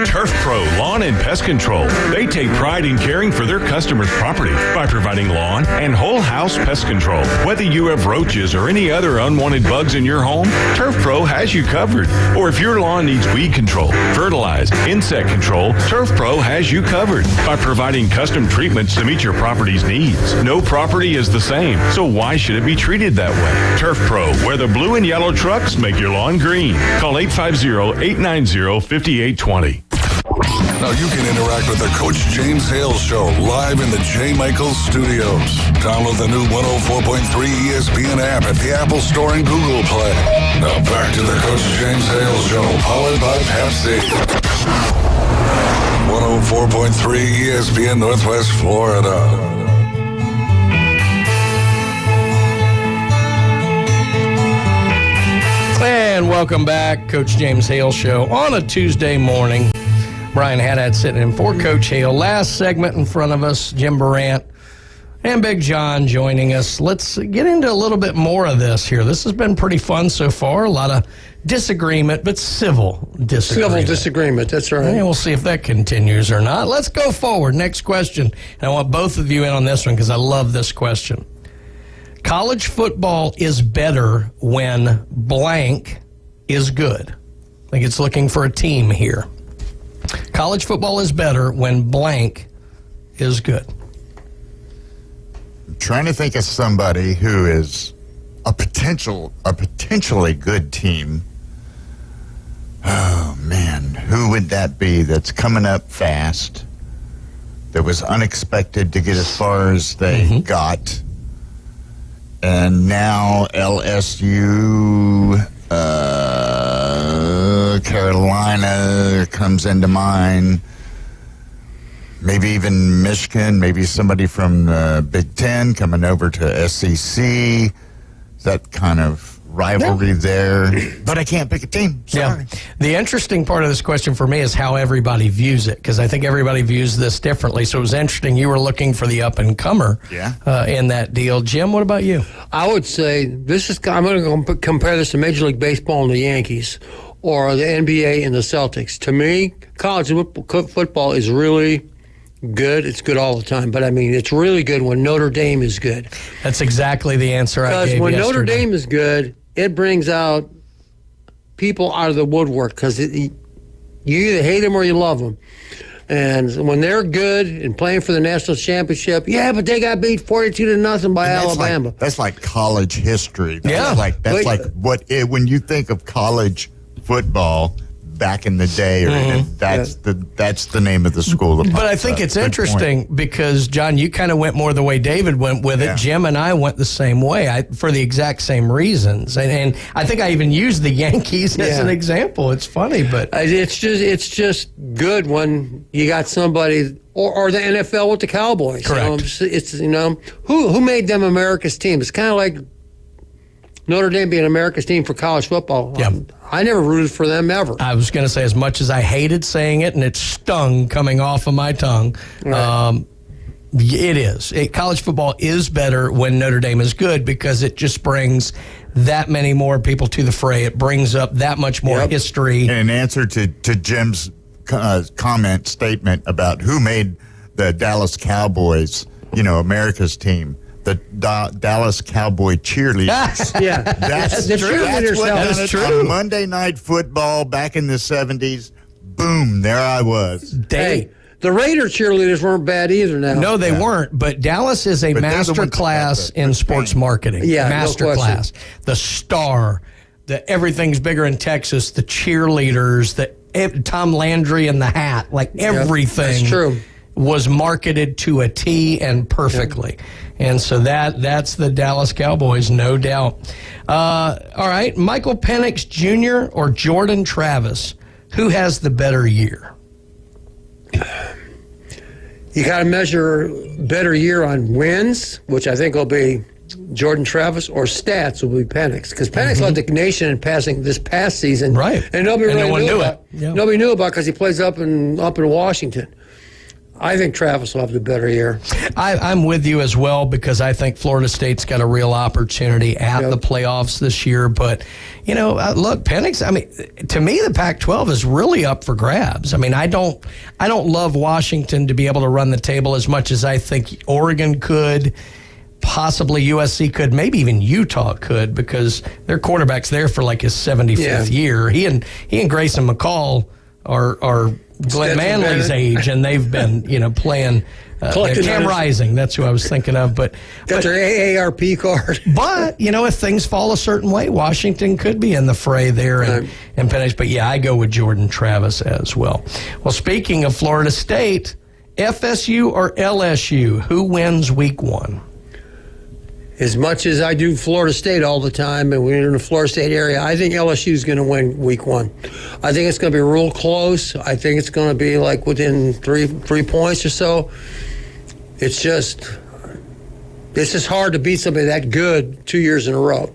Speaker 13: Turf Pro Lawn and Pest Control. They take pride in caring for their customers' property by providing lawn and whole house pest control. Whether you have roaches or any other unwanted bugs in your home, Turf Pro has you covered. Or if your lawn needs weed control, fertilize, insect control, Turf Pro has you covered by providing custom treatments to meet your property's needs. No property is the same, so why should it be treated that way? Turf Pro, where the blue and yellow trucks make your lawn green. Call 850-890-5820.
Speaker 3: Now you can interact with the Coach James Hale Show live in the J. Michaels Studios. Download the new 104.3 ESPN app at the Apple Store and Google Play. Now back to the Coach James Hale Show, powered by Pepsi. 104.3 ESPN Northwest Florida.
Speaker 6: And welcome back, Coach James Hale Show on a Tuesday morning. Brian Haddad sitting in for Coach Hale. Last segment in front of us, Jim Durant. And Big John joining us. Let's get into a little bit more of this here. This has been pretty fun so far. A lot of disagreement, but civil disagreement.
Speaker 8: Civil disagreement, that's right.
Speaker 6: And we'll see if that continues or not. Let's go forward. Next question. And I want both of you in on this one because I love this question. College football is better when blank is good. I think it's looking for a team here. College football is better when blank is good.
Speaker 7: I'm trying to think of somebody who is a potentially good team. Oh, man. Who would that be that's coming up fast, that was unexpected to get as far as they got? And now LSU, Carolina comes into mind. Maybe even Michigan, maybe somebody from the Big Ten coming over to SEC. That kind of rivalry there. But I can't pick a team. Sorry.
Speaker 6: Yeah. The interesting part of this question for me is how everybody views it, because I think everybody views this differently. So it was interesting. You were looking for the up-and-comer in that deal. Jim, what about you?
Speaker 8: I would say I'm going to compare this to Major League Baseball and the Yankees or the NBA and the Celtics. To me, college football is really good. It's good all the time, but I mean, it's really good when Notre Dame is good.
Speaker 6: That's exactly the answer I gave
Speaker 8: Because when
Speaker 6: yesterday.
Speaker 8: Notre Dame is good, it brings out people out of the woodwork because you either hate them or you love them. And when they're good and playing for the national championship, but they got beat 42-0 by Alabama.
Speaker 7: That's like college history. That's like when you think of college football back in the day, that's the name of the school.
Speaker 6: But I think it's interesting because, John, you kind of went more the way David went with it. Jim and I went the same way for the exact same reasons. And I think I even used the Yankees as an example. It's funny, but
Speaker 8: it's just good when you got somebody or the NFL with the Cowboys.
Speaker 6: Correct.
Speaker 8: It's who made them America's team. It's kind of like Notre Dame being America's team for college football.
Speaker 6: Yeah.
Speaker 8: I never rooted for them ever.
Speaker 6: I was going to say, as much as I hated saying it and it stung coming off of my tongue, it is. College football is better when Notre Dame is good because it just brings that many more people to the fray. It brings up that much more history.
Speaker 7: And in answer to Jim's statement about who made the Dallas Cowboys, America's team, the Dallas Cowboy cheerleaders. That's true. That's what done it on Monday Night Football back in the 70s. Boom, there I was.
Speaker 8: Hey, the Raider cheerleaders weren't bad either now.
Speaker 6: No, they weren't. But Dallas is a master class in sports marketing.
Speaker 8: Yeah,
Speaker 6: master class. The star, the everything's bigger in Texas, the cheerleaders, the Tom Landry and the hat, like everything.
Speaker 8: That's true.
Speaker 6: Was marketed to a T and perfectly. And so that's the Dallas Cowboys, no doubt. All right, Michael Penix Jr. or Jordan Travis, who has the better year?
Speaker 8: You got to measure better year on wins, which I think will be Jordan Travis, or stats will be Penix, because Penix led the nation in passing this past season,
Speaker 6: right?
Speaker 8: And nobody really knew
Speaker 6: it.
Speaker 8: Nobody knew about because he plays up in Washington. I think Travis will have the better year.
Speaker 6: I'm with you as well because I think Florida State's got a real opportunity at the playoffs this year. But, look, Penix, to me, the Pac-12 is really up for grabs. I don't love Washington to be able to run the table as much as I think Oregon could, possibly USC could, maybe even Utah could, because their quarterback's there for like his 75th year. He and Grayson McCall are Glenn Manley's age, and they've been, playing Cam Rising. That's who I was thinking of. But
Speaker 8: got their AARP card.
Speaker 6: But if things fall a certain way, Washington could be in the fray there and Penix. But I go with Jordan Travis as well. Well, speaking of Florida State, FSU or LSU, who wins Week 1?
Speaker 8: As much as I do Florida State all the time, and we're in the Florida State area, I think LSU is going to win Week 1. I think it's going to be real close. I think it's going to be like within three points or so. It's just hard to beat somebody that good 2 years in a row,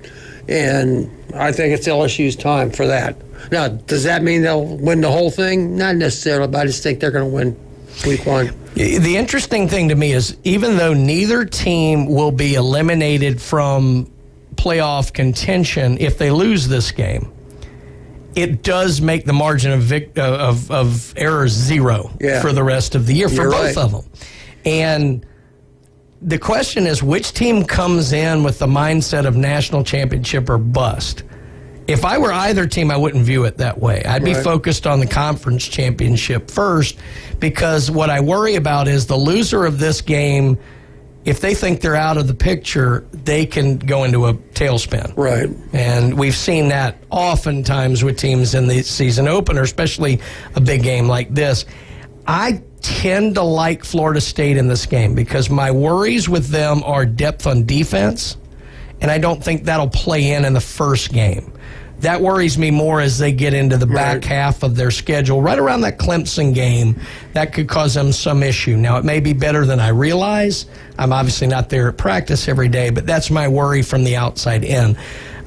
Speaker 8: and I think it's LSU's time for that. Now, does that mean they'll win the whole thing? Not necessarily, but I just think they're going to win. week 1.
Speaker 6: The interesting thing to me is even though neither team will be eliminated from playoff contention if they lose this game, it does make the margin of error 0 for the rest of the year for both of them. And the question is, which team comes in with the mindset of national championship or bust? If I were either team, I wouldn't view it that way. I'd be focused on the conference championship first, because what I worry about is the loser of this game, if they think they're out of the picture, they can go into a tailspin.
Speaker 8: Right.
Speaker 6: And we've seen that oftentimes with teams in the season opener, especially a big game like this. I tend to like Florida State in this game because my worries with them are depth on defense, and I don't think that'll play in the first game. That worries me more as they get into the back half of their schedule. Right around that Clemson game, that could cause them some issue. Now, it may be better than I realize. I'm obviously not there at practice every day, but that's my worry from the outside in.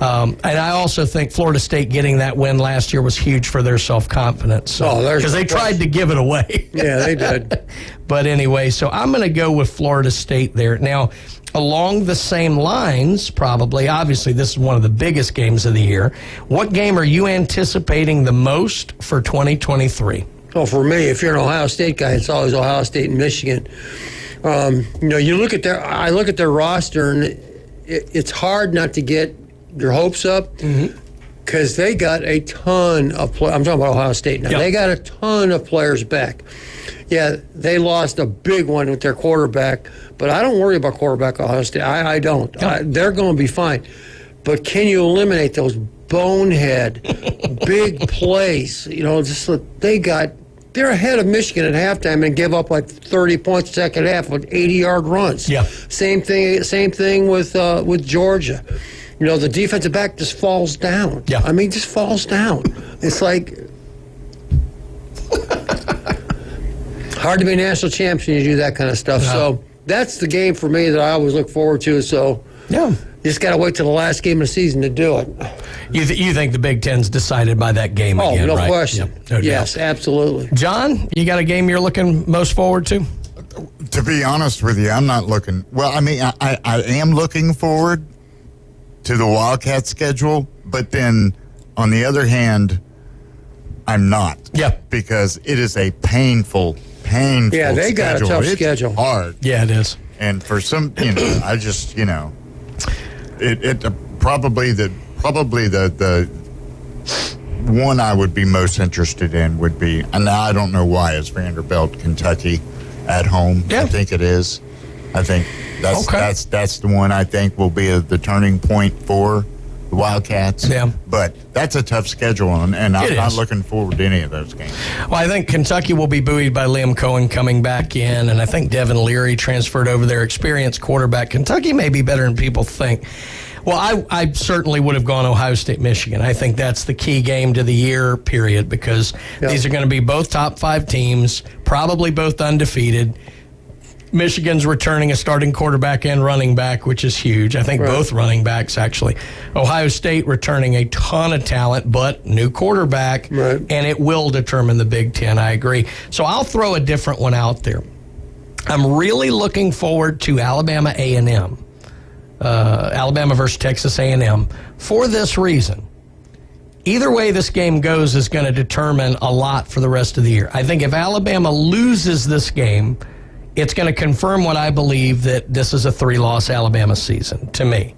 Speaker 6: And I also think Florida State getting that win last year was huge for their self-confidence. Because they tried to give it away.
Speaker 8: Yeah, they did.
Speaker 6: But anyway, so I'm going to go with Florida State there. Now, along the same lines, probably, obviously, this is one of the biggest games of the year. What game are you anticipating the most for 2023?
Speaker 8: Well, for me, if you're an Ohio State guy, it's always Ohio State and Michigan. You look at I look at their roster, and it's hard not to get your hopes up because they got a ton of players. I'm talking about Ohio State now. Yep. They got a ton of players back. Yeah, they lost a big one with their quarterback, but I don't worry about quarterback Ohio State. I don't. They're going to be fine. But can you eliminate those bonehead big plays? They're ahead of Michigan at halftime and give up like 30 points second half with 80-yard runs.
Speaker 6: Yeah.
Speaker 8: Same thing with Georgia. The defensive back just falls down.
Speaker 6: Yeah.
Speaker 8: I mean, just falls down. It's like hard to be national champion. You do that kind of stuff.
Speaker 6: Yeah.
Speaker 8: So that's the game for me that I always look forward to. So
Speaker 6: yeah,
Speaker 8: you just got to wait till the last game of the season to do it.
Speaker 6: You think the Big Ten's decided by that game again,
Speaker 8: no
Speaker 6: right?
Speaker 8: question.
Speaker 6: Yeah, no
Speaker 8: yes,
Speaker 6: doubt.
Speaker 8: absolutely.
Speaker 6: John, you got a game you're looking most forward to?
Speaker 7: To be honest with you, I'm not looking. Well, I mean, I am looking forward to the Wildcat schedule, but then on the other hand, I'm not.
Speaker 6: Yeah.
Speaker 7: Because it is a painful schedule.
Speaker 8: Yeah, they got a tough schedule.
Speaker 7: Hard.
Speaker 6: Yeah, it is.
Speaker 7: And for some, I just, it probably the one I would be most interested in would be, and I don't know why, is Vanderbilt, Kentucky at home.
Speaker 6: Yeah.
Speaker 7: I think it is. I think that's the one I think will be the turning point for the Wildcats.
Speaker 6: Yeah.
Speaker 7: But that's a tough schedule, and I'm not looking forward to any of those games.
Speaker 6: Well, I think Kentucky will be buoyed by Liam Cohen coming back in, and I think Devin Leary transferred over their experienced quarterback. Kentucky may be better than people think. Well, I certainly would have gone Ohio State, Michigan. I think that's the key game to the year, period, because these are going to be both top 5 teams, probably both undefeated. Michigan's returning a starting quarterback and running back, which is huge. I think both running backs, actually. Ohio State returning a ton of talent, but new quarterback, and it will determine the Big Ten. I agree. So I'll throw a different one out there. I'm really looking forward to Alabama A&M. Alabama versus Texas A&M, for this reason. Either way this game goes is going to determine a lot for the rest of the year. I think if Alabama loses this game, it's going to confirm what I believe, that this is a 3-loss Alabama season, to me.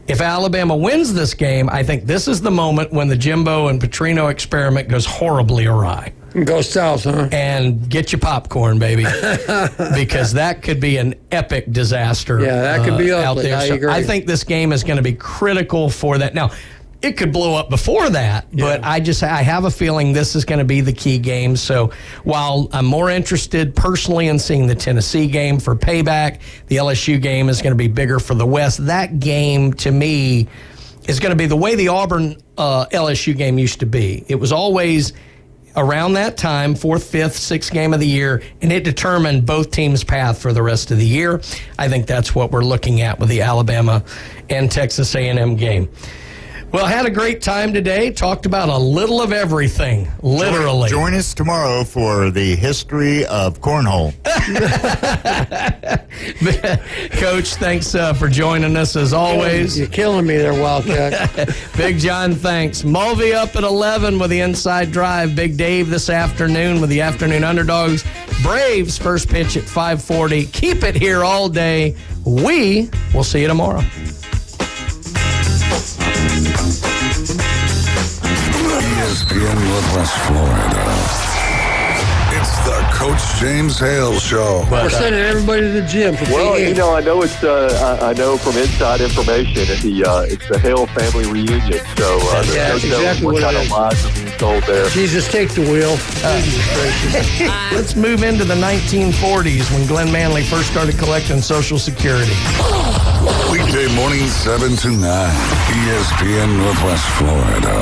Speaker 6: If Alabama wins this game, I think this is the moment when the Jimbo and Petrino experiment goes horribly awry.
Speaker 8: Go south, huh?
Speaker 6: And get your popcorn, baby, because that could be an epic disaster.
Speaker 8: Yeah, that could be
Speaker 6: out
Speaker 8: ugly.
Speaker 6: there.
Speaker 8: I agree.
Speaker 6: I think this game is going to be critical for that. Now, it could blow up before that, but I have a feeling this is going to be the key game. So while I'm more interested personally in seeing the Tennessee game for payback, the LSU game is going to be bigger for the West. That game, to me, is going to be the way the Auburn LSU game used to be. It was always around that time, 4th, 5th, 6th game of the year, and it determined both teams' path for the rest of the year. I think that's what we're looking at with the Alabama and Texas A&M game. Well, had a great time today. Talked about a little of everything, literally.
Speaker 7: Join us tomorrow for the history of cornhole.
Speaker 6: Coach, thanks for joining us as always.
Speaker 8: You're killing me there, Wildcat.
Speaker 6: Big John, thanks. Mulvey up at 11 with the Inside Drive. Big Dave this afternoon with the Afternoon Underdogs. Braves first pitch at 5:40. Keep it here all day. We will see you tomorrow.
Speaker 3: ESPN Northwest Florida. It's the Coach James Hale Show.
Speaker 8: We're sending everybody to the gym for
Speaker 14: Well,
Speaker 8: PE.
Speaker 14: you know, I know it's. I know from inside information, it's the Hale family reunion. So
Speaker 8: that's exactly what
Speaker 14: kind
Speaker 8: it
Speaker 14: of
Speaker 8: is.
Speaker 14: lies are being told there.
Speaker 8: Jesus, take the wheel.
Speaker 6: Let's move into the 1940s when Glenn Manley first started collecting Social Security.
Speaker 3: Weekday morning 7 to 9. ESPN Northwest Florida.